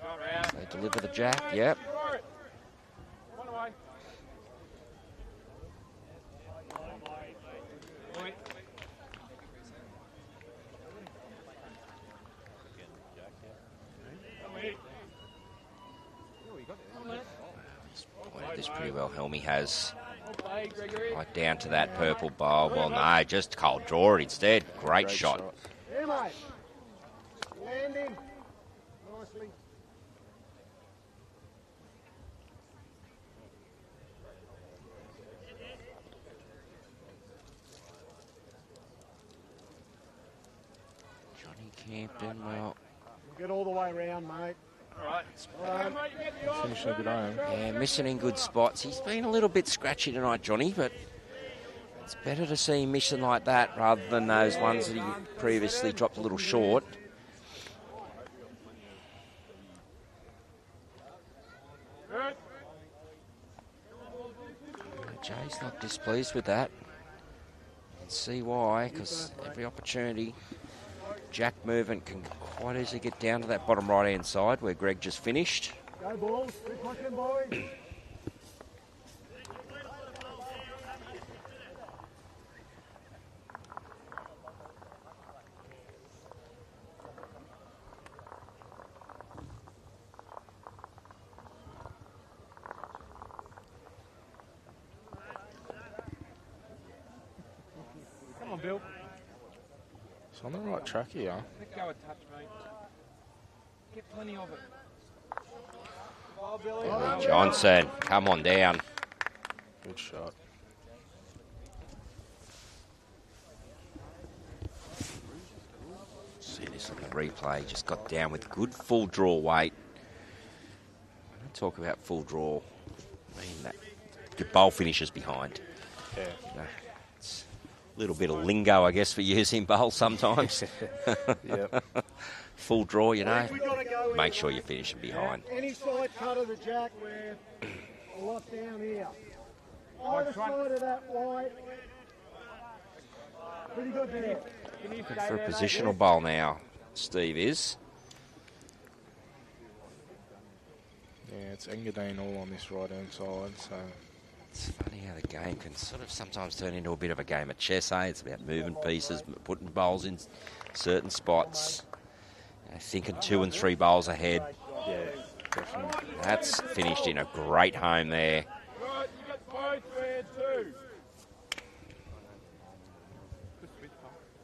They deliver the jack, yep. One away. Pointed this pretty well. Helmy has Well played, Gregory. right down to that purple bowl. Well, no, just cold draw it instead. Great shot. Here, mate. Landing. Nicely. Johnny Campton, well, Get all the way round, mate. All right. Finishing a good home. yeah, missing in good spots. He's been a little bit scratchy tonight, Johnny, but it's better to see him missing like that rather than those ones that he previously dropped a little short. Good. Jay's not displeased with that. You can see why, because every opportunity, jack movement can quite easily get down to that bottom right-hand side where Greg just finished. Go, Bulls. Good pushing, boys. Come on, Bill. It's on the right track here. Let go a touch, mate. Get plenty of it. Oh, Billy. Johnson, come on down. Good shot. See this on the replay. Just got down with good full draw weight. When I talk about full draw, I mean that your bowl finishes behind. Yeah. You know, it's a little bit of lingo, I guess, for using bowl sometimes. Yep. Full draw, you know. We got to go in. Make sure you're finishing behind. Any side cut of the jack, we're a lot down here. Either side of that white. Pretty good there. Looking for a positional bowl now, Steve is. Yeah, it's Engadine all on this right-hand side, so It's funny how the game can sort of sometimes turn into a bit of a game of chess, eh? It's about moving pieces, putting bowls in certain spots. You know, thinking 2 and 3 bowls ahead. yeah, definitely. That's finished in a great home there. Right, you got both round 2.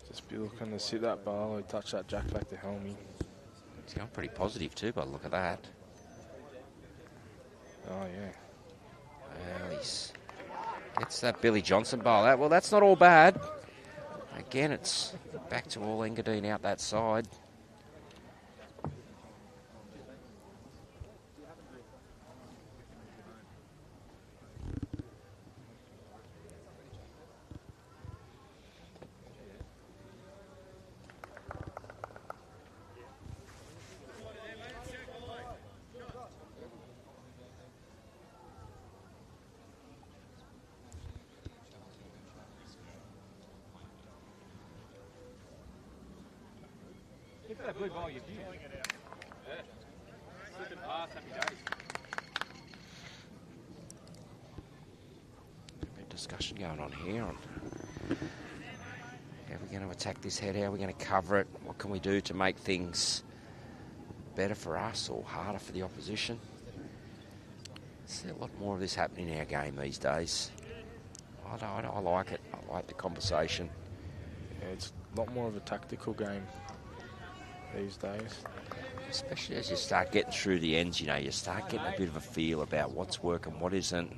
Just be looking to sit that bowl or touch that jack back to Helmy. It's going pretty positive too by the look of that. Oh, yeah. Jeez. Gets that Billy Johnson bowl out. Well, that's not all bad. Again, it's back to all Engadine out that side. That blue ball, you're pulling it out. Yeah. Slipping past, happy days. A bit of discussion going on here on how we're going to attack this head, how we're going to cover it, what can we do to make things better for us or harder for the opposition. See a lot more of this happening in our game these days. I like it. I like the conversation. Yeah, it's a lot more of a tactical game these days. Especially as you start getting through the ends, you know, you start getting a bit of a feel about what's working, what isn't.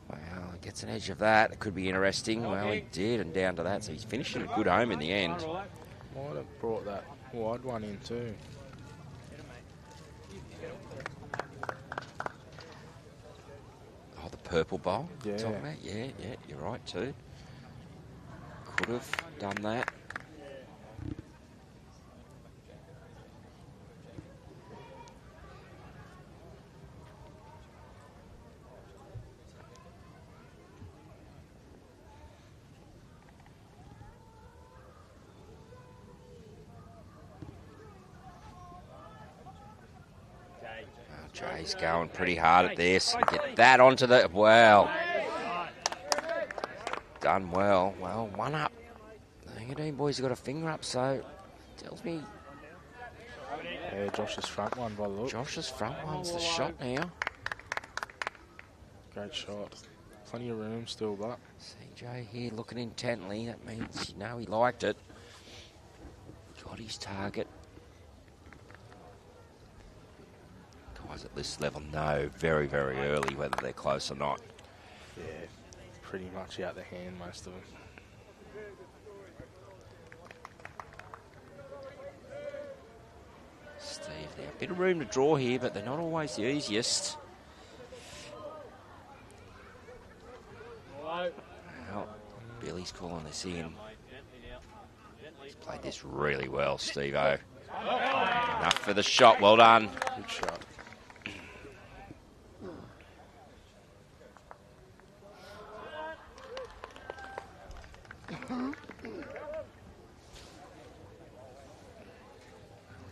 Well, it gets an edge of that. It could be interesting. Well, he did, and down to that, so he's finishing a good home in the end. Might have brought that wide one in too. Oh, the purple bowl? Yeah. Talking about? Yeah, you're right too. Could have done that. Jay's going pretty hard at this. Get that onto the... Well. Done well. Well, one up. The Engadine boys have got a finger up, so... Tells me... Yeah, Josh's front one by the look. Josh's front one's the shot now. Great shot. Plenty of room still, but... CJ here looking intently. That means, you know, he liked it. Got his target. Guys at this level know very, very early whether they're close or not. Yeah, pretty much out the hand, most of them. Steve there. A bit of room to draw here, but they're not always the easiest. Well, Billy's calling this in. He's played this really well, Steve-O. Enough for the shot. Well done. Good shot.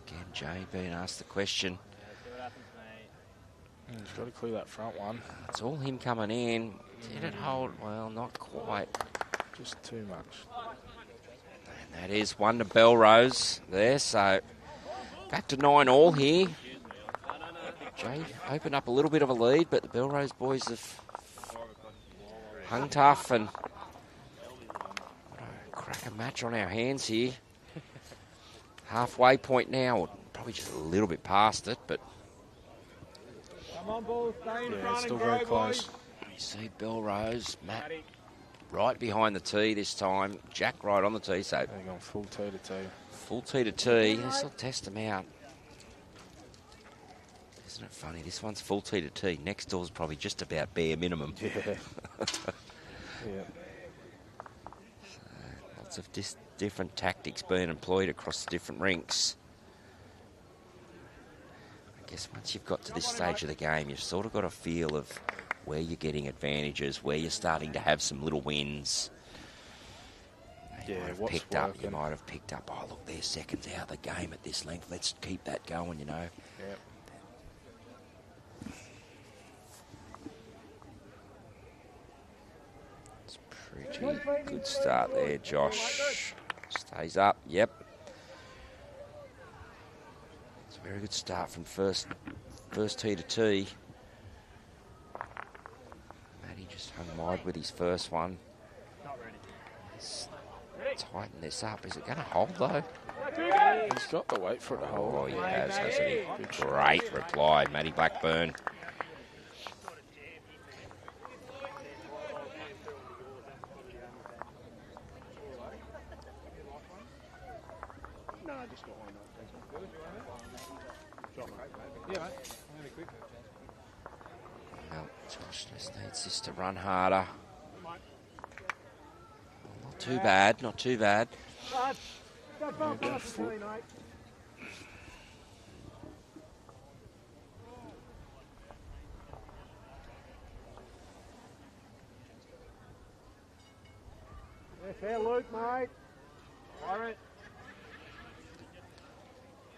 Again, Jay being asked the question. He's got to clear that front one. It's all him coming in. Did it hold? Well, not quite. Just too much. And that is one to Belrose there, so back to 9-all here. Jay opened up a little bit of a lead, but the Belrose boys have hung tough and crack a match on our hands here. Halfway point now, or probably just a little bit past it, but Come on, ball, stay in Yeah, front it's still and very go, close. boys. you see Belrose, Matt right behind the tee this time. Jack right on the tee, so They're going full tee to tee. full tee to tee. This will test them out. Isn't it funny? This one's full tee to tee. Next door's probably just about bare minimum. Yeah. Yeah. Lots of different tactics being employed across the different rinks. I guess once you've got to this stage of the game, you've sort of got a feel of where you're getting advantages, where you're starting to have some little wins. You Yeah, might have what's picked up. You working. might have picked up. Oh, look, they're seconds out of the game at this length. Let's keep that going. You know. Yeah. It's pretty good start there, Josh. Stays up. Yep. It's a very good start from first tee to tee. Matty just hung wide with his first one. Let's tighten this up. Is it going to hold though? He's got the weight for it to hold. Oh, he has, hasn't he? Great reply, Matty Blackburn. Well, Josh just needs this to run harder. Not too bad, not too bad. Fair Luke, mate.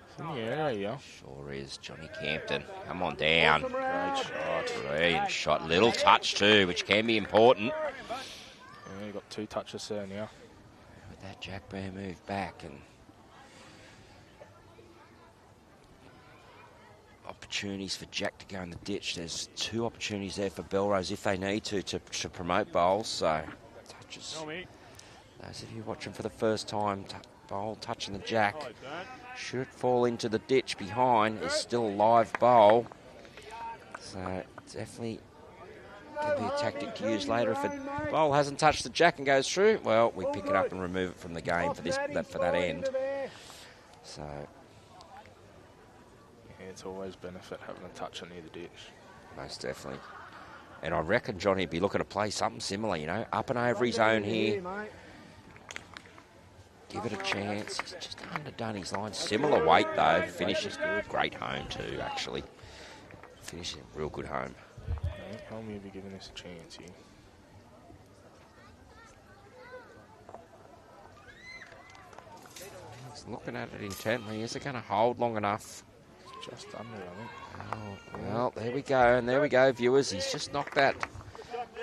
It's in the area. Sure is, Johnny Campton. Come on down. Great shot. Brilliant shot. Little touch too, which can be important. Yeah, you got 2 touches there now. With that Jack-Bear move back and opportunities for Jack to go in the ditch. There's 2 opportunities there for Belrose if they need to promote bowls. So touches. Those of you watching for the first time, bowl touching the jack. Should it fall into the ditch behind, is still a live bowl. So definitely can be a tactic to use later. If a bowl hasn't touched the jack and goes through, well, we pick it up and remove it from the game for that end. So yeah, it's always benefit having a toucher near the ditch. Most definitely. And I reckon Johnny would be looking to play something similar, you know, up and over his own here. Give it a chance. He's just underdone his line. Similar weight, though. Finishes good. Great home, too, actually. Finishes a real good home. Helmy will be giving this a chance here. He's looking at it intently. Is it going to hold long enough? It's just under, I think. Oh, well, there we go. And there we go, viewers. He's just knocked that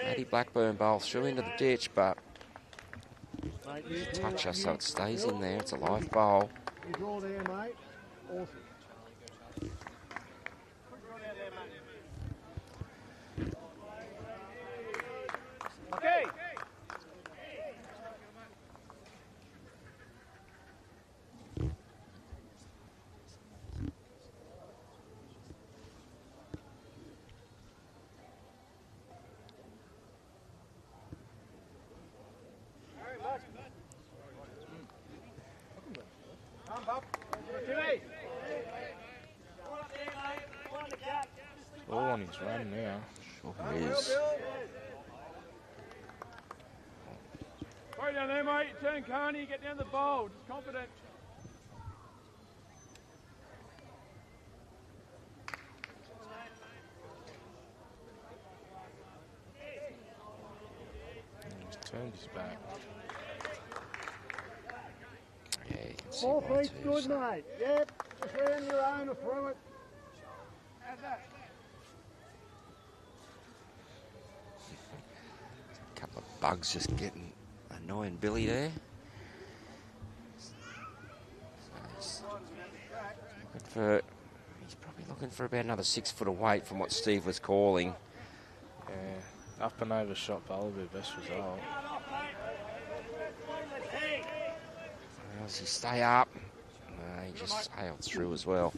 Matty Blackburn bowl through into the ditch, but toucher, so it stays in there. It's a live bowl. You draw there, mate. Awesome. Okay. All on his run now. Sure is. Right down there, mate. Turn Carney, get down the bowl. Just confident. He's turned his back. Yeah, you can see 4 why feet's too, good, so. mate. Yep. Just round your own or through it. A couple of bugs just getting annoying Billy there. So he's probably looking for about another 6 foot of weight from what Steve was calling. Yeah, up and over shot bowl would be the best result. Does he stay up? No, he just sailed through as well.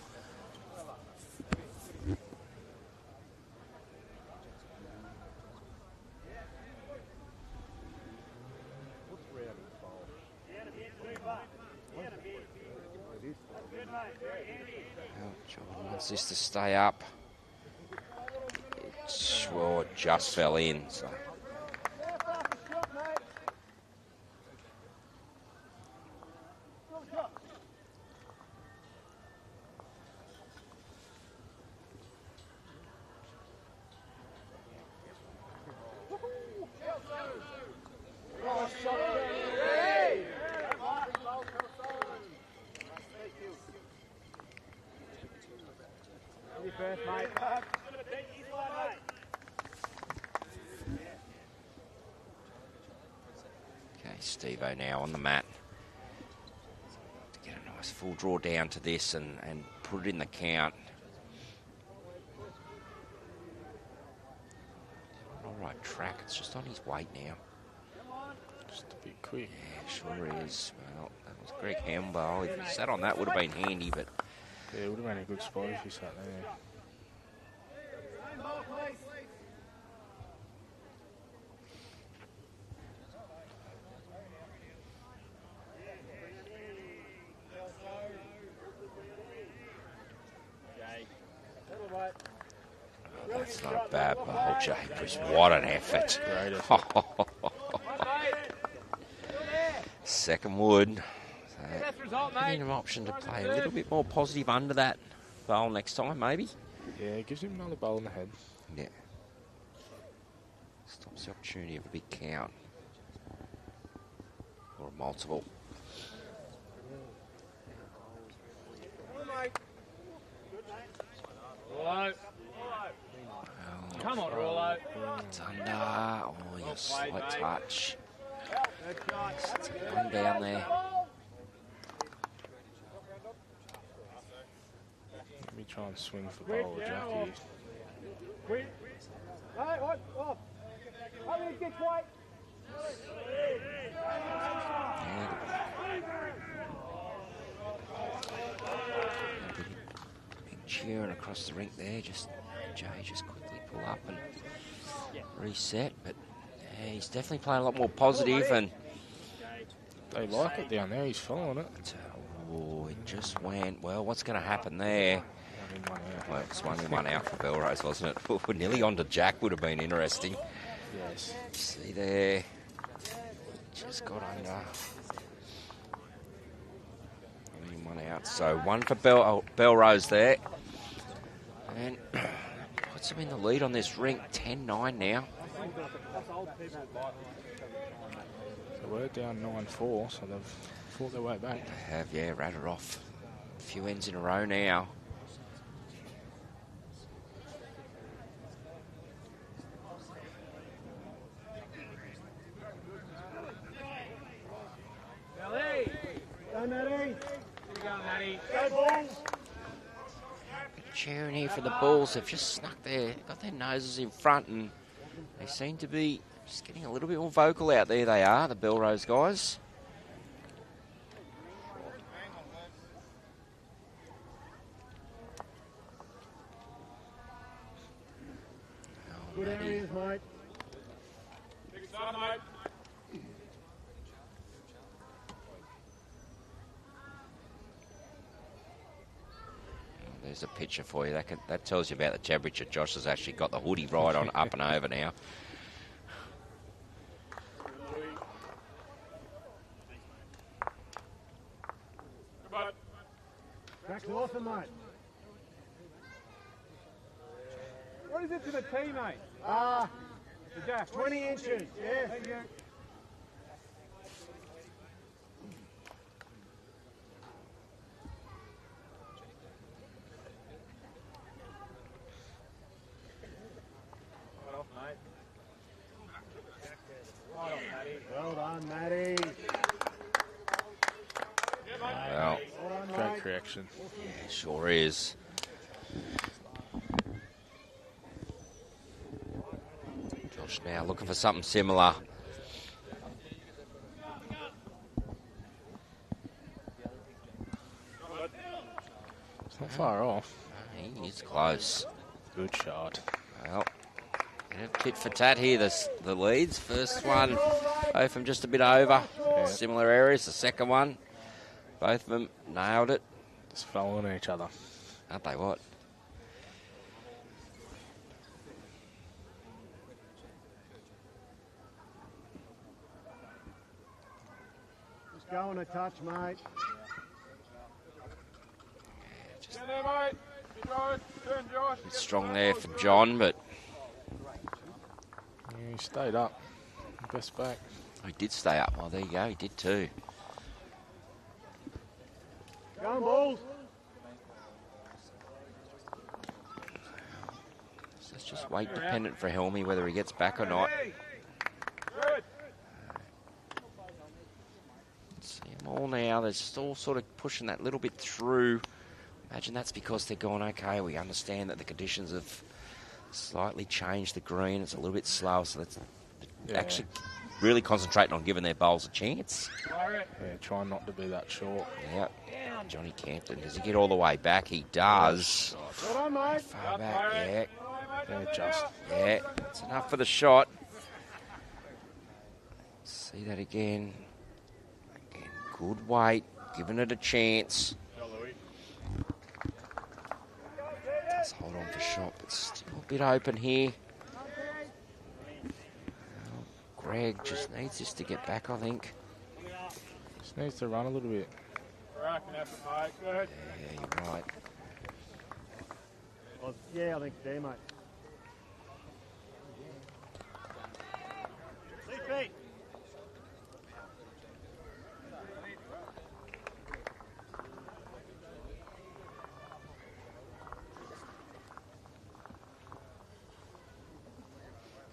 Well, Jordan wants this to stay up. It just fell in. So. Okay, Steve-O now on the mat. To get a nice full draw down to this and put it in the count. All right track, it's just on his weight now. Just a bit quick. Yeah, sure is. Well, that was Greg Hamball. If he sat on that, would have been handy, but Yeah, it would have been a good spot if he sat there. Japers, what an effort. Great effort. Second wood. Best result, Giving mate. him an option to play a little bit more positive under that bowl next time, maybe. Yeah, it gives him another bowl in the head. Yeah. Stops the opportunity of a big count. Or a multiple. Rollo. Come on, Rollo. It's under. Oh, your slight touch. It's one down there. Let me try and swing for bowl with Jackie. Quick. Hey, what? How many kids white? Big cheering across the rink there. Just Jay just quickly pull up and reset. But yeah, he's definitely playing a lot more positive and They like it down there. He's following it. oh, it just went. Well, what's going to happen there? 1 in, 1 out. Well, it's 1 in, 1 out for Belrose, wasn't it? Nearly on to Jack would have been interesting. Yes. See there. Just got under. 1 in, 1 out. So 1 for Belrose there. And puts him in the lead on this rink. 10-9 now. So we're down 9-4, so they've fought their way back. They have, yeah, rattled off a few ends in a row now. Go, Matty. Here we go, Matty. Go, Bulls. Cheering here for the Bulls. They've just snuck there, got their noses in front, and they seem to be just getting a little bit more vocal out there. They are, the Belrose guys. Good areas, mate. Big start, mate. There's a picture for you. That tells you about the temperature. Josh has actually got the hoodie right on up and over now. Goodbye. Track's awesome, mate. What is it to the tee, mate? The Jack, 20 inches. Yeah. Thank you. Well done, Matty. Well, Great correction. it sure is. Josh now looking for something similar. It's not far off. He is close. Good shot. Well, tit for tat here, the leads. First one, both of them just a bit over. Similar areas. The second one, both of them nailed it. Just following each other. Aren't they what? Just go on a touch, mate. Stand there, mate. Keep going. Turn, Josh. Bit strong there for John, but Yeah, he stayed up. Best back. he did stay up. Well, there you go. He did too. Go on, Bulls. So let's just wait dependent for Helmy whether he gets back or not. Good. See them all now. They're still sort of pushing that little bit through. Imagine that's because they're going, okay, we understand that the conditions have slightly changed the green. It's a little bit slow, so that's actually really concentrating on giving their bowls a chance. Yeah, try not to be that short. Yeah. Johnny Campton, does he get all the way back? He does. Well done, mate. Far back, yeah. Yeah, just. Yeah, that's enough for the shot. See that again. Again, good weight, giving it a chance. Does hold on for shot, but still a bit open here. Greg just needs this to get back, I think. Just needs to run a little bit. Cracking effort, mate. Go ahead. Yeah, you're right. Well, yeah, I think there, mate. Feet.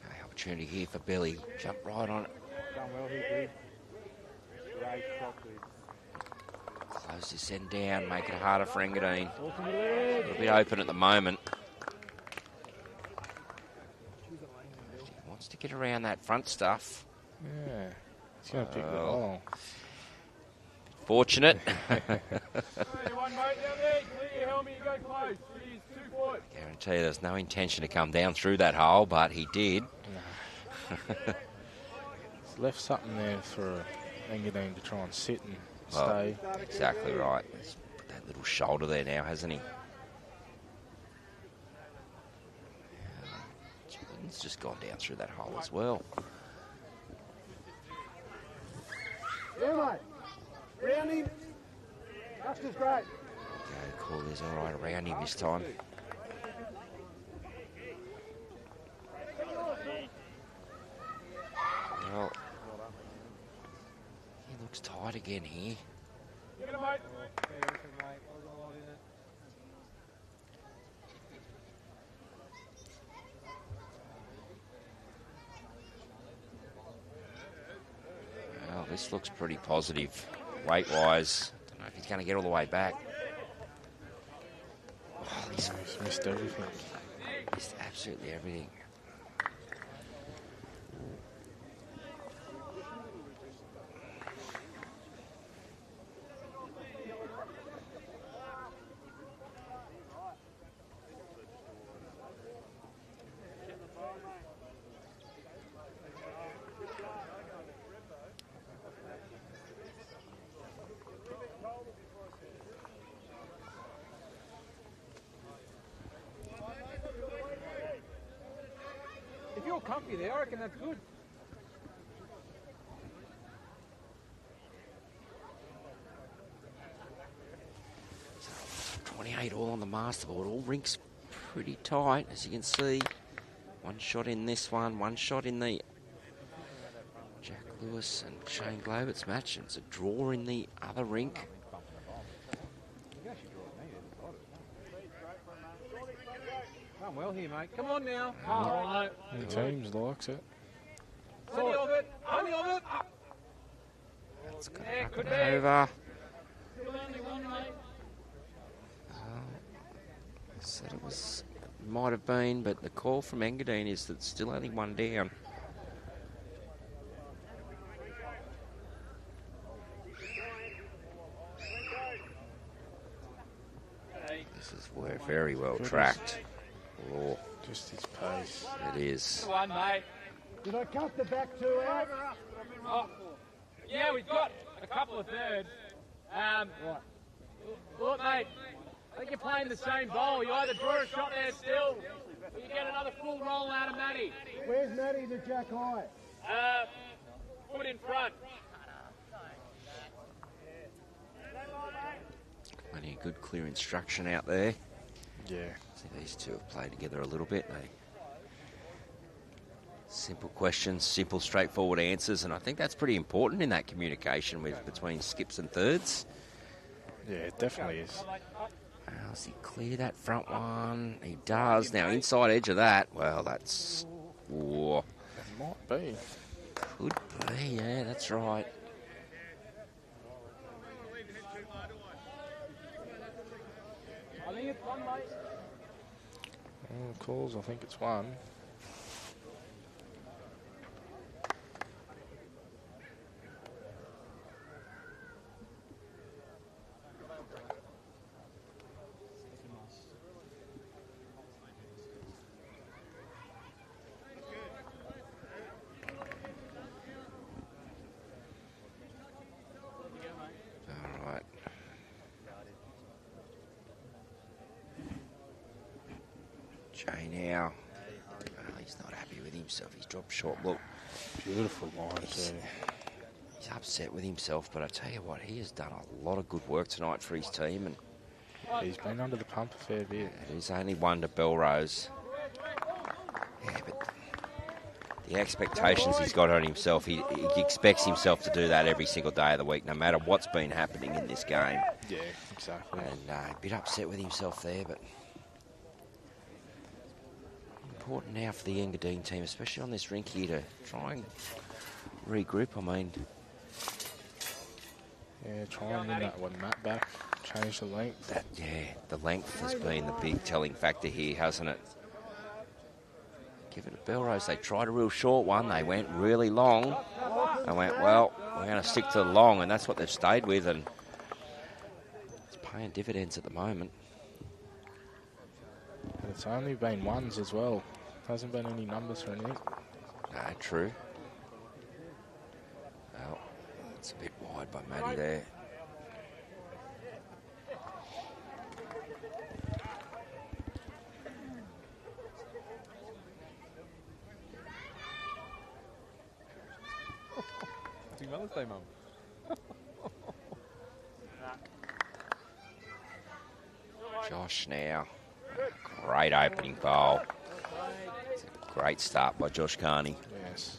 Okay, opportunity here for Billy. Jump right on it. Done well here, dude. Great shot, dude. Close this end down, make it harder for Engadine. All from your leg. A little bit open at the moment. He wants to get around that front stuff. Yeah. He's going to pick the hole. Fortunate. Hey, one mate down there. Clear your helmet, you go close. He's 2 foot. Guarantee you there's no intention to come down through that hole, but he did. He's left something there for Engadine to try and sit and Well, stay. exactly right. He's put that little shoulder there now, hasn't he? Jordan's just gone down through that hole as well. Yeah, mate. Round him. That's just great. Okay, cool. There's all right around him this time. Well, he looks tight again here. Get him, mate. Well, this looks pretty positive, weight-wise. Don't know if he's going to get all the way back. Oh, he's Missed everything. missed absolutely everything. If you're comfy there, I reckon that's good. 28 all on the masterboard. All rinks pretty tight, as you can see. One shot in this one shot in the Jack Lewis and Shane Glover's match. And it's a draw in the other rink. Come well here, mate. Come on now. Come on. The teams likes it. Plenty of it. Plenty of it. It's got Yeah, up could and be. over. Still only one, mate. Said it was, might have been, but the call from Engadine is that it's still only one down. This is very well tracked. Oh, Just his pace. it is. One, mate. Did I cut the back two out? Oh, yeah, we've got a couple of thirds. Look, mate, I think you're playing the same bowl. You either draw a shot there still, or you get another full roll out of Matty. Where's Matty the Jack High? Foot in front. Plenty of good, clear instruction out there. Yeah. I think these two have played together a little bit. Simple questions, simple, straightforward answers, and I think that's pretty important in that communication between skips and thirds. Yeah, it definitely is. Does he clear that front one? He does. Now, inside edge of that, well, that's... Whoa. It might be. Could be, yeah, that's right. I think it's one, mate. Calls, I think it's one. All right. Jay now. Well, he's not happy with himself. He's dropped short. Look, Beautiful line, too. He's upset with himself, but I tell you what, he has done a lot of good work tonight for his team, and He's been under the pump a fair bit. it is only one to Belrose. Yeah, but the expectations he's got on himself, he expects himself to do that every single day of the week, no matter what's been happening in this game. Yeah, exactly. And a bit upset with himself there, but important now for the Engadine team, especially on this rink here, to try and regroup. I mean, Yeah, try and win that one mat back. Change the length. the length has been the big telling factor here, hasn't it? Give it to Belrose. They tried a real short one. They went really long. They went, well, we're going to stick to the long, and that's what they've stayed with, and it's paying dividends at the moment. And it's only been ones as well. Hasn't been any numbers or anything. No, true. Well, it's a bit wide by Matty there. Happy Mother's Day, Mum. Josh now. Great opening bowl. It's a great start by Josh Carney. Yes.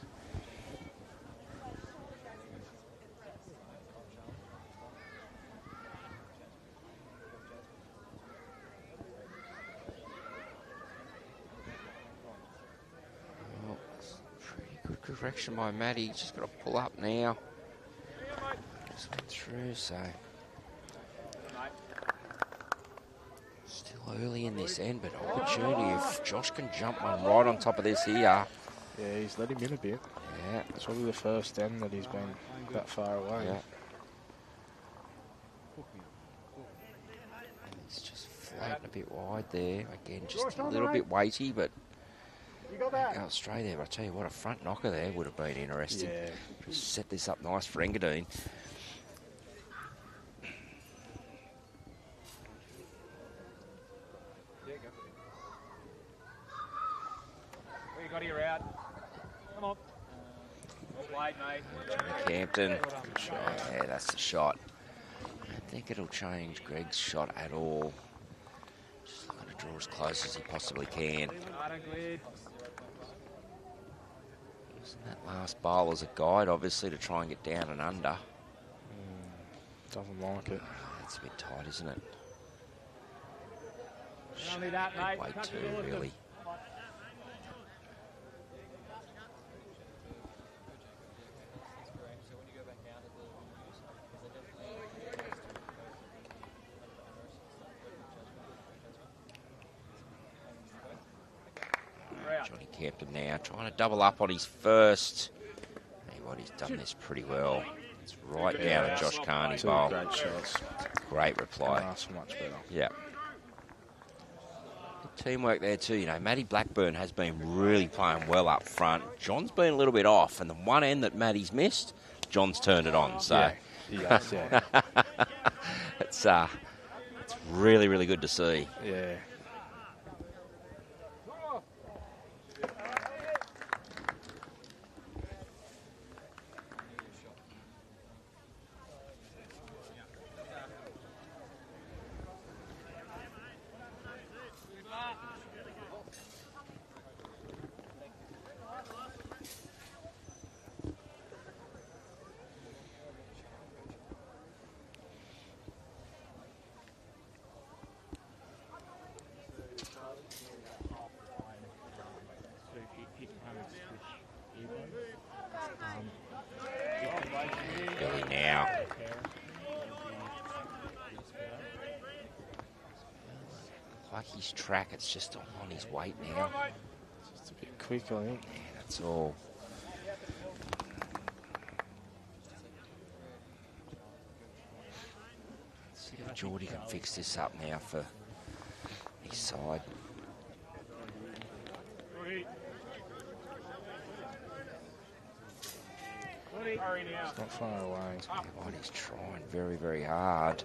Well, it's pretty good correction by Matty. Just got to pull up now. Just went through, so still early in this end, but opportunity if Josh can jump one right on top of this here. Yeah, he's let him in a bit. Yeah, It's probably the first end that he's been that far away. yeah. He's just floating a bit wide there. Again, just a little bit weighty, but You go back. go straight there. But I tell you what, a front knocker there would have been interesting. Yeah. Just set this up nice for Engadine. Where you got your out? Come on. Well played, mate. Campton. Yeah, that's the shot. I don't think it'll change Greg's shot at all. Just looking to draw as close as he possibly can. Right and cleared. Using that last bowl as a guide, obviously, to try and get down and under. Doesn't like it. That's a bit tight, isn't it? Only that, mate. Way Cut too, the door. really. Johnny Campton now trying to double up on his first. Hey, what he's done this pretty well. It's right down to Josh Carney's Two bowl. great shots. Great reply. Can't ask for much better. Yeah. Good teamwork there too. You know, Matty Blackburn has been really playing well up front. John's been a little bit off, and the one end that Matty's missed, John's turned it on. So Yeah, he has, yeah. it's really, really good to see. Yeah. Billy now. Like his track, it's just on his weight now. Just a bit quick, I think. Yeah, that's all. See if Geordie can fix this up now for his side. Hurry now. It's not far away. Everybody's trying very, very hard.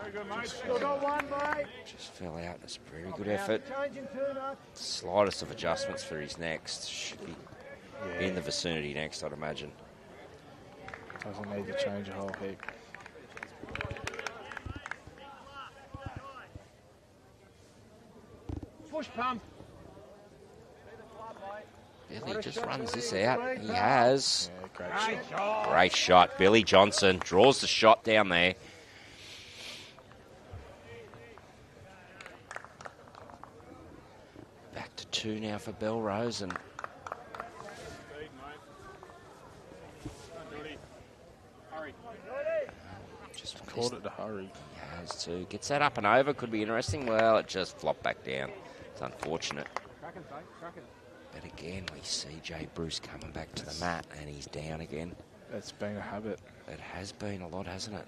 Very good, mate. Still got one, mate. Just fell out. It's a very good effort. Changing turn up. Slightest of adjustments for his next. Should be in the vicinity next, I'd imagine. Doesn't need to change a whole heap. Push pump. Billy just runs this out. He has. Yeah, great shot. Great shot. Billy Johnson draws the shot down there. Back to 2 now for Belrose, and just Called it to hurry. He has to. Gets that up and over. Could be interesting. Well, it just flopped back down. It's unfortunate. But again, we see Jay Bruce coming back to the mat, and he's down again. It's been a habit. It has been a lot, hasn't it?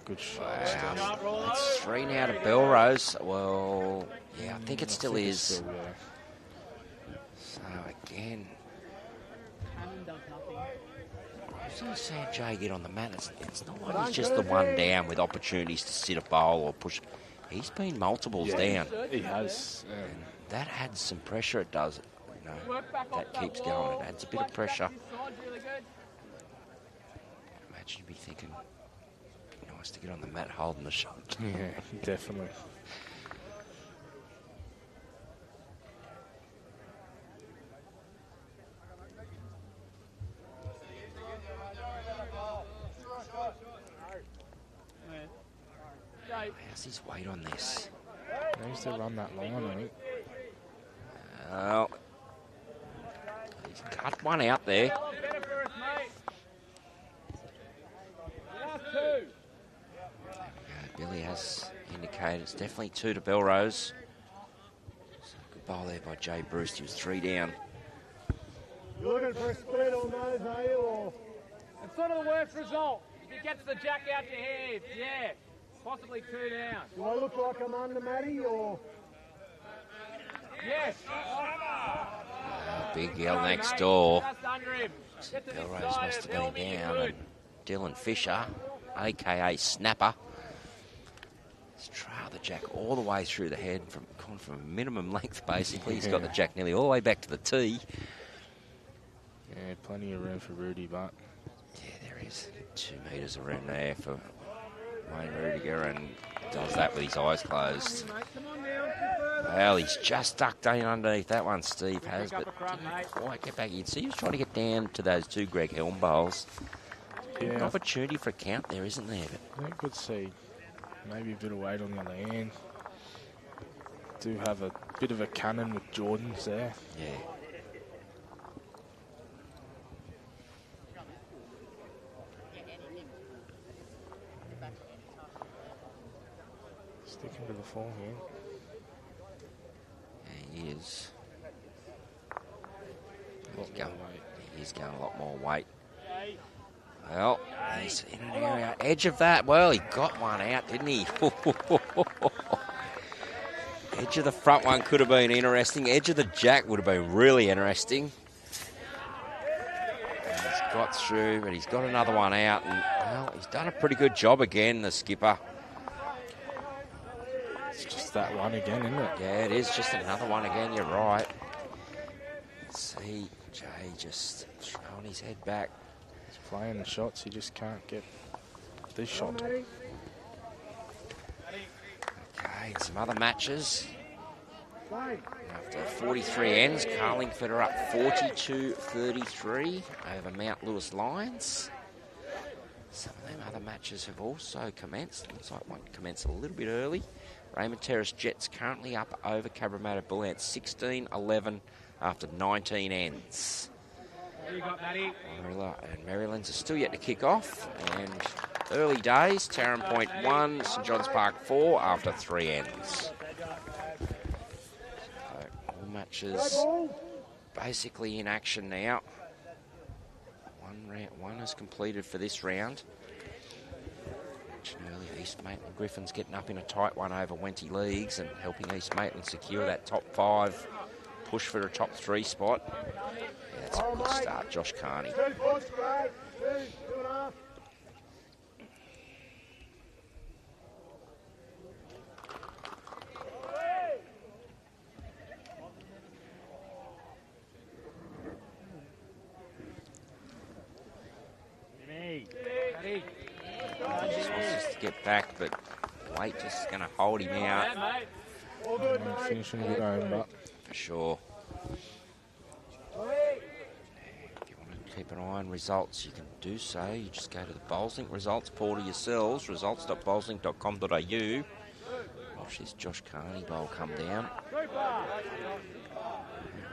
Good shot. Wow. That's 3 now to Belrose. Well, yeah, I think it still is. Still, So again, I've seen Sam Jay get on the mat. It's not like he's just the one down with opportunities to sit a bowl or push. He's been multiples down. He has. And that adds some pressure, it does. You know, that keeps going. It adds a bit of pressure. Imagine you'd be thinking, nice to get on the mat holding the shot. Yeah, definitely. How's his weight on this? He needs to run that line, I think. Well, he's cut one out there. Billy has indicated it's definitely 2 to Belrose. So good bowl there by Jay Bruce. He was 3 down. You looking for a split on those, are you? Or? It's sort of the worst result. If he gets the jack out your head, yeah. Possibly 2 down. Do I look like I'm under Matty, or? Yes. Big yell next door. Just under him. Belrose must have been down. And Dylan Fisher, a.k.a. Snapper, has trailed the jack all the way through the head, gone from a minimum length, basically. He's got the jack nearly all the way back to the tee. Yeah, plenty of room for Rudy, but... Yeah, there is 2 metres of room there for Wayne Rudiger, and does that with his eyes closed. Well, he's just ducked in underneath that one, Steve has, but didn't quite get back. You'd see he was trying to get down to those 2 𝗥𝗢𝗡𝗡𝗏 bowls. An opportunity for a count there, isn't there? I think could see maybe a bit of weight on the other end. Do have a bit of a cannon with Jordans there. Yeah. Sticking to the forehand. Yeah, he is. He's going a lot more weight. Well, he's in an area. Edge of that. Well, he got one out, didn't he? Edge of the front one could have been interesting. Edge of the jack would have been really interesting. And he's got through, but he's got another one out. And, well, he's done a pretty good job again, the skipper. It's just that one again, isn't it? Yeah, it is just another one again. You're right. See, Jay just throwing his head back. He's playing the shots. He just can't get this shot. Okay, and some other matches. After 43 ends, Carlingford are up 42-33 over Mount Lewis Lions. Some of them other matches have also commenced. Looks like one commenced a little bit early. Raymond Terrace Jets currently up over Cabramatta-Bullant 16-11 after 19 ends. What do you got, Matty? And Maryland's are still yet to kick off. And early days, Tarrant Point 1, St John's Park 4 after 3 ends. matches basically in action now. One is completed for this round. Mentioned earlier, East Maitland Griffins getting up in a tight one over Wenty Leagues and helping East Maitland secure that top 5 push for a top 3 spot. Yeah, that's a good start, Josh Carney. Just wants us to get back, but Wait just going to hold him out. Finishing a bit home, but For sure. If you want to keep an eye on results, you can do so. You just go to the Bowlslink results portal yourselves, results.bowlslink.com.au. Watch this Josh Carney bowl come down.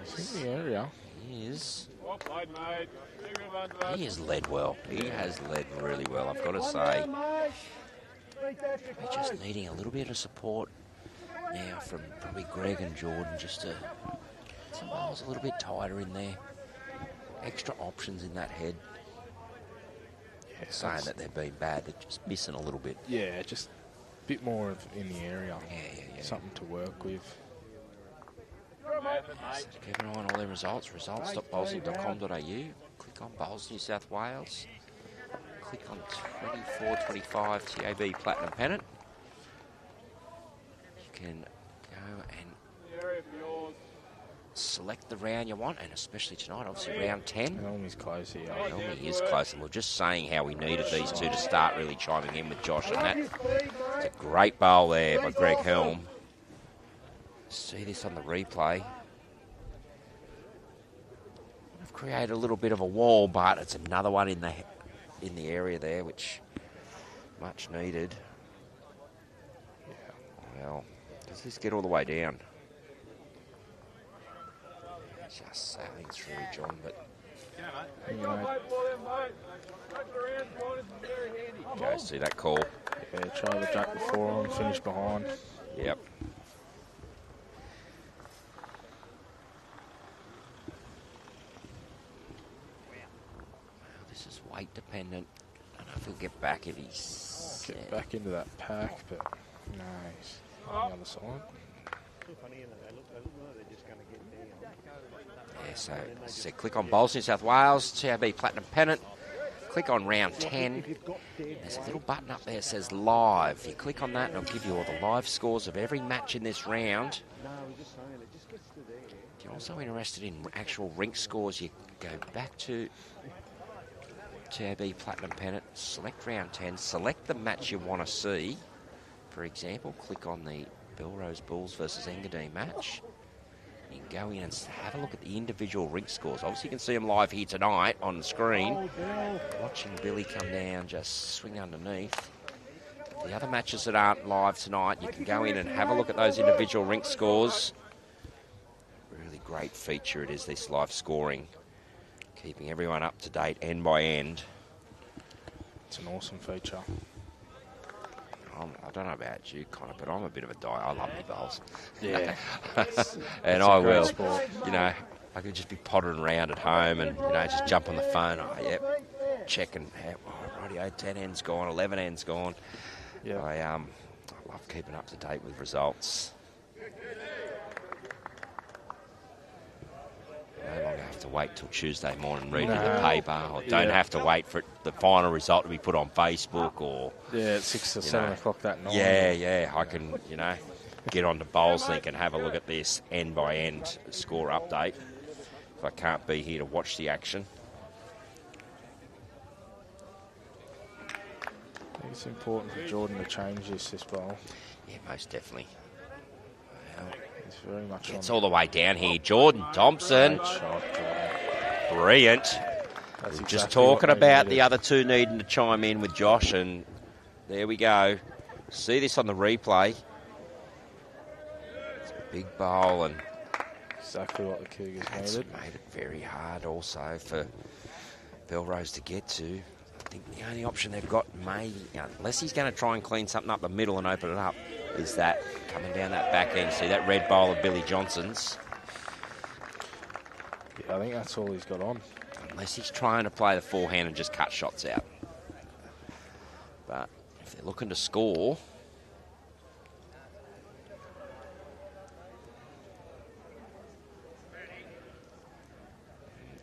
he's in the area. He is. He has led well. He has led really well, I've got to say. We're just needing a little bit of support now from probably Greg and Jordan, just to some bowls a little bit tighter in there. Extra options in that head. Yeah, Saying that they've been bad, they're just missing a little bit. Yeah, just a bit more of in the area. Yeah. Something to work with. So keep an eye on all their results. Results.bowlslink.com.au. Click on Bowls New South Wales. Click on 24-25 TAB Platinum Pennant. You can go and select the round you want, and especially tonight, obviously round 10. Elmy's close here. Elmy is close, and we're just saying how we needed these two to start really chiming in with Josh, and that's a great bowl there by Greg Helm. See this on the replay. I've created a little bit of a wall, but it's another one in the area there, which much needed. Yeah. Well, does this get all the way down? Just sailing through, John, but go see that call. Yeah, try the jack before him, finish behind. Yep. This is weight dependent. I don't know if he'll get back if he's... Get back into that pack, but no, he's on the other side. Yeah, so click on Bowls New South Wales, TAB Platinum Pennant. Click on round 10. There's a little button up there that says live. You click on that and it'll give you all the live scores of every match in this round. If you're also interested in actual rink scores, you go back to TAB Platinum Pennant, select round 10, select the match you want to see. For example, click on the Belrose Bulls versus Engadine match. You can go in and have a look at the individual rink scores. Obviously, you can see them live here tonight on the screen. Watching Billy come down, just swing underneath. The other matches that aren't live tonight, you can go in and have a look at those individual rink scores. Really great feature it is, this live scoring. Keeping everyone up to date, end by end. It's an awesome feature. I don't know about you, Connor, but I'm a bit of a die. I love my bowls. Yeah. And a I great will. sport. You know, I could just be pottering around at home and, you know, just jump on the phone. Oh, yep. Checking. Rightio, 10 ends gone, 11 ends gone. Yeah. I love keeping up to date with results. No longer have to wait till Tuesday morning reading the paper, or don't have to wait for the final result to be put on Facebook, or at 6 or 7 o'clock that night. Yeah, I can, you know, get onto Bowlslink and have a look at this end by end score update if I can't be here to watch the action. I think it's important for Jordan to change this bowl. Yeah, most definitely. Well, It's very much it's on. all the way down here. Jordan Thompson. Great shot, Jordan. Brilliant. That's Just exactly talking what they about needed. the other two needing to chime in with Josh, and there we go. See this on the replay. It's a big bowl, and Exactly what the Cougars that's needed. made it very hard also for Belrose to get to. I think the only option they've got, maybe, unless he's going to try and clean something up the middle and open it up, is that coming down that back end. See that red bowl of Billy Johnson's. I think that's all he's got on. Unless he's trying to play the forehand and just cut shots out. But if they're looking to score...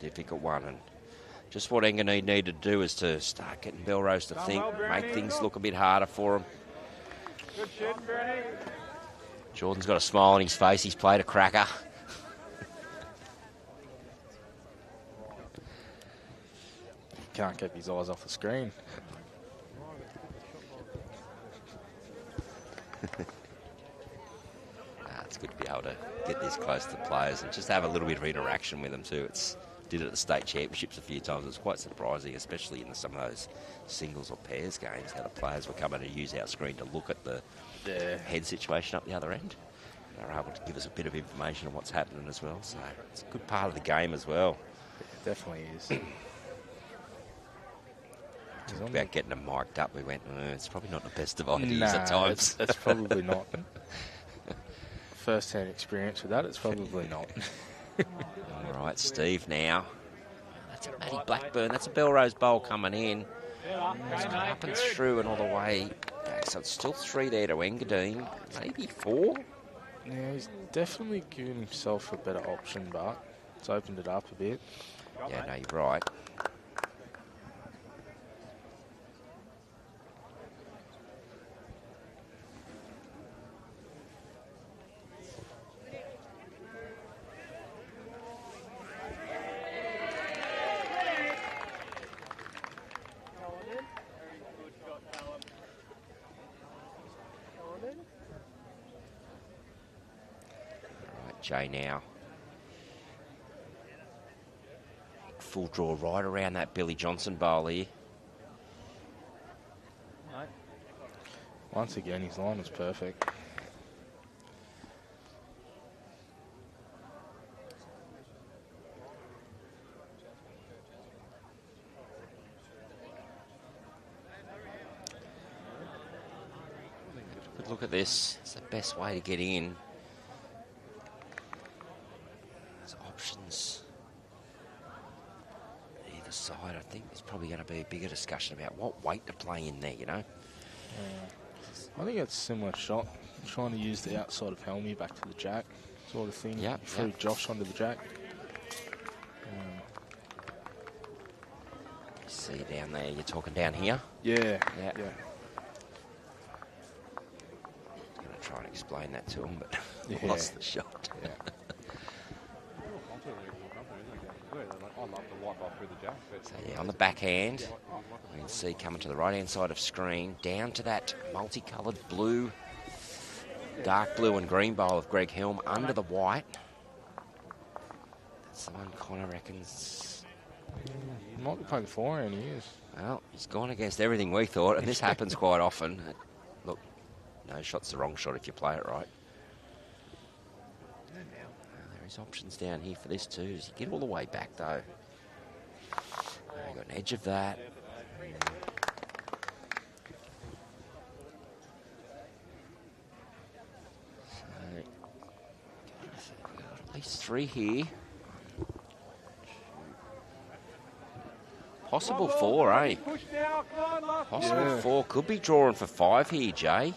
difficult one, and just what Engadine need to do is to start getting Belrose to think, make things look a bit harder for him. Good shit, Bernie. Jordan's got a smile on his face. He's played a cracker. Can't keep his eyes off the screen. It's good to be able to get this close to the players and just have a little bit of interaction with them too. Did it at the state championships a few times. It was quite surprising, especially in some of those singles or pairs games, how the players were coming to use our screen to look at the head situation up the other end. They were able to give us a bit of information on what's happening as well. So it's a good part of the game as well. It definitely is. About getting them mic'd up, we went, it's probably not the best of ideas at times. It's probably not. First-hand experience with that, it's probably not. All right, Steve now. That's a Matty Blackburn. That's a Belrose bowl coming in. It's up and through and all the way back. So it's still 3 there to Engadine. Maybe 4. Yeah, he's definitely given himself a better option, but it's opened it up a bit. Yeah, no, you're right. Jay now. Full draw right around that Billy Johnson bowl here. Once again, his line was perfect. Good look at this. It's the best way to get in. Options either side. I think there's probably going to be a bigger discussion about what weight to play in there, you know. I think it's a similar shot. Trying to use the outside of 𝗟𝗡𝗩𝗡 back to the jack sort of thing. Yeah. Threw Josh onto the jack. See down there, you're talking down here? Yeah. Yeah. I'm going to try and explain that to him, but lost the shot. Yeah. So yeah, on the backhand, you can see coming to the right-hand side of screen, down to that multicoloured blue, dark blue and green bowl of 𝗥𝗢𝗩𝗡 under the white. That's the one Connor reckons. Might be playing forehand, he is. Well, he's gone against everything we thought, and this happens quite often. Look, no shot's the wrong shot if you play it right. There's options down here for this too. Does he get all the way back though? Got an edge of that. So, got at least 3 here. Possible 4, eh? Possible 4. Could be drawing for 5 here, Jay.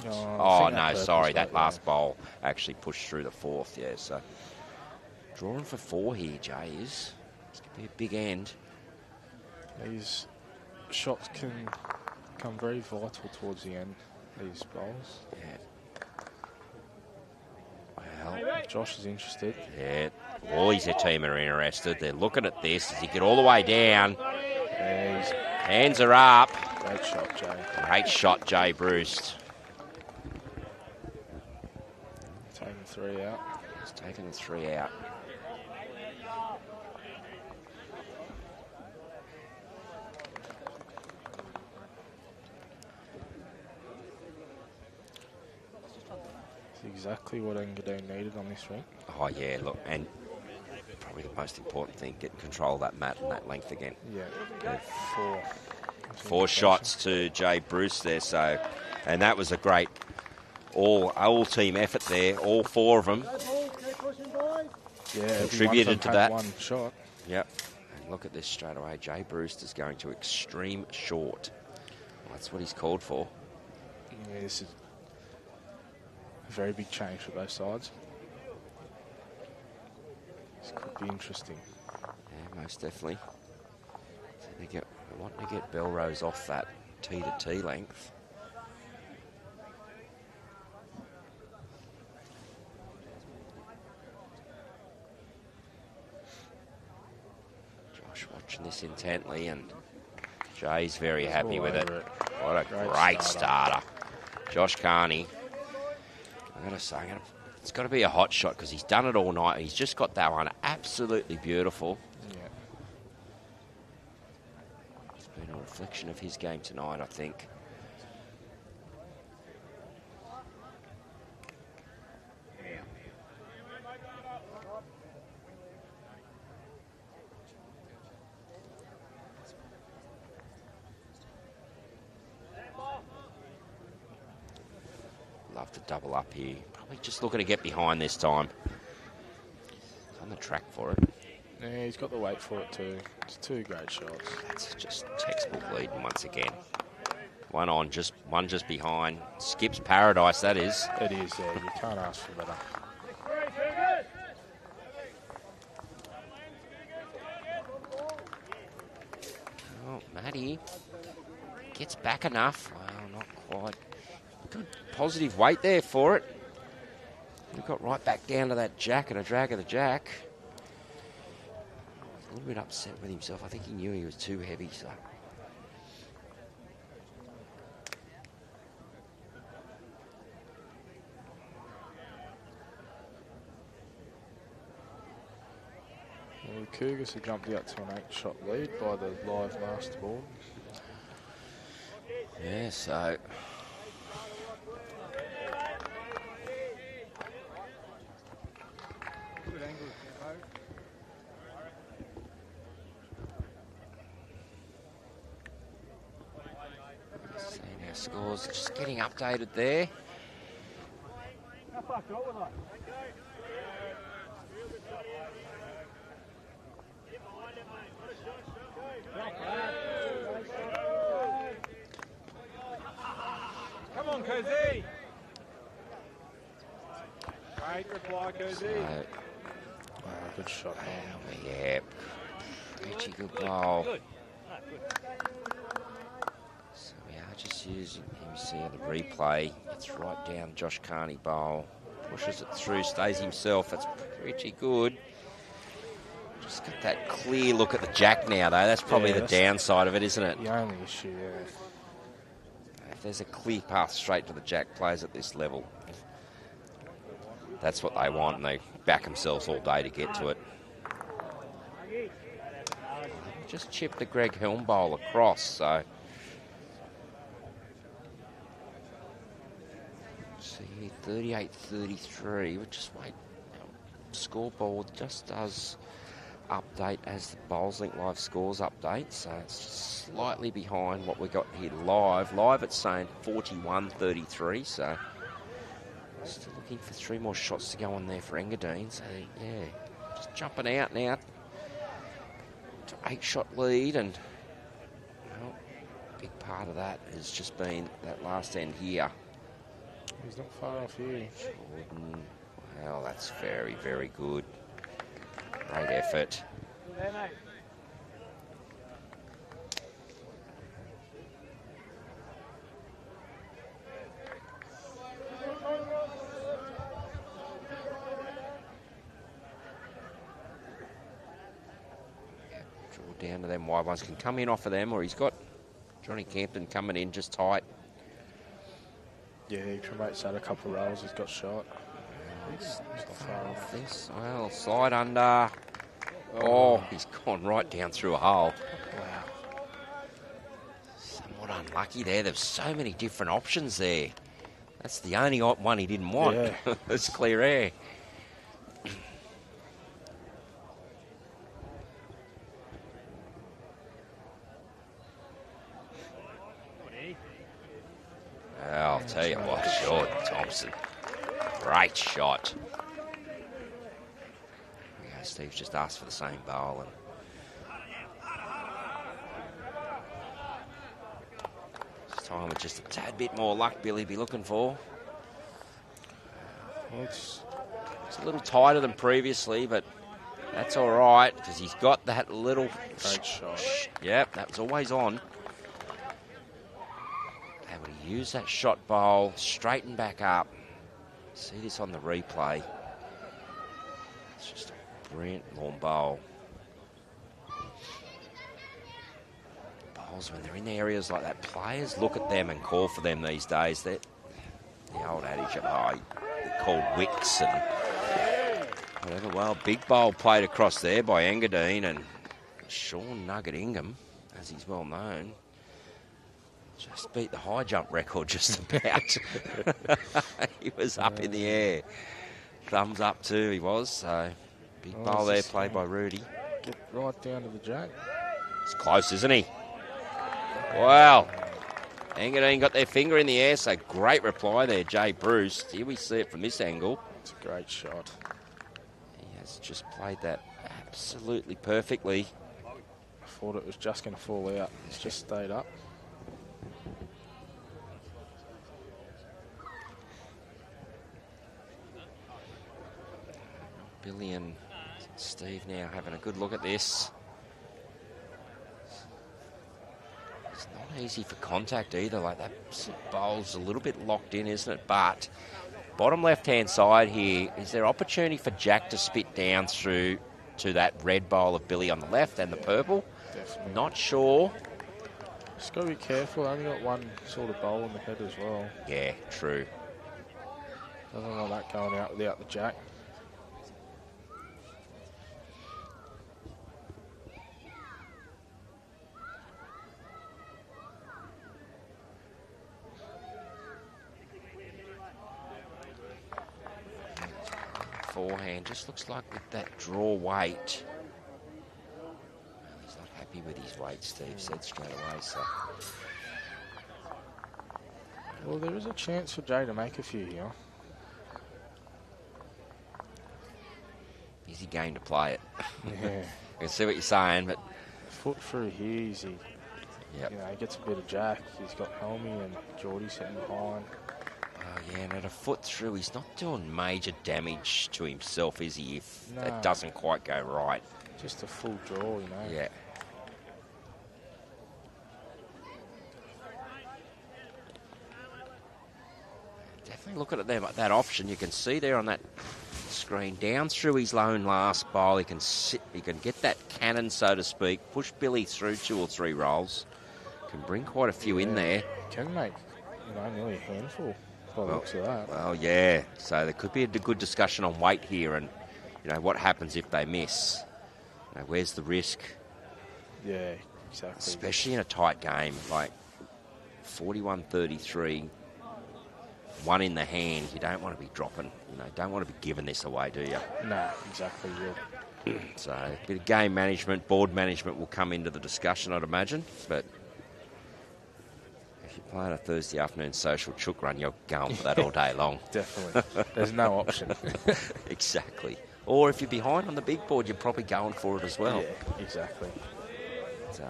Oh, no, sorry. That last bowl actually pushed through the 4th, yeah. So, drawing for 4 here, Jay, is... It's going to be a big end. These shots can become very vital towards the end, these bowls. Yeah. Well, Josh is interested. Yeah, all his team are interested. They're looking at this. Does he get all the way down? Yeah, hands are up. Great shot, Jay. Great shot, Jay Bruce. Taking 3 out. He's taking the 3 out. Exactly what Engadine needed on this rink. Oh, yeah, look, and probably the most important thing, get control of that mat and that length again. Yeah, 4. 4 shots to Jay Bruce there, so, and that was a great all-team effort there, all 4 of them. contributed to that. One shot. Yep. And look at this straight away. Jay Brewster's going to extreme short. Well, that's what he's called for. Yeah, this is a very big change for both sides. This could be interesting. Yeah, most definitely. So they want to get Belrose off that T to T length. Josh watching this intently, and Jay's very happy with it. What a great starter. Josh Carney. I'm going to say, it's got to be a hot shot because he's done it all night. He's just got that one absolutely beautiful. Yeah. It's been a reflection of his game tonight, I think. Love to double up here. Probably just looking to get behind this time. He's on the track for it. Yeah, he's got the weight for it too. It's two great shots. That's just textbook leading once again. One just behind. Skips paradise, that is. It is, yeah. You can't ask for better. Oh, Matty gets back enough. Well, not quite. Good positive weight there for it. He got right back down to that jack and a drag of the jack. A little bit upset with himself. I think he knew he was too heavy, so. Well, the Cougars have jumped out to an 8-shot lead by the live master board. Yeah, so. Seeing our scores just getting updated there. Come on, Cozy. Great reply, Cozy. Good shot, man. Yeah, pretty good goal. So we are just using him. You see the replay. It's right down Josh Carney bowl. Pushes it through, stays himself. That's pretty good. Just got that clear look at the jack now, though. That's probably the downside of it, isn't it? The only issue, yeah. If there's a clear path straight to the jack, players at this level, that's what they want, and they back themselves all day to get to it. Just chipped the 𝗥𝗢𝗙𝗡𝗨𝗠 bowl across, so. See, 38-33. We'll just wait. Scoreboard just does update as the Bowls Link Live scores update, so it's slightly behind what we got here live. Live it's saying 41-33, so still looking for 3 more shots to go on there for Engadine. So yeah, just jumping out now to 8-shot lead, and well, big part of that has just been that last end here. He's not far off here. Jordan, well, that's very, very good. Great effort. Draw down to them wide ones. Can come in off of them, or he's got Johnny Campton coming in just tight. Yeah, he promotes that a couple of rolls. He's got shot. He's not far off this. Well, slide under. Oh, he's gone right down through a hole. Wow. Somewhat unlucky there. There's so many different options there. That's the only one he didn't want. Yeah. It's clear air. I'll tell you what, Jordan Thompson. Great shot. Steve's just asked for the same bowl. And this time with just a tad bit more luck, Billy be looking for. It's a little tighter than previously, but that's all right because he's got that little shot. Yep, that was always on. Able to use that shot bowl, straighten back up. See this on the replay. It's just a brilliant long bowl. Bowls, when they're in areas like that, players look at them and call for them these days. They're the old adage of, they're called wicks and whatever. Well, big bowl played across there by Engadine, and Sean Nugget Ingham, as he's well known, just beat the high jump record just about. He was up in the air. Thumbs up too, he was. So, big bowl there played by Rudy. Get right down to the jack. It's close, isn't he? Wow. Engadine got their finger in the air, so great reply there, Jay Bruce. Here we see it from this angle. It's a great shot. He has just played that absolutely perfectly. I thought it was just going to fall out. It's just stayed up. Billy and Steve now having a good look at this. It's not easy for contact either. Like that bowl's a little bit locked in, isn't it? But bottom left-hand side here, is there opportunity for Jack to spit down through to that red bowl of Billy on the left and the purple? Definitely. Not sure. Just got to be careful. Only got one sort of bowl in the head as well. Yeah, true. Doesn't want that going out without the jack. Forehand just looks like with that draw weight. Well, he's not happy with his weight, Steve said straight away. So, well, there is a chance for Jay to make a few here. easy game to play it. Yeah. I can see what you're saying, but Foot through here, easy. Yep. You know, he gets a bit of jack. He's got Helmy and Geordie sitting behind. Oh, yeah, and at a foot through, he's not doing major damage to himself, is he, if No. it doesn't quite go right? Just a full draw, you know. Yeah. Definitely looking at them, that option. You can see there on that screen, down through his lone last bowl, he can sit, he can get that cannon, so to speak, push Billy through 2 or 3 rolls, can bring quite a few in there. Can make, you know, nearly a handful by the looks of that. Well, yeah. So there could be a good discussion on weight here, and you know what happens if they miss. You know, where's the risk? Yeah, exactly. Especially in a tight game like 41-33, one in the hand. You don't want to be dropping. You know, don't want to be giving this away, do you? No, exactly. Yeah. So a bit of game management, board management will come into the discussion, I'd imagine. But if you're playing a Thursday afternoon social chook run, you're going for that all day long. Definitely. There's no option. Exactly. Or if you're behind on the big board, you're probably going for it as well. Yeah, exactly. So, I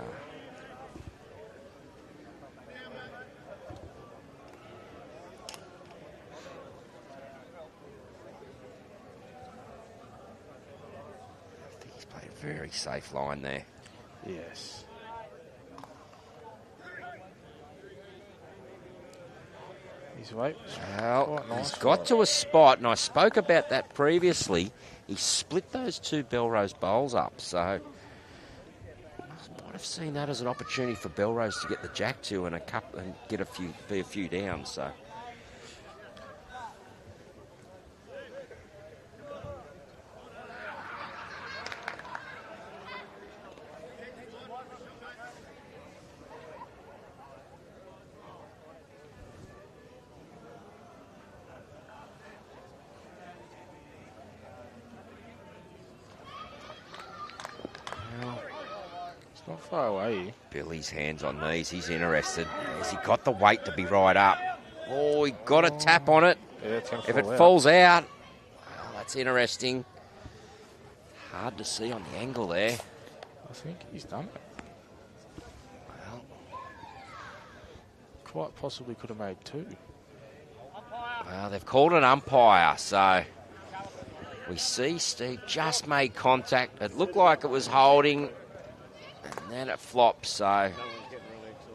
think he's played a very safe line there. Yes. His weight. Well, Nice he's got to a spot, and I spoke about that previously. He split those 2 Belrose bowls up, so I might have seen that as an opportunity for Belrose to get the jack to and a cup and get be a few down. So. Not far away. Billy's hands on these. He's interested. Has he got the weight to be right up? Oh, he got a tap on it. Yeah, it's gonna if it fall out. falls out, well, that's interesting. Hard to see on the angle there. I think he's done it. Well, Quite possibly could have made 2. well, they've called an umpire, so we see Steve just made contact. It looked like it was holding, and then it flopped. So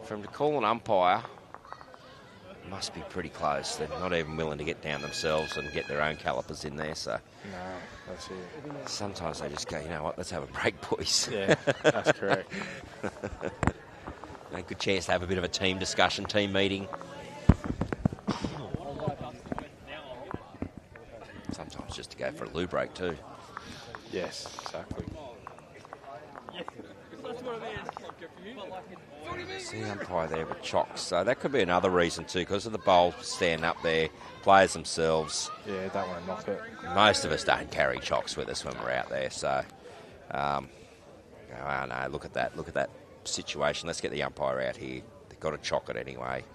for him to call an umpire, it must be pretty close. They're not even willing to get down themselves and get their own calipers in there. So No, that's it. sometimes they just go, you know what, let's have a break, boys. Yeah, that's correct. A good chance to have a bit of a team discussion, team meeting. Sometimes just to go for a loo break too. Yes, exactly. See the umpire there with chocks, so that could be another reason too, because of the bowl stand up there, players themselves. Yeah, don't want to knock it. Most of us don't carry chocks with us when we're out there, so oh no, look at that situation. Let's get the umpire out here. They've got to chock it anyway.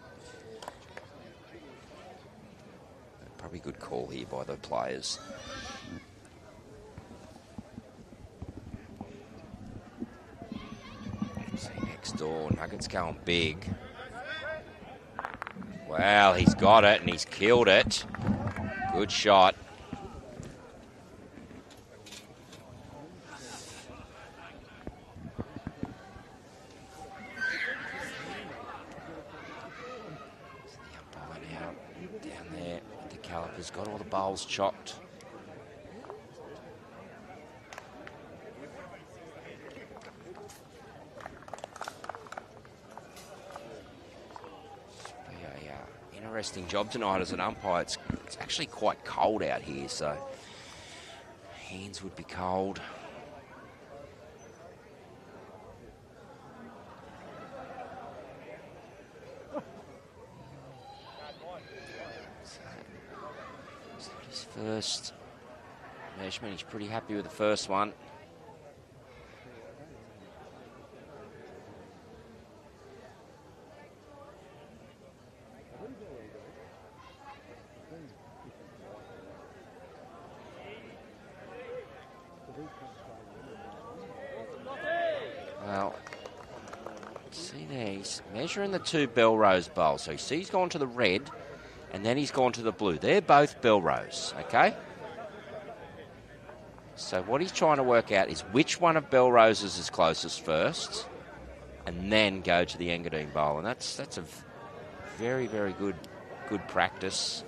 Probably a good call here by the players. See next door, Nuggets going big. Well, he's got it and he's killed it. Good shot. Has got all the bowls chopped. Interesting job tonight as an umpire. It's actually quite cold out here, so hands would be cold. First measurement, he's pretty happy with the first one. Well, see there, he's measuring the 2 Belrose bowls. So you see he's gone to the red, and then he's gone to the blue. They're both Belrose, okay? So what he's trying to work out is which one of Belrose's is closest first, and then go to the Engadine bowl. And that's a very, very good practice.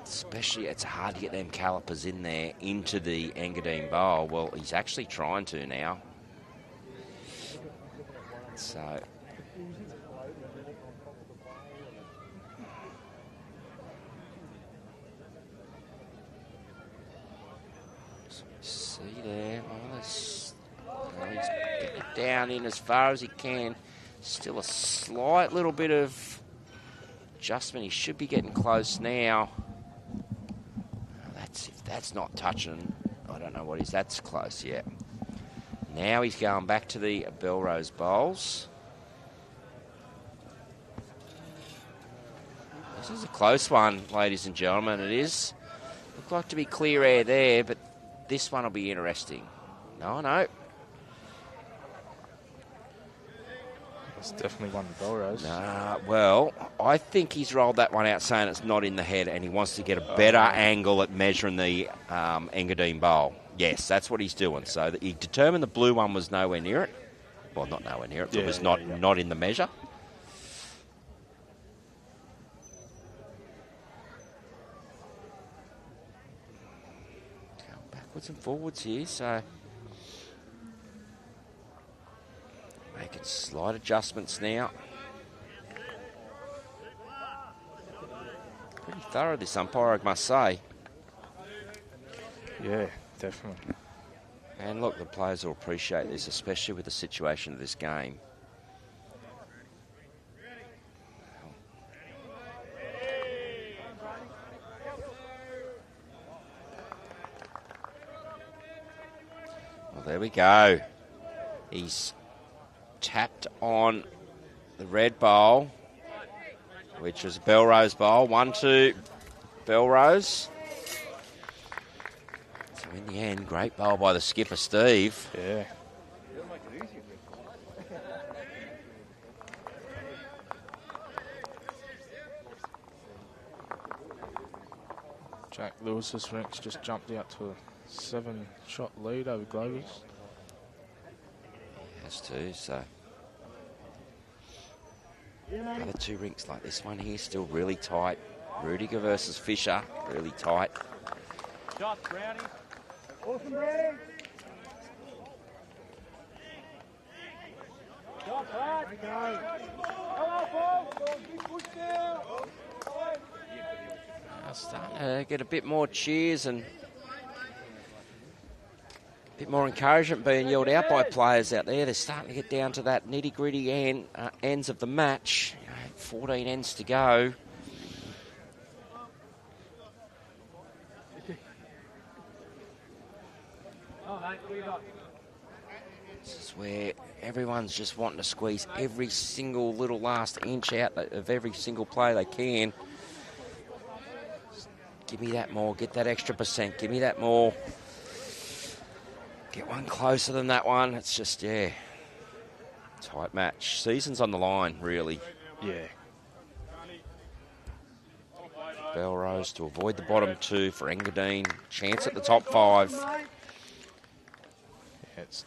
Especially, it's hard to get them calipers in there into the Engadine bowl. Well, he's actually trying to now. So see there, he's getting it down in as far as he can. Still a slight little bit of adjustment. He should be getting close now. If that's not touching, I don't know what is. That's close, yeah. Now he's going back to the Belrose bowls. This is a close one, ladies and gentlemen. It is. Looked like to be clear air there, but this one will be interesting. No. It's definitely one of Belrose. Well, I think he's rolled that one out saying it's not in the head and he wants to get a better angle at measuring the Engadine bowl. Yes, that's what he's doing. So he determined the blue one was nowhere near it. Well, not nowhere near it, but it was not in the measure. Going backwards and forwards here, so making slight adjustments now. Pretty thorough, this umpire, I must say. Yeah, definitely. And look, the players will appreciate this, especially with the situation of this game. Well, there we go. He's tapped on the red bowl, which was a Belrose bowl. 1-2 Belrose. So in the end, great bowl by the skipper, Steve. Yeah. Jack Lewis's ranks just jumped out to a 7-shot lead over Cougars. Has too, so. Other two rinks like this one here, still really tight. Rudiger versus Fisher, really tight. Shots, Brownie. Awesome, Brownie. Shots, right. Go. Come on, Paul. Big push now. Starting to get a bit more cheers and a bit more encouragement being yelled out by players out there. They're starting to get down to that nitty-gritty ends of the match. 14 ends to go. Oh, mate, what you got? This is where everyone's just wanting to squeeze every single little last inch out of every single play they can. Give me that more, get that extra percent, give me that more. Get one closer than that one. It's just, yeah, tight match. Season's on the line, really. Yeah. Belrose to avoid the bottom two for Engadine. Chance at the top 5. Yeah, it's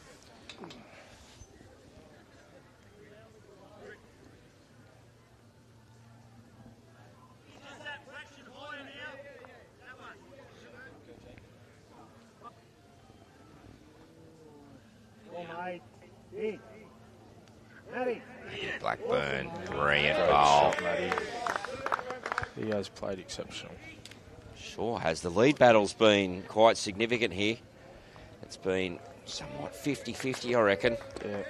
Blackburn, brilliant great bowl. shot, Matty. He has played exceptional. Sure has. The lead battle's been quite significant here. It's been somewhat 50-50, I reckon. Yeah.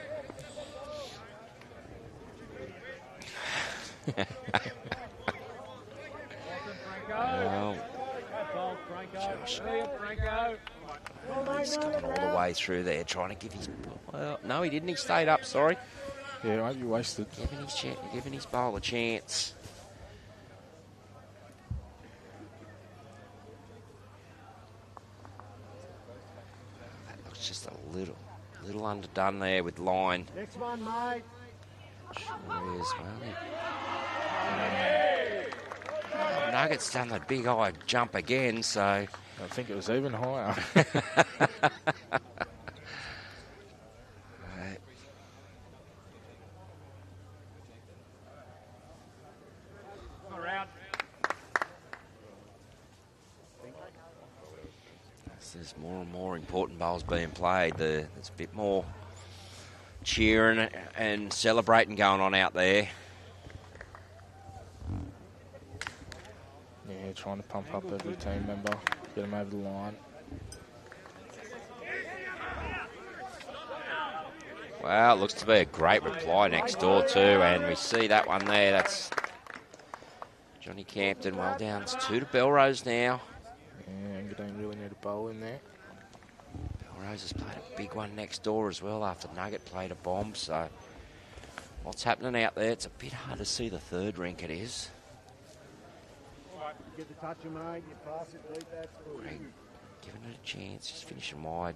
Well, Josh, he's gone all the way through there, trying to give his... Well, no, he didn't. He stayed up, sorry. Yeah, mate, you wasted. Giving his bowl a chance. That looks just a little underdone there with line. Next one, mate. Sure is, well. Nuggets done the big eye jump again, so... I think it was even higher. There's more and more important bowls being played. There's a bit more cheering and celebrating going on out there. Yeah, trying to pump up every team member, get them over the line. Well, it looks to be a great reply next door too, and we see that one there. That's Johnny Campton. Well down. It's 2 to Belrose now. Yeah, Engadine really need a bowl in there. Belrose has played a big one next door as well after Nugget played a bomb, so what's happening out there? It's a bit hard to see the third rink it is. Get the touch, mate. You pass it deep. That's good. Greg giving it a chance. He's finishing wide.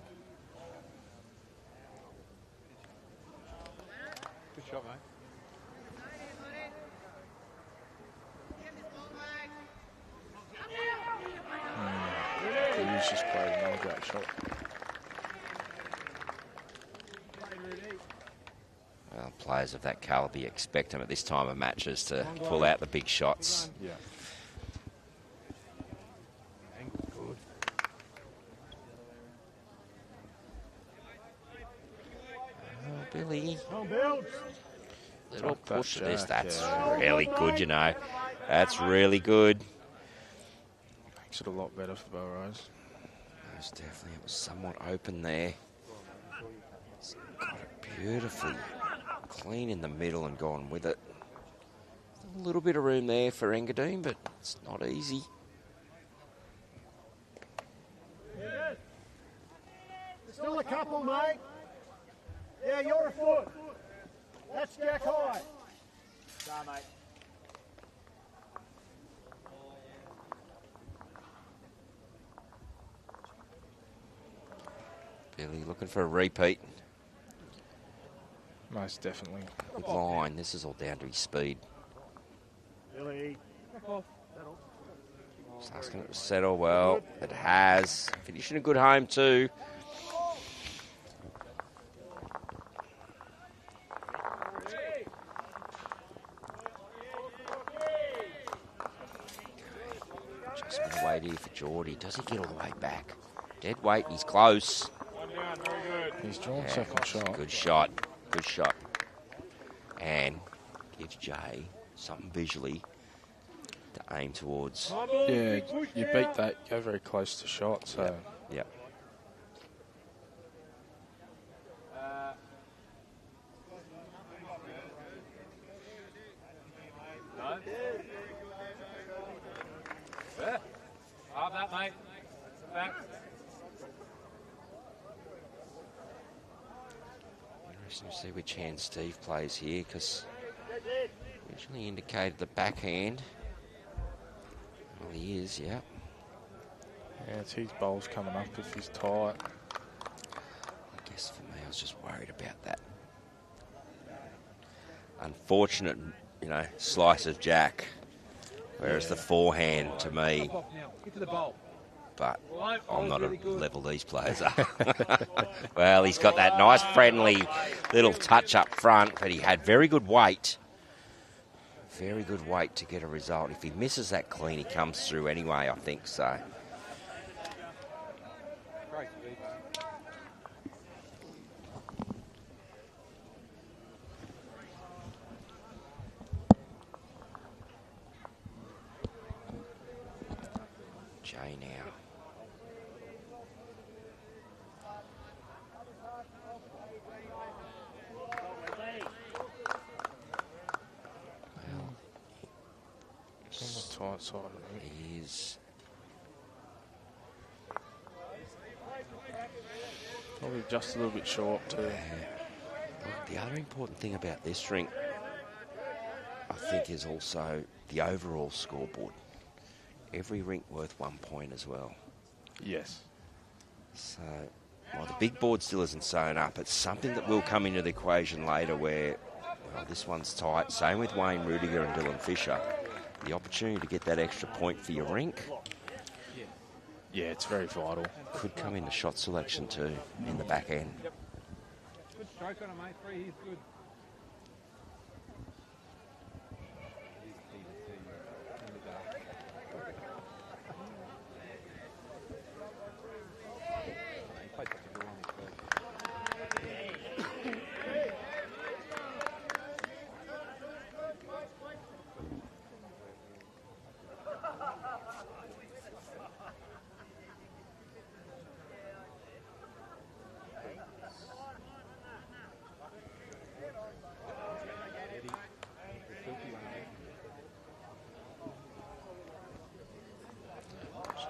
Good shot, mate. He's just played another great shot. Well, players of that calibre, you expect them at this time of matches to pull out the big shots. Yeah. Good. Oh, Billy. Come, Bills. Little Drop that push to this. jack, That's yeah. really good, you know. That's really good. Makes it a lot better for Belrose. Most definitely. It was somewhat open there. It's got it beautifully clean in the middle and gone with it. A little bit of room there for Engadine, but it's not easy. Still a couple, mate. Yeah, you're a foot. That's Jack High. Nah, mate. Billy looking for a repeat. Most definitely. Good line. This is all down to his speed. Billy. Just asking it to settle well. It has. Finishing a good home too. Just been wait here for Geordie. Does he get all the way back? Dead weight. He's close. One down, very good. He's drawn second shot. Good shot. Good shot. And gives Jay something visually to aim towards. Yeah, you beat that. Go very close to shot. So Yep. No. Yeah. Have that, mate. Back. Interesting to see which hand Steve plays here, because originally indicated the backhand. Well, he is, yeah. yeah, it's his bowls coming up if he's tight. I guess for me, I was just worried about that. Unfortunate, slice of jack. Whereas the forehand, to me, Now, get to the bowl. but I'm not a level these players are. Well, he's got that nice friendly little touch up front, but he had very good weight. Very good weight to get a result. If he misses that clean, he comes through anyway, I think so. Great, Steve. Jay now. Well, On the tight side of it. he is. Probably just a little bit short too. Look, the other important thing about this rink, I think, is also the overall scoreboard. Every rink worth 1 point as well. Yes. So, while the big board still isn't sewn up, it's something that will come into the equation later where, well, this one's tight. Same with Wayne Rudiger and Dylan Fisher. The opportunity to get that extra point for your rink Yeah, it's very vital. could come into shot selection too, in the back end. Good stroke on him, mate. 3, he's good.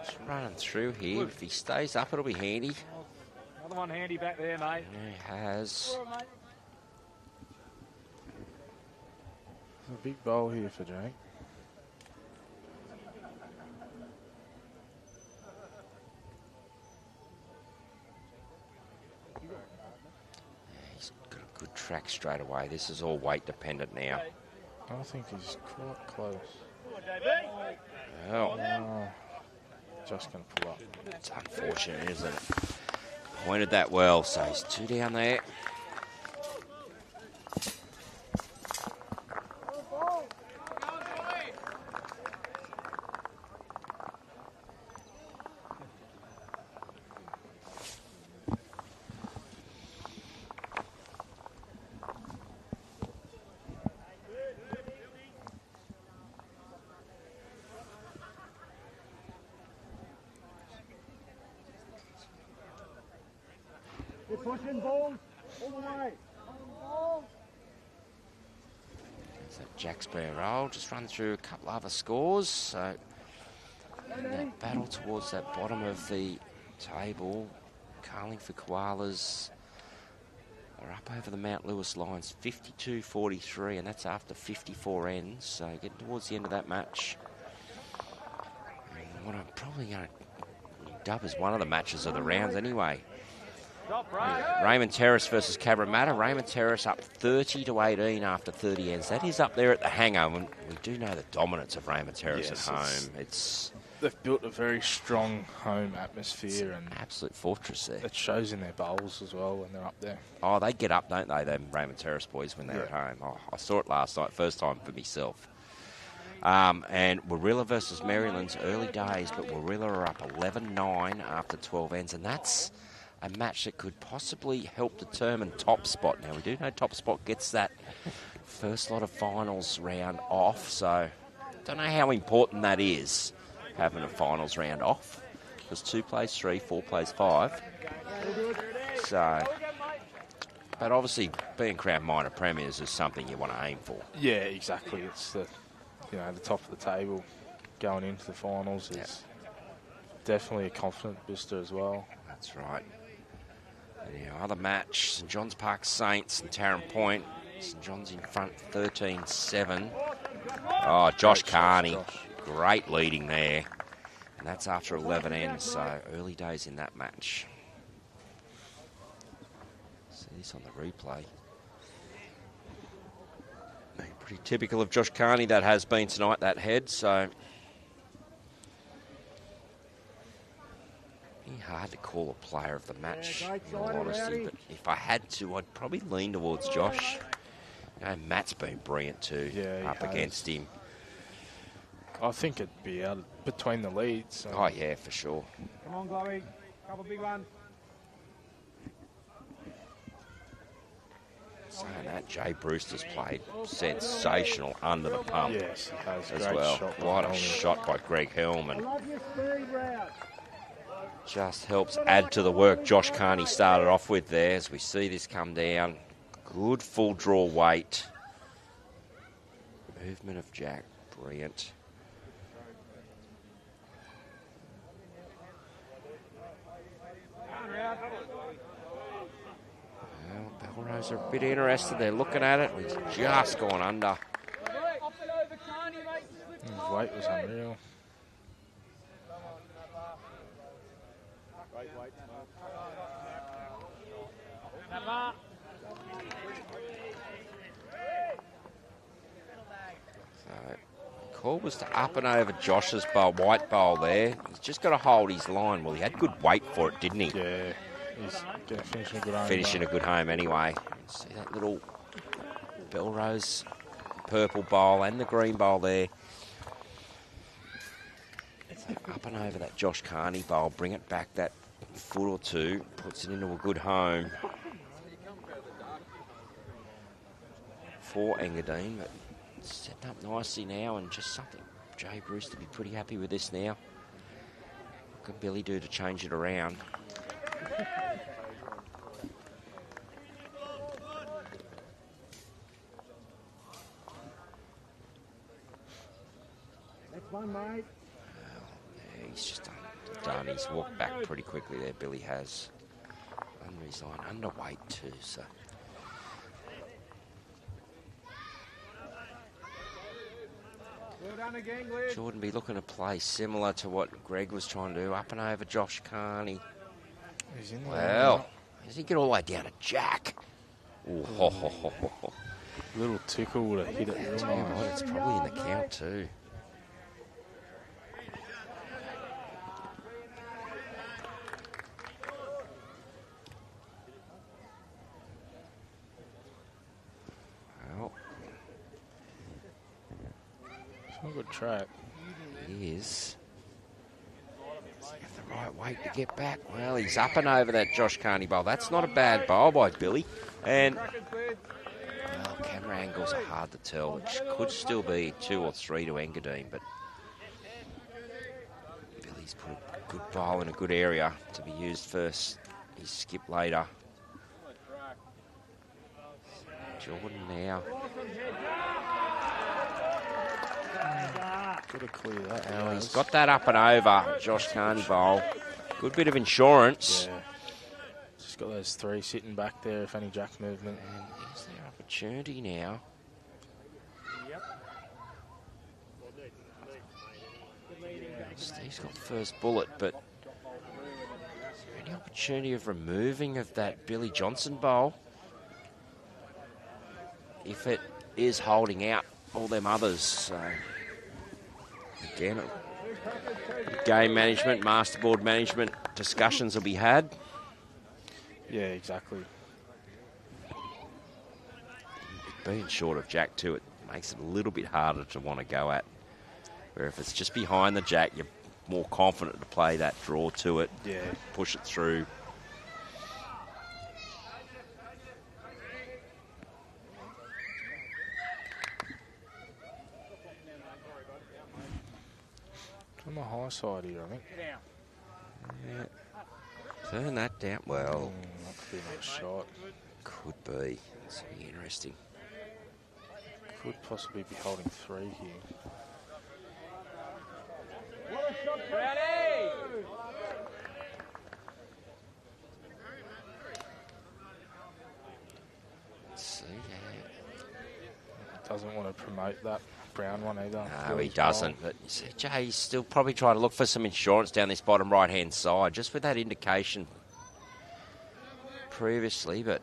Just running through here. If he stays up, it'll be handy. Another one handy back there, mate. Yeah, he has. A big bowl here for Jake. He's got a good track straight away. This is all weight dependent now. I think he's quite close. Well, Oh, just going to pull up. it's unfortunate, isn't it? Pointed that well, so he's 2 down there. You're pushing balls all the way. So Jack's roll, just run through a couple other scores. So in that battle towards that bottom of the table, Carlingford Koalas are up over the Mount Lewis lines, 52-43, and that's after 54 ends. So getting towards the end of that match. And what I'm probably going to dub as one of the matches of the rounds anyway. Raymond Terrace versus Cabramatta. Raymond Terrace up 30-18 after 30 ends. That is up there at the hangar. And we do know the dominance of Raymond Terrace at home. They've built a very strong home atmosphere and absolute fortress there. It shows in their bowls as well when they're up there. Oh, they get up, don't they, them Raymond Terrace boys, when they're at home. Oh, I saw it last night, first time for myself. And Warilla versus Maryland's early days, but Warilla are up 11-9 after 12 ends, and that's a match that could possibly help determine top spot. Now, we do know top spot gets that first lot of finals round off, so don't know how important that is, having a finals round off, because 2 plays 3, 4 plays 5. So, but obviously being crowned minor premiers is something you want to aim for. Yeah, exactly. It's the top of the table going into the finals is definitely a confident booster as well. That's right. And our other match, St John's Park Saints and Tarrant Point. St John's in front 13-7. Oh, Josh Carney, great leading there. And that's after 11 ends, so early days in that match. See this on the replay. Pretty typical of Josh Carney, that has been tonight, that head, so hard to call a player of the match, in all honesty, but if I had to, I'd probably lean towards Josh. Matt's been brilliant too, up against him. I think it'd be out between the leads. So. Oh, yeah, for sure. Come on, Chloe. Couple big ones. Saying that, Jay Brewster's played sensational under the pump. Yes, he has. As well. What a shot by Greg Hellman. Just helps add to the work Josh Carney started off with there as we see this come down. Good full draw weight. Movement of Jack, brilliant. Well, Belrose are a bit interested. They're looking at it. He's just gone under. His weight was unreal. So, call was to up and over Josh's bowl, white bowl there. He's just got to hold his line. Well, he had good weight for it, didn't he? Yeah, he's going to finish in a good home. Finishing a good home anyway. See that little Belrose purple bowl and the green bowl there. So up and over that Josh Carney bowl, bring it back that foot or two, puts it into a good home for Engadine, but setting up nicely now, and just something Jay Bruce to be pretty happy with this now. What can Billy do to change it around? Next one, mate. Yeah, he's just done. He's walked back pretty quickly there, Billy has. Under his line, underweight too, so. Well done again, Glenn. Jordan be looking to play similar to what Greg was trying to do, up and over Josh Carney. He's in there. Well, does he get all the way down to Jack? Ooh, ho, ho, ho, ho, ho. Little tickle would have hit it real Tell you nice. what, it's probably in the count too. Well, It's not a good track. he is. Does he have the right weight to get back? Well, he's up and over that Josh Carney bowl. That's not a bad bowl by Billy. And well, camera angles are hard to tell. It could still be 2 or 3 to Engadine, but Billy's put a good bowl in a good area to be used first. He's skipped later. Jordan now. Got to clear that. Well, he's got that up and over Josh Carney bowl. Good bit of insurance. Yeah. Just got those 3 sitting back there, if any jack movement. And is there opportunity now? Steve's got first bullet, but is there Any opportunity of removing of that Billy Johnson bowl? If it is holding out all them others. So, again, game management, masterboard management discussions will be had. Yeah, exactly. Being short of Jack too, it makes it a little bit harder to want to go at. Where if it's just behind the Jack, you're more confident to play that draw to it. Yeah. Push it through. On the high side here, I think. Yeah. Turn that down. Well, that could be a nice shot. Could be. It's interesting. Could possibly be holding 3 here. Ready! Let's see. Doesn't want to promote that brown one either. No, he doesn't. But you see, Jay, he's still probably trying to look for some insurance down this bottom right-hand side, just with that indication previously, but...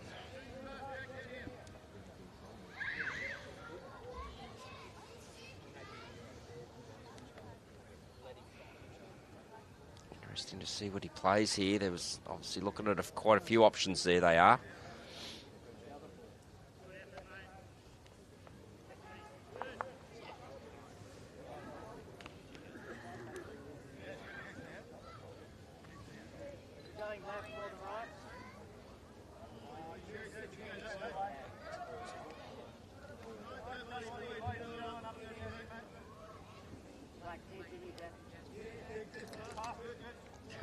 Interesting to see what he plays here. There was obviously looking at quite a few options there. They are.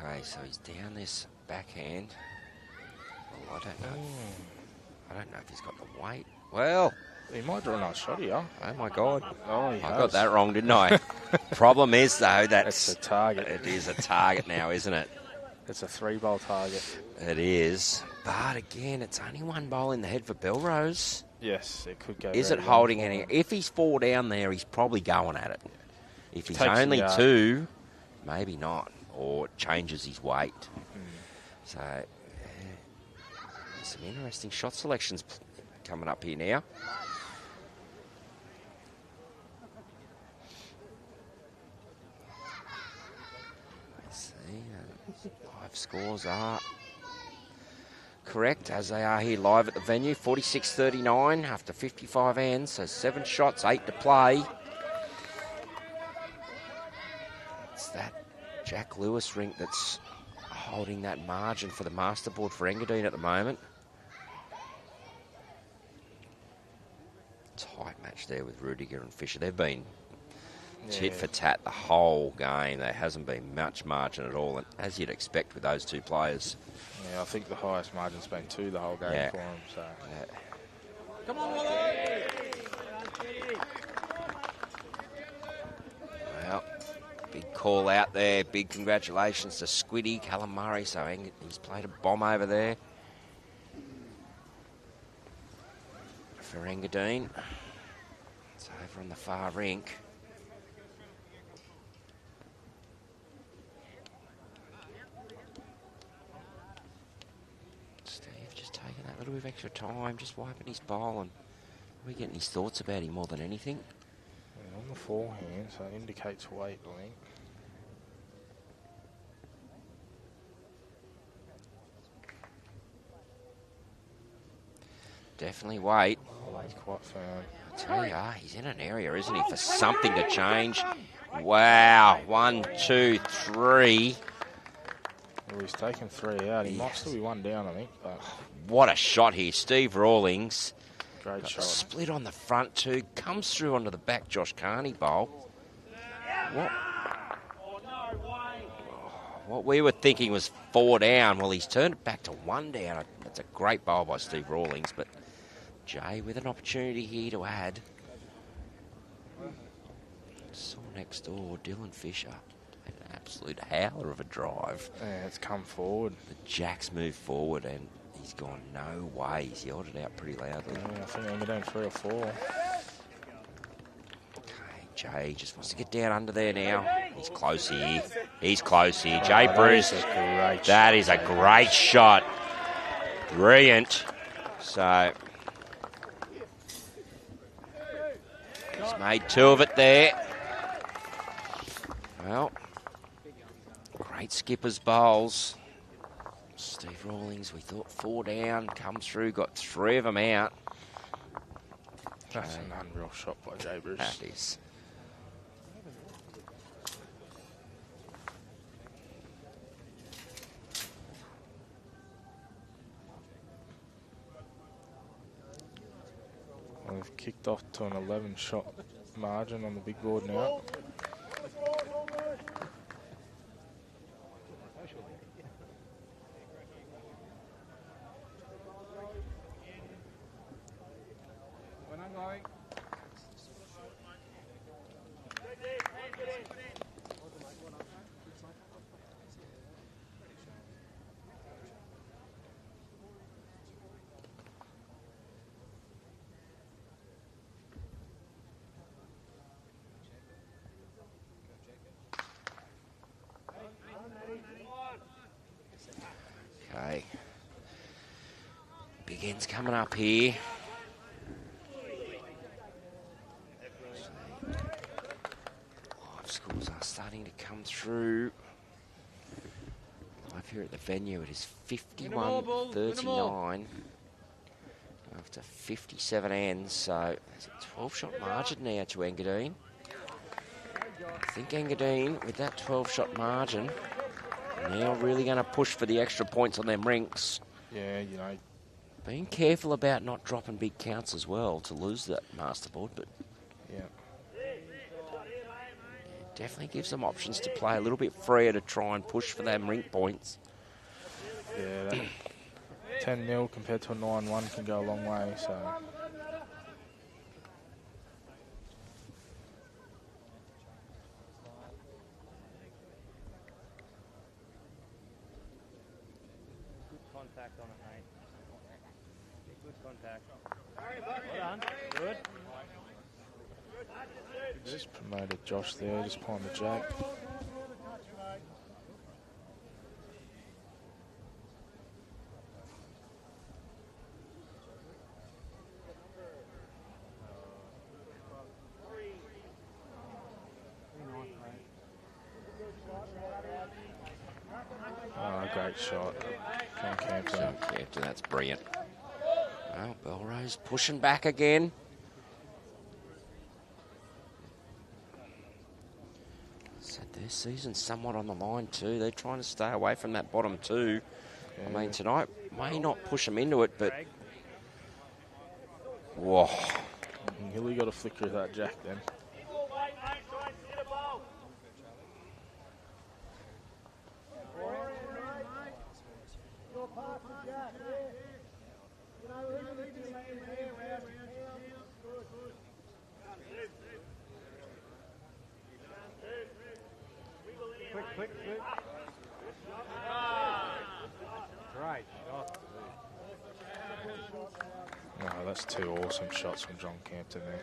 Okay, so he's down this backhand. Well, I don't know. I don't know if he's got the weight. Well, he might draw a nice shot here. Oh my God! Oh, he I has. got that wrong, didn't I? Problem is though, It's a target. It is a target now, isn't it? It's a 3-bowl target. It is, but again, it's only 1 bowl in the head for Belrose. Yes, it could go. Is it holding any? If he's 4 down there, he's probably going at it. If he's Takes only the 2, maybe not, or it changes his weight. So, some interesting shot selections coming up here now. Let's see, live scores are correct, as they are here live at the venue. 46-39 after 55 hands, so 7 shots, 8 to play. It's that Jack Lewis rink that's holding that margin for the masterboard for Engadine at the moment. Tight match there with Rudiger and Fisher. They've been tit for tat the whole game. There hasn't been much margin at all, and as you'd expect with those 2 players. Yeah, I think the highest margin's been 2 the whole game for them. So. Yeah. Come on, Willie! Well, big call out there. Big congratulations to Squiddy, Callum Murray. So he's played a bomb over there for Engadine. It's over on the far rink. Steve just taking that little bit of extra time, just wiping his bowl, and we're getting his thoughts about him more than anything. Yeah, on the forehand, so it indicates weight, I think. Definitely weight. Oh, he's quite firm. I tell you, he's in an area, isn't he, for something to change. Wow, 1, 2, 3. Well, he's taken 3 out. He might still be 1 down, I think. But What a shot here. Steve Rawlings. great Got shot. a split on the front too. Comes through onto the back Josh Carney bowl. What we were thinking was 4 down. Well, he's turned it back to 1 down. That's a great bowl by Steve Rawlings, but Jay with an opportunity here to add. Saw next door, Dylan Fisher. An absolute howler of a drive. Yeah, it's come forward. The Jacks moved forward and he's gone no way. He's yelled it out pretty loudly. Yeah, I think Engadine 3 or 4. Okay, Jay just wants to get down under there now. He's close here. He's close here. Jay Bruce. That is a great shot. Brilliant. So he's made 2 of it there. Well, great skipper's bowls. Steve Rawlings, we thought 4 down, comes through, got 3 of them out. That's an unreal shot by Jay Bruce. That is. We've kicked off to an 11-shot margin on the big board now. When I'm going. Okay. Big end's coming up here. Live scores are starting to come through. Live here at the venue, it is 51-39 after 57 ends. So there's a 12-shot margin now to Engadine. I think Engadine, with that 12-shot margin, now really going to push for the extra points on them rinks. Yeah, you know. Being careful about not dropping big counts as well to lose that masterboard, but Yeah. it definitely gives them options to play a little bit freer to try and push for them rink points. Yeah, that 10-0 compared to a 9-1 can go a long way, so... Contact on it, mate. Good contact. Well done. Good. Just promoted Josh there, just behind the jack. Oh, great shot. 𝗟𝗡𝗡𝗡𝗡. 𝗟𝗡𝗡𝗡, that's brilliant. Well, Belrose pushing back again. So their season's somewhat on the line too. They're trying to stay away from that bottom 2. I mean, tonight may not push them into it, but... Whoa. Hilly got a flicker of that jack then. Quick. Right. Oh, that's 2 awesome shots from John Campton there.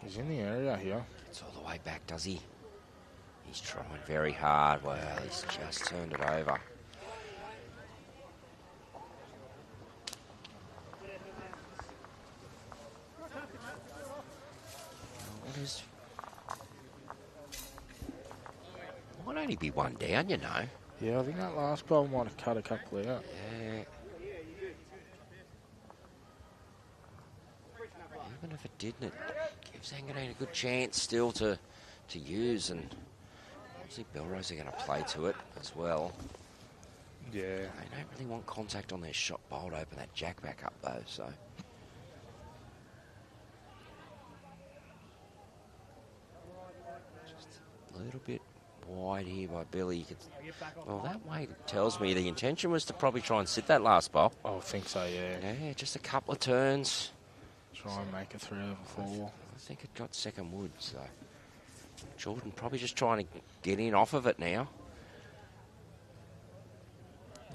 He's in the area here. It's all the way back, does he? He's trying very hard. Well, he's just turned it over. What is... Might only be 1 down, you know. Yeah, I think that last ball might have cut a couple out. Yeah. Even if it didn't, it gives Engadine a good chance still to use, and obviously Belrose are going to play to it as well. Yeah. They don't really want contact on their shot bowl to open that jack back up though, so. Just a little bit wide here by Billy. Well, that way tells me the intention was to probably try and sit that last bowl. I think so, yeah. Yeah, just a couple of turns. Try and make it 3 over 4. I think it got second wood, so Jordan probably just trying to get in off of it now.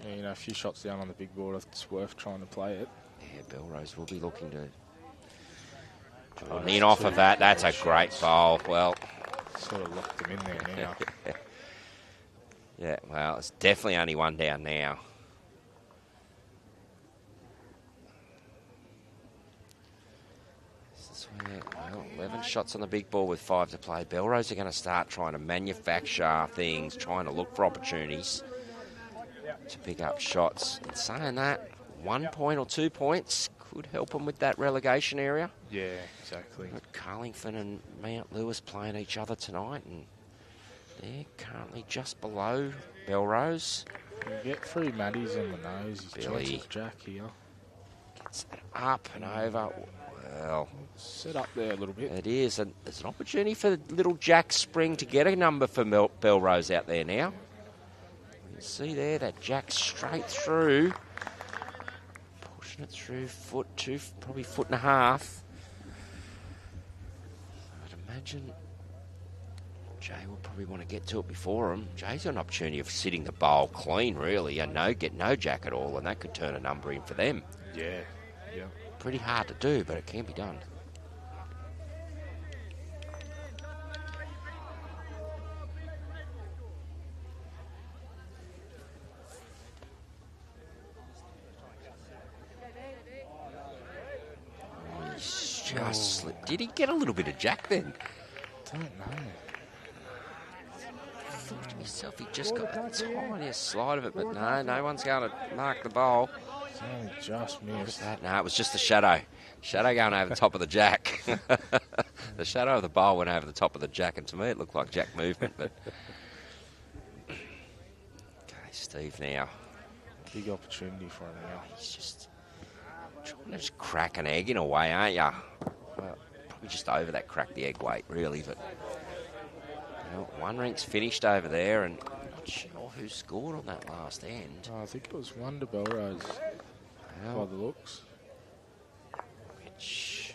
Yeah, you know, a few shots down on the big board, it's worth trying to play it. Yeah, Belrose will be looking to Jordan in off of that. That's a great bowl. Well, sort of locked them in there now. Yeah, well, it's definitely only one down now. This is where, well, 11 shots on the big ball with 5 to play. Belrose are going to start trying to manufacture things, trying to look for opportunities to pick up shots. And saying that, 1 point or 2 points could help them with that relegation area. Yeah, exactly. Got Carlingford and Mount Lewis playing each other tonight, and they're currently just below Belrose. You get 3 Maddies on the nose. He's Billy. chances Jack here. Gets it up and over. Well, set up there a little bit. It is, and there's an opportunity for little Jack Spring to get a number for Belrose out there now. You can see there that Jack straight through. Pushing it through probably 1.5 feet. I'd imagine Jay will probably want to get to it before him. Jay's got an opportunity of sitting the bowl clean, really, and get no Jack at all, and that could turn a number in for them. Yeah, yeah. Pretty hard to do, but it can be done. Just slipped. Did he get a little bit of Jack then? Don't know. I thought to myself he just got the tiniest slide of it, but no one's going to mark the bowl. It's only just missed. No, it was just the shadow. Shadow going over the top of the Jack. The shadow of the bowl went over the top of the Jack, and to me it looked like Jack movement. But okay, Steve now. Big opportunity for him now. He's just trying to just crack an egg in a way, aren't you? Well, probably just over that crack the egg weight, really. But you know, one rink's finished over there, and I'm not sure who scored on that last end. Oh, I think it was one to Belrose by the looks. Which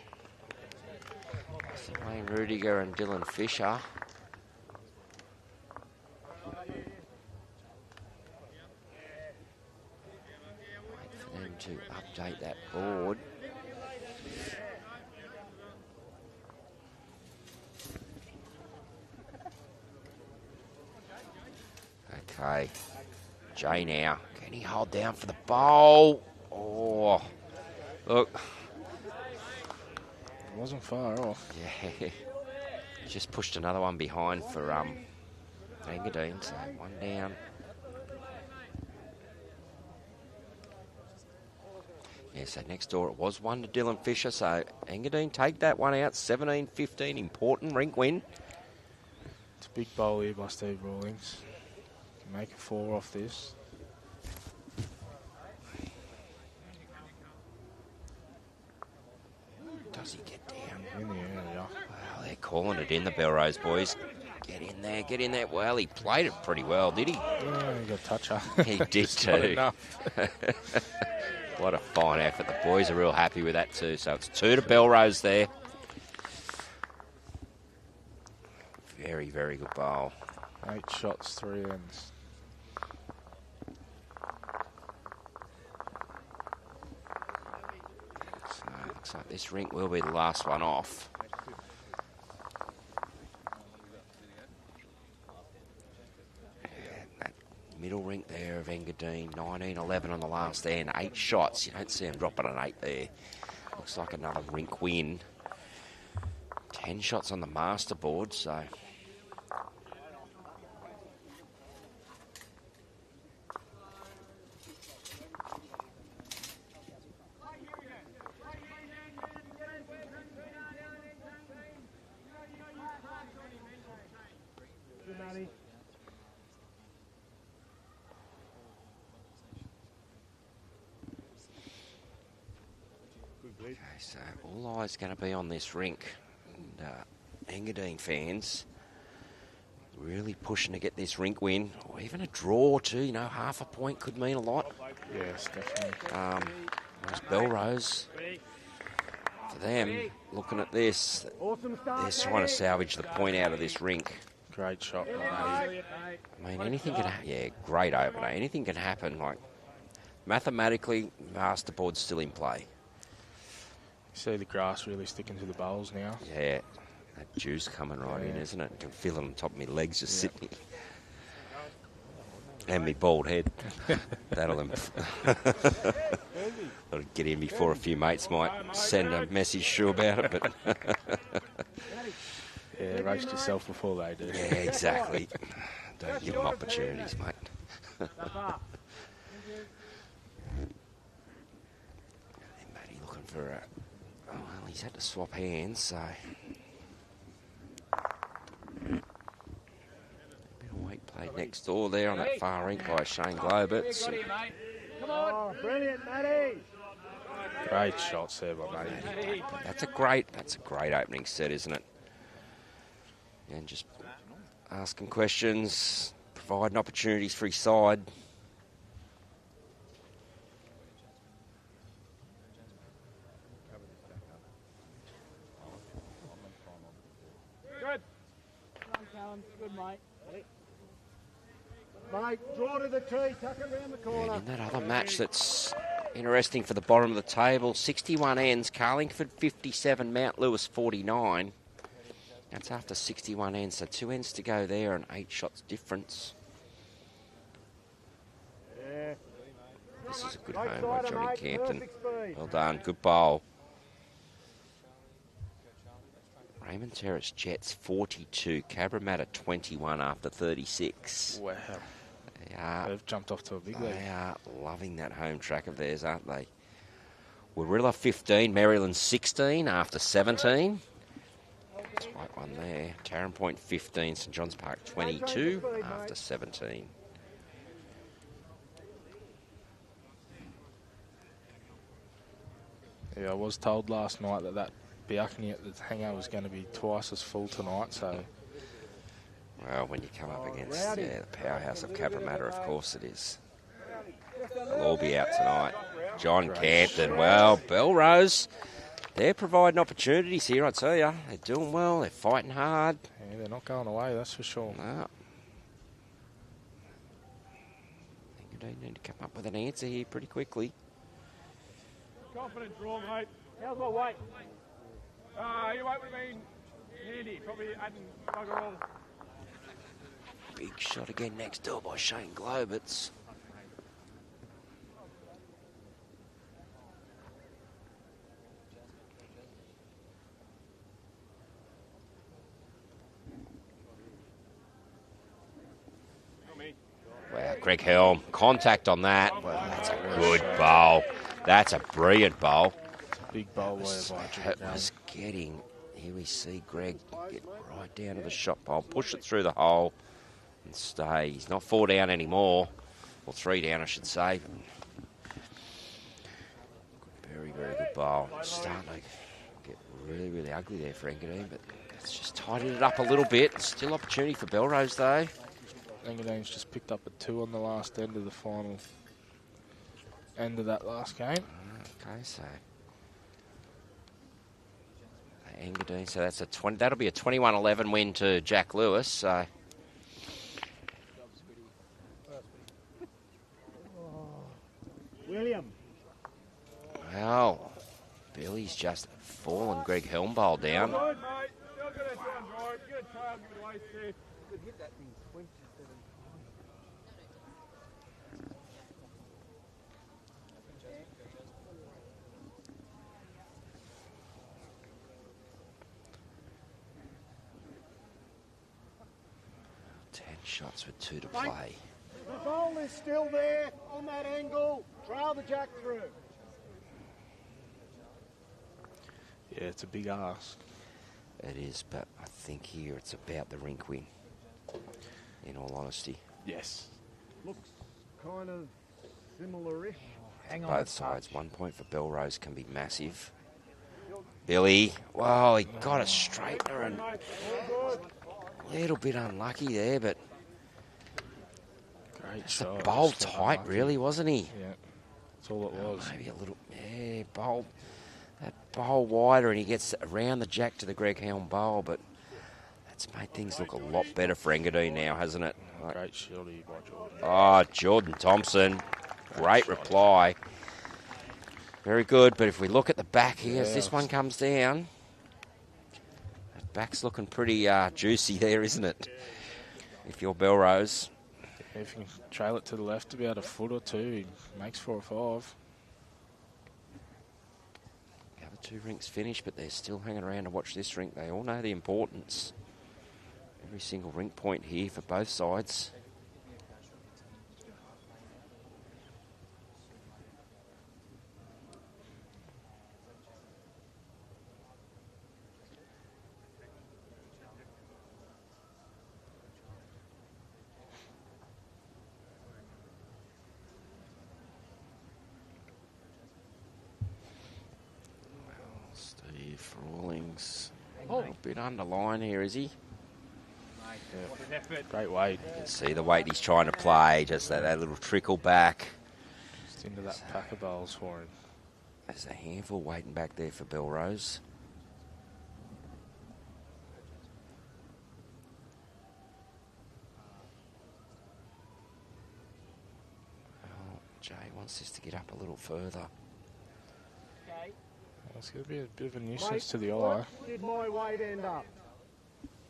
Wayne Rudiger and Dylan Fisher. Wait for them to update that board. Okay, Jay now. Can he hold down for the bowl? Oh, look. It wasn't far off. Yeah, just pushed another one behind for Engadine, so one down. Yeah, so next door it was 1 to Dylan Fisher, so Engadine take that one out, 17-15, important rink win. It's a big bowl here by Steve Rawlings. Can make a 4 off this. Does he get down? In the area. Wow, they're calling it in, the Belrose boys. Get in there. Well, he played it pretty well, did he? Yeah, he got a toucher. He did too. What a fine effort. The boys are real happy with that too. So it's 2 to Belrose there. Very, very good bowl. 8 shots, 3 ends. So it looks like this rink will be the last one off. That middle rink there of Engadine, 19-11 on the last end, 8 shots. You don't see him dropping an 8 there. Looks like another rink win. 10 shots on the master board, so... Okay, so all eyes going to be on this rink. And, Engadine fans, Really pushing to get this rink win, or even a draw too. You know, half a point could mean a lot. Yes, definitely. Whereas Belrose, for them, looking at this, they're trying to salvage the point out of this rink. Great shot. I mean, anything can happen. Yeah, great opener. Anything can happen. Like, mathematically, masterboard's still in play. You see the grass really sticking to the bowls now. Yeah, that juice coming right in, isn't it? I can feel it on top of my legs just sitting here. And me bald head. That'll get in before a few mates might send a message through about it. But yeah, roast yourself before they do. Yeah, exactly. Don't give them opportunities, mate. Matty looking for a... Oh, well, he's had to swap hands, so... Weight played next door there on that far rink by 𝗟𝗓𝗡𝗚. Oh, brilliant, Matty. Great shots there by Matty. That's a great opening set, isn't it? And just asking questions, providing opportunities for his side. Good. Good, mate. Mate, draw to the tee, tuck it round the corner. And in that other match that's interesting for the bottom of the table, 61 ends, Carlingford 57, Mount Lewis 49. That's after 61 ends, so 2 ends to go there and 8 shots difference. Yeah. This is a good home by Johnny Campton. Well done, good bowl. Raymond Terrace Jets 42, 𝗟𝗓𝗡𝗚 21 after 36. Wow. They've jumped off to a big lead. They are loving that home track of theirs, aren't they? Warilla 15, Maryland 16 after 17. Tight one there. Tarrant Point 15, St John's Park 22 after 17. Yeah, I was told last night that balcony at the hangar was going to be twice as full tonight, so... Well, when you come up against the powerhouse of 𝗟𝗓𝗡𝗚, of course it is. They'll all be out tonight. John Campton, well, Belrose, they're providing opportunities here, I tell you. They're doing well, they're fighting hard. Yeah, they're not going away, that's for sure. No. Engadine need to come up with an answer here pretty quickly. Confident draw, mate. How's my weight? Your weight would have been handy. Probably adding bugger all. Big shot again next door by 𝗟𝗓𝗡𝗚. Wow, Greg Helm, contact on that. Well, that's a good bowl. That's a brilliant bowl. Big bowl by It was getting, here we see Greg get right down to the shot bowl, push it through the hole and stay. He's not 4 down anymore, or 3 down I should say. Very, very good bowl. It's starting to get really, really ugly there for Engadine, but it's just tidied it up a little bit. Still opportunity for Belrose though. Engadine's just picked up a 2 on the last end of the final end of that last game. Okay, so Engadine, so that's a 20. That'll be a 21-11 win to Jack Lewis. So William. well, Billy's just fallen Greg Helm bowl down. Good, mate. Still good at down, right. Good tail, give it away, Steve. Could hit that thing 27 Shots with 2 to play. The bowl is still there on that angle. Trail the jack through. Yeah, it's a big ask. It is, but I think here it's about the rink win, in all honesty. Yes. Looks kind of similar-ish. Hang on. Both sides. 1 point for Belrose can be massive. Billy. Well, he got a straightener and a little bit unlucky there, but Great the shot. bowl Just got tight, unlucky. really, wasn't he? Yeah, that's all it was. Maybe a little, bowl. That bowl wider, and he gets around the jack to the 𝗥𝗢𝗡𝗡𝗏 bowl, but that's made things look a lot better for Engadine now, hasn't it? Great shieldie by Jordan. Oh, Jordan Thompson. Great reply. Very good, but if we look at the back here, as this one comes down, that back's looking pretty juicy there, isn't it? If you're Belrose. If you can trail it to the left to about a foot or two, he makes 4 or 5. The other two rinks finished, but they're still hanging around to watch this rink. They all know the importance. Every single rink point here for both sides. Steve Rawlings, a little bit underline here, is he? Great weight. You can see the weight he's trying to play, just that little trickle back. Just into that pack of bowls for him. There's a handful waiting back there for Belrose. Well, Jay wants this to get up a little further. It's going to be a bit of a nuisance to the eye. What did my weight end up?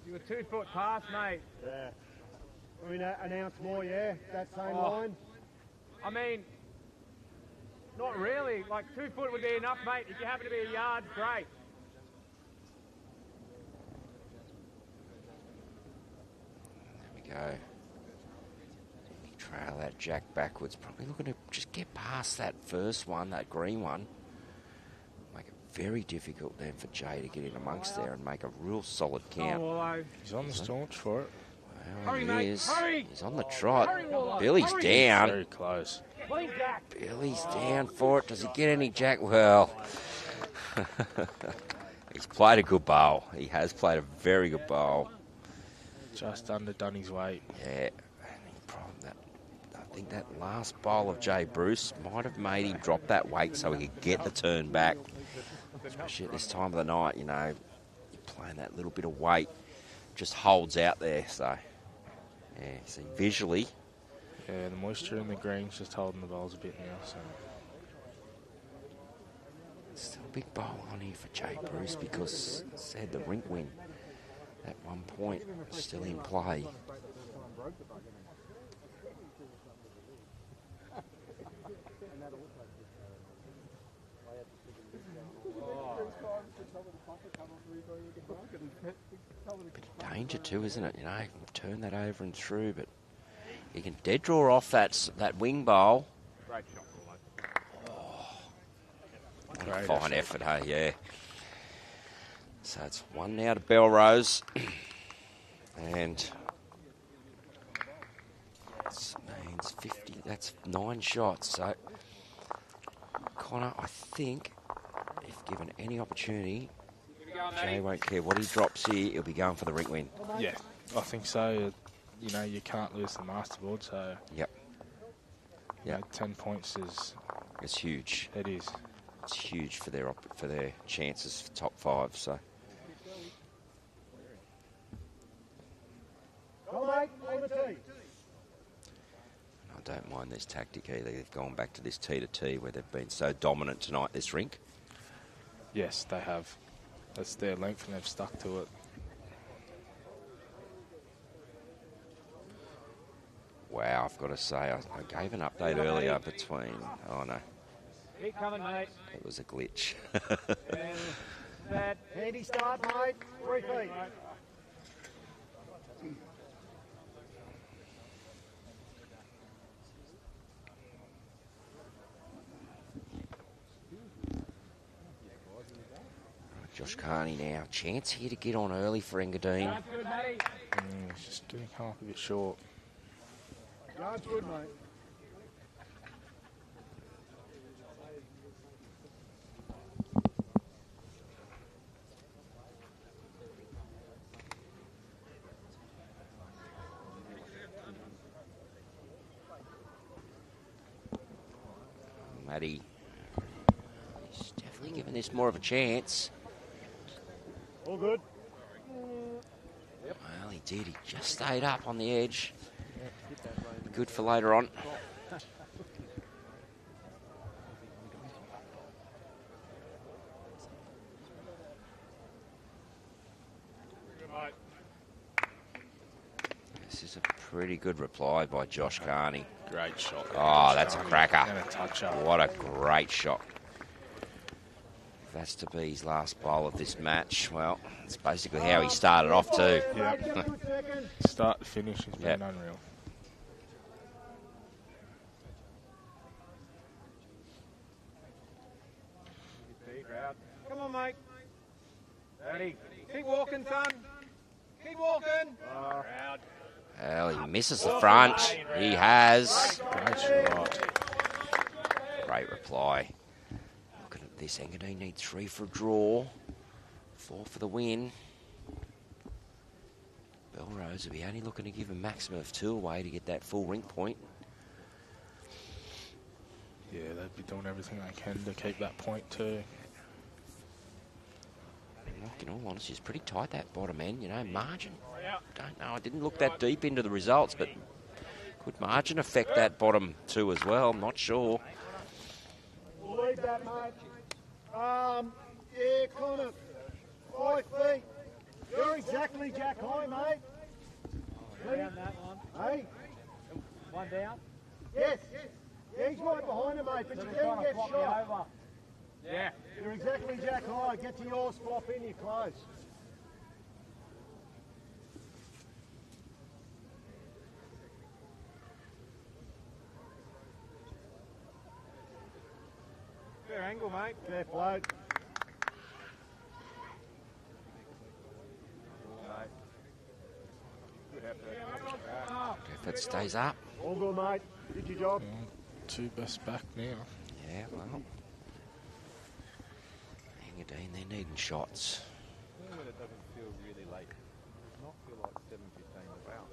You were 2 foot past, mate. Yeah. We announce more, yeah? That same line? I mean, not really. Like 2 foot would be enough, mate. If you happen to be a yard, great. There we go. Trail that jack backwards. Probably looking to just get past that first one, that green one. Make it very difficult then for Jay to get in amongst there and make a real solid count. He's on the staunch for it. Well, Hurry, he mate, is. hurry. He's on the trot. Hurry, Walleye, Billy's hurry. down. Very close. Clean jack. Billy's down for it. Does he get any jack? Well, he's played a good bowl. He has played a very good bowl. Just underdone his weight. Yeah. I think that last bowl of Jay Bruce might have made him drop that weight so he could get the turn back. Especially at this time of the night, you know, you're playing that little bit of weight, just holds out there. So, yeah, see, visually. Yeah, the moisture in the green's just holding the bowls a bit now. So Still a big bowl on here for Jay Bruce because, as I said, the rink win at 1 point still in play. Bit of danger too, isn't it? You know, you can turn that over and through, but you can dead draw off that wing bowl. Great shot, Walleye. What a fine effort, hey, yeah. So it's 1 now to Belrose. And that means 50, that's 9 shots. So, Connor, I think, if given any opportunity, Jay won't care what he drops here, he'll be going for the rink win. yeah, I think so. You know, you can't lose the masterboard. So Yep. you know, 10 points is It's huge. it is. It's huge for their chances for top 5. So Go, mate. On the tee. I don't mind this tactic either. They've gone back to this T to T where they've been so dominant tonight, this rink. Yes, they have. That's their length, and they've stuck to it. Wow, I've got to say, I gave an update earlier between... Oh, no, Keep coming, mate. it was a glitch. And that. Handy start, mate. 3 feet. Josh Carney now. Chance here to get on early for Engadine. That's good, Matty. He's just getting come up a bit short. Yard's good, mate. Maddie. He's definitely given this more of a chance. All good. Well, he did. He just stayed up on the edge. Good for later on. This is a pretty good reply by Josh Carney. Great shot. Oh, that's a cracker. And a touch-up. What a great shot. If that's to be his last bowl of this match, well, it's basically how he started off too. Yeah. Start to finish has been unreal. Come on, mate. Ready. Keep walking, son. Keep walking. Well, he misses the front. He has. Great shot. Great reply. Looking at this, Engadine needs 3 for a draw, 4 for the win. Belrose will be only looking to give a maximum of 2 away to get that full rink point. Yeah, they'd be doing everything they can to keep that point too. In all honesty, it's pretty tight, that bottom end, you know, margin. Don't know, I didn't look that deep into the results, but could margin affect that bottom 2 as well? I'm not sure. We'll leave that, mate. Yeah, kind of 5 feet. You're exactly jack high, mate. Down that one. Hey? One down. Yes. Yeah, he's right behind him, mate, but you can get shot. Over. Yeah. You're exactly jack high. Get to yours, flop in, you're close. Fair angle, mate. Fair float. If it stays up. All good, mate. Did your job. 2 best back now. Yeah, well. Engadine, they're needing shots. When it doesn't feel really late. It does not feel like 7:15 about.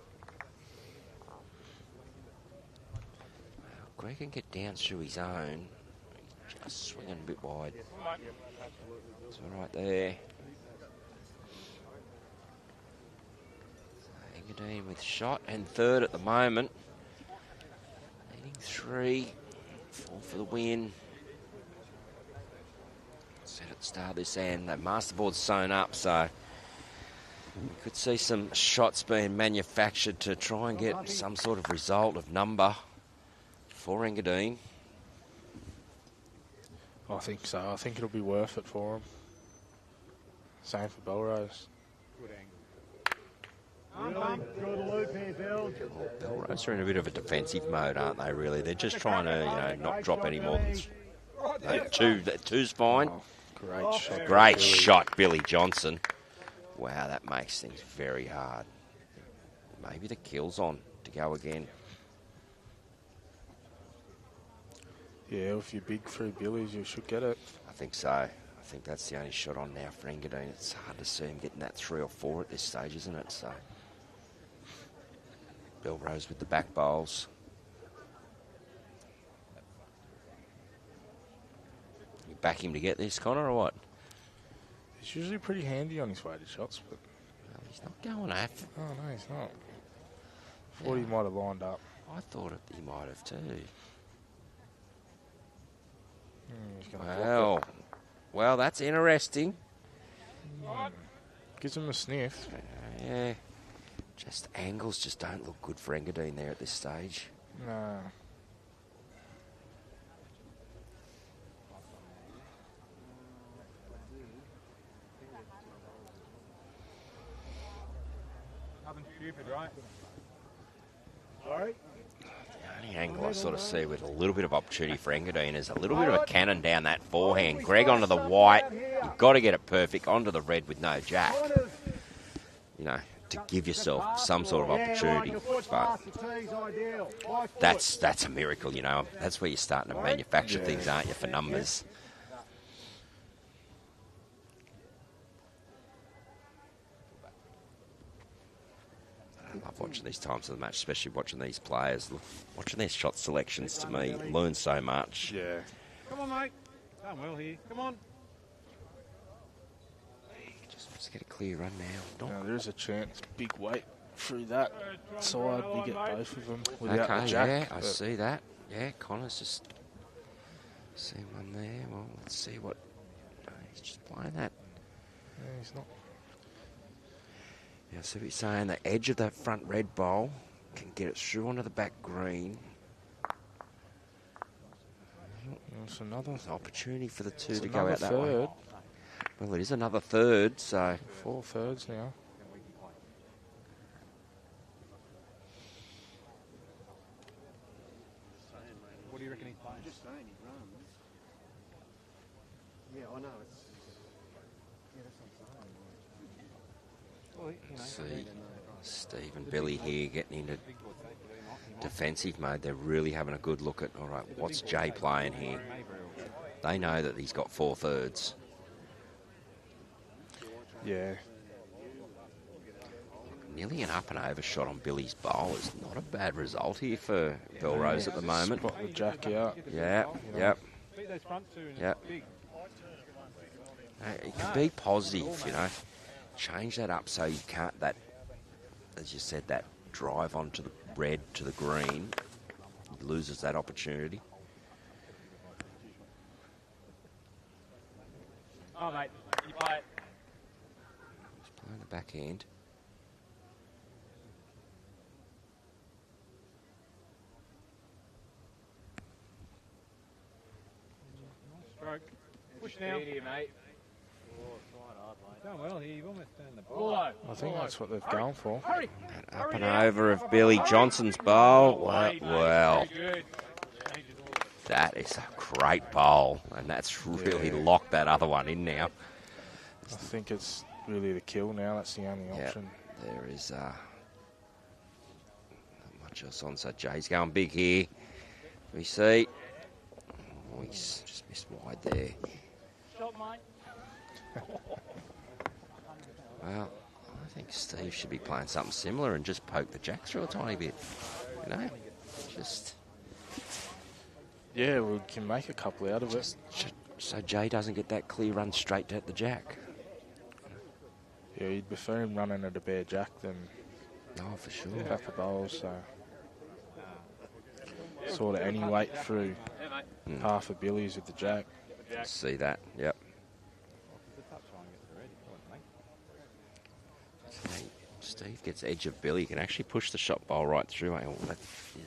Well, Greg can get down through his own. He's just swinging a bit wide. It's all right there. Engadine with shot and 3rd at the moment. Needing 3, 4 for the win. Set at the start of this end. That masterboard's sewn up, so we could see some shots being manufactured to try and get some sort of result of number for Engadine. I think so. I think it'll be worth it for him. Same for Belrose. Good angle. Really good loop here, Bill. Belrose are in a bit of a defensive mode, aren't they, really? They're just trying to, not drop any more than 2. That 2's fine. Oh, great shot. Great shot, Billy Johnson. Wow, that makes things very hard. Maybe the kill's on to go again. Yeah, if you're big through Billy's, you should get it. I think so. I think that's the only shot on now for Engadine. It's hard to see him getting that 3 or 4 at this stage, isn't it? So, Belrose with the back bowls. You back him to get this, Connor, or what? He's usually pretty handy on his weighted shots, but... Well, he's not going off. Oh, no, he's not. Thought he might have lined up. I thought he might have too. He's gonna block Well, that's interesting. it. Gives him a sniff. Yeah. Just angles just don't look good for Engadine there at this stage. No. Nothing stupid, right? Sorry? The only angle I sort of see with a little bit of opportunity for Engadine is a little bit of a cannon down that forehand. Greg onto the white. You've got to get it perfect. Onto the red with no jack. To give yourself some sort of opportunity. But that's a miracle, That's where you're starting to manufacture things, aren't you, for numbers. I love watching these times of the match, especially watching these players. Watching their shot selections, to me, learn so much. Yeah. Come on, mate. Done well here. Come on. Just get a clear run now. Now, there is a chance, big weight through that side, we get both of them without Okay, the jack. yeah, I see that. Yeah, Connor's just seen one there. Well, let's see what... he's just playing that. Yeah, he's not. Yeah, I see what you're saying. The edge of that front red bowl can get it through onto the back green. It's another Opportunity for the two it's to go out that third. way. Well, it is another third, so... 4 thirds now. What do you reckon he's playing? I'm just saying he runs. Yeah, I know. It's. Yeah, that's what I'm saying. See Steve and Billy here getting into defensive mode. They're really having a good look at, all right, what's Jay playing here? They know that he's got 4 thirds. Yeah. Nearly an up and over shot on Billy's bowl is not a bad result here for Belrose at the moment. Spot the jack out. Yeah, yep. Beat those front two and Yep. it's big. It can be positive, you know. Change that up so you can't, that, as you said, that drive onto the red to the green, he loses that opportunity. Oh, mate, you play it. He's playing the backhand. Stroke. Push now. Here, mate. Done well here. You've almost turned the ball. I think that's what they've gone for. That up and over of Billy Johnson's bowl. Well, that is a great bowl, and that's really locked that other one in now. I think it's really the kill now. That's the only option. There is not much else on. So Jay's going big here. We see. Oh, he's just missed wide there. Shot, mate. Well, I think Steve should be playing something similar and just poke the jack through a tiny bit. You know, just Yeah, we can make a couple out of it. so Jay doesn't get that clear run straight at the jack. Yeah, you'd prefer him running at a bare jack than Oh, for sure. a couple bowls. So sort of any weight through half of Billy's with the jack. See that? Yep. Okay, Steve gets edge of Billy. He can actually push the shot bowl right through. Oh,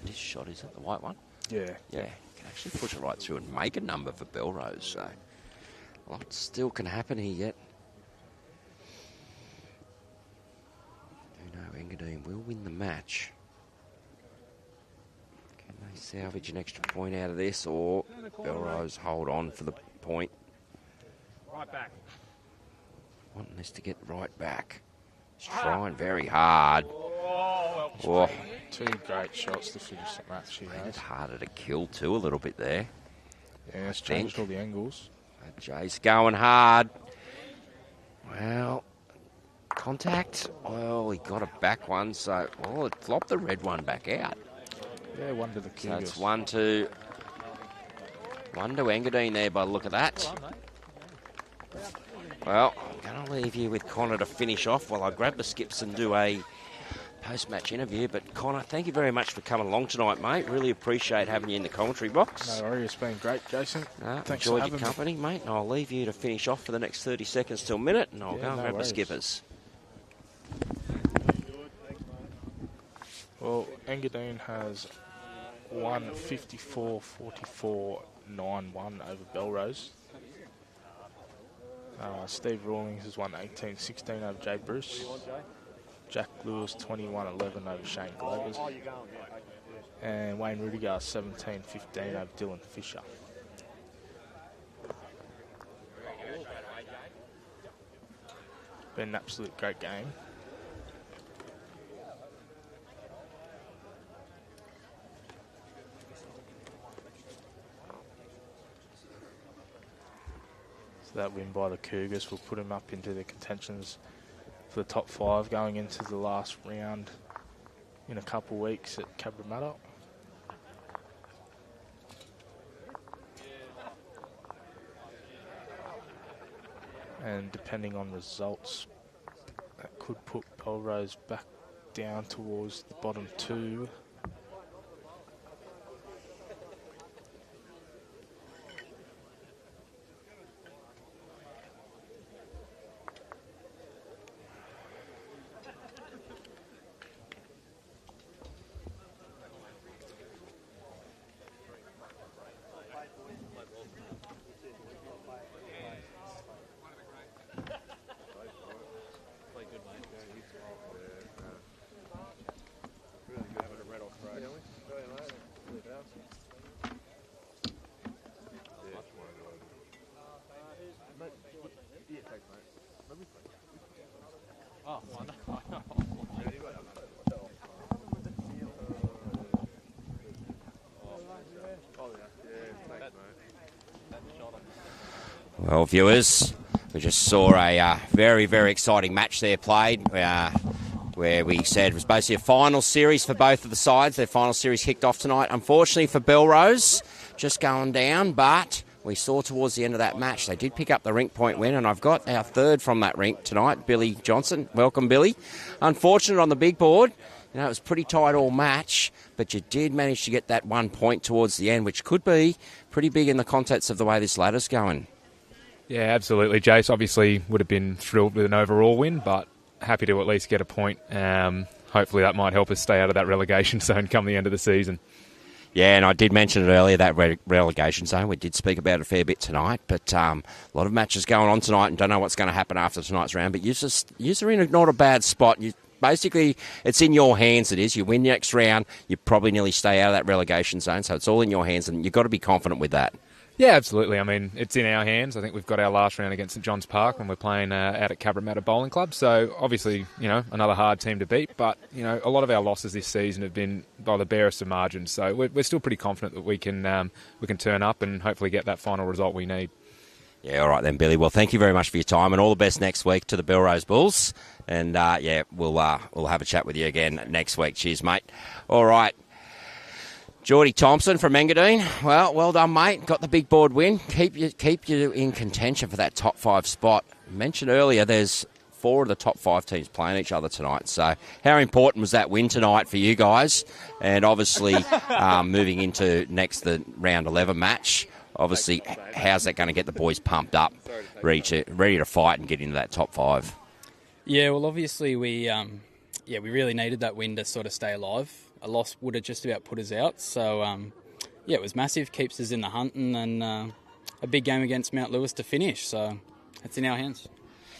this shot, is it the white one? Yeah. Yeah, can actually push it right through and make a number for Belrose. So a lot still can happen here yet. Do know Engadine will win the match. Can they salvage an extra point out of this, or Belrose hold on for the point? Right back. Wanting this to get right back. He's trying very hard. Oh, 2 great shots to finish the match. He made has. it harder to kill too a little bit there. Yeah, it's changed all the angles. Jay's going hard. Well, contact. Well, he got a back one, so it flopped the red one back out. Yeah, one to the So Cougars. it's one to Engadine there by the look of that. Well, I'm going to leave you with Connor to finish off while I grab the skips and do a post-match interview. But Connor, thank you very much for coming along tonight, mate. Really appreciate having you in the commentary box. No worries, it's been great, Jason. Thanks for Enjoyed having your me. company, mate. And I'll leave you to finish off for the next 30 seconds till a minute, and I'll Yeah, go and no grab worries. the skippers. Well, Engadine has won 54-44-9-1 over Belrose. Steve Rawlings has won 18-16 over Jay Bruce. Jack Lewis 21-11 over Shane Glovers. And Wayne Rudiger 17-15 over Dylan Fisher. Been an absolute great game. So that win by the Cougars will put him up into the contentions for the top 5 going into the last round in a couple of weeks at 𝗥𝗢𝗡𝗨𝗠. and depending on results, that could put Belrose back down towards the bottom 2. Well, viewers, we just saw a very, very exciting match there played, where we said it was basically a final series for both of the sides. Their final series kicked off tonight. Unfortunately for Belrose, just going down, but we saw towards the end of that match they did pick up the rink point win, and I've got our third from that rink tonight, Billy Johnson. Welcome, Billy. Unfortunate on the big board. You know, it was pretty tight all match, but you did manage to get that 1 point towards the end, which could be pretty big in the context of the way this ladder's going. Yeah, absolutely. Jace obviously would have been thrilled with an overall win, but happy to at least get a point. Hopefully that might help us stay out of that relegation zone come the end of the season. Yeah, and I did mention it earlier, that relegation zone. We did speak about it a fair bit tonight, but a lot of matches going on tonight and don't know what's going to happen after tonight's round. But you're in not a bad spot. Basically, it's in your hands, it is. You win the next round, you probably nearly stay out of that relegation zone, so it's all in your hands, and you've got to be confident with that. Yeah, absolutely. I mean, it's in our hands. I think we've got our last round against St John's Park when we're playing out at 𝗥𝗢𝗡𝗡𝗏 Bowling Club. So, obviously, another hard team to beat. But, a lot of our losses this season have been by the barest of margins. So, we're still pretty confident that we can turn up and hopefully get that final result we need. Yeah, all right then, Billy. Well, thank you very much for your time, and all the best next week to the Belrose Bulls. And, we'll have a chat with you again next week. Cheers, mate. All right. Geordie Thompson from Engadine. Well done, mate. Got the big board win. Keep you in contention for that top 5 spot. Mentioned earlier, there's 4 of the top 5 teams playing each other tonight. So how important was that win tonight for you guys? And obviously, moving into the round 11 match, obviously, how's that going to get the boys pumped up, ready to fight and get into that top 5? Yeah, well, obviously we really needed that win to sort of stay alive. A loss would have just about put us out. So, it was massive. Keeps us in the hunt, and then a big game against Mount Lewis to finish. So, it's in our hands.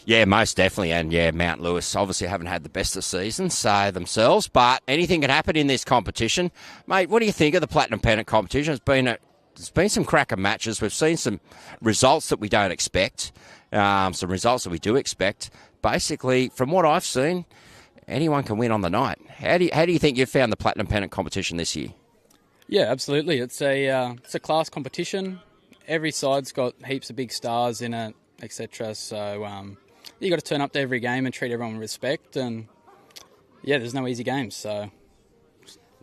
Yeah, most definitely. And, Mount Lewis obviously haven't had the best of seasons themselves, but anything can happen in this competition. Mate, what do you think of the Platinum Pennant competition? There's been some cracker matches. We've seen some results that we don't expect, some results that we do expect. Basically, from what I've seen, anyone can win on the night. How do you think you've found the Platinum Pennant competition this year? Yeah, absolutely. It's a class competition. Every side's got heaps of big stars in it, etc. So you got to turn up to every game and treat everyone with respect. And there's no easy games. So.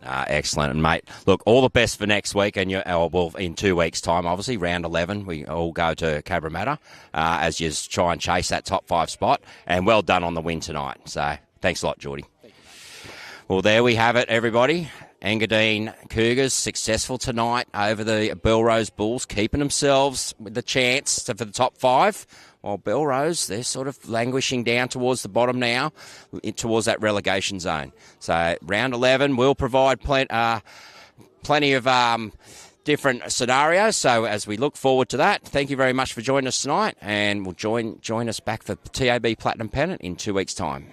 Excellent. And, mate, look, all the best for next week. And in 2 weeks' time, obviously, round 11, we all go to 𝗥𝗢𝗡𝗏𝗏 as you try and chase that top 5 spot. And well done on the win tonight. So thanks a lot, Geordie. Well, there we have it, everybody. Engadine Cougars successful tonight over the Belrose Bulls, keeping themselves with the chance for the top 5. While Belrose, they're sort of languishing down towards the bottom now, towards that relegation zone. So round 11 will provide plenty of different scenarios. So as we look forward to that, thank you very much for joining us tonight, and we'll join us back for TAB Platinum Pennant in 2 weeks' time.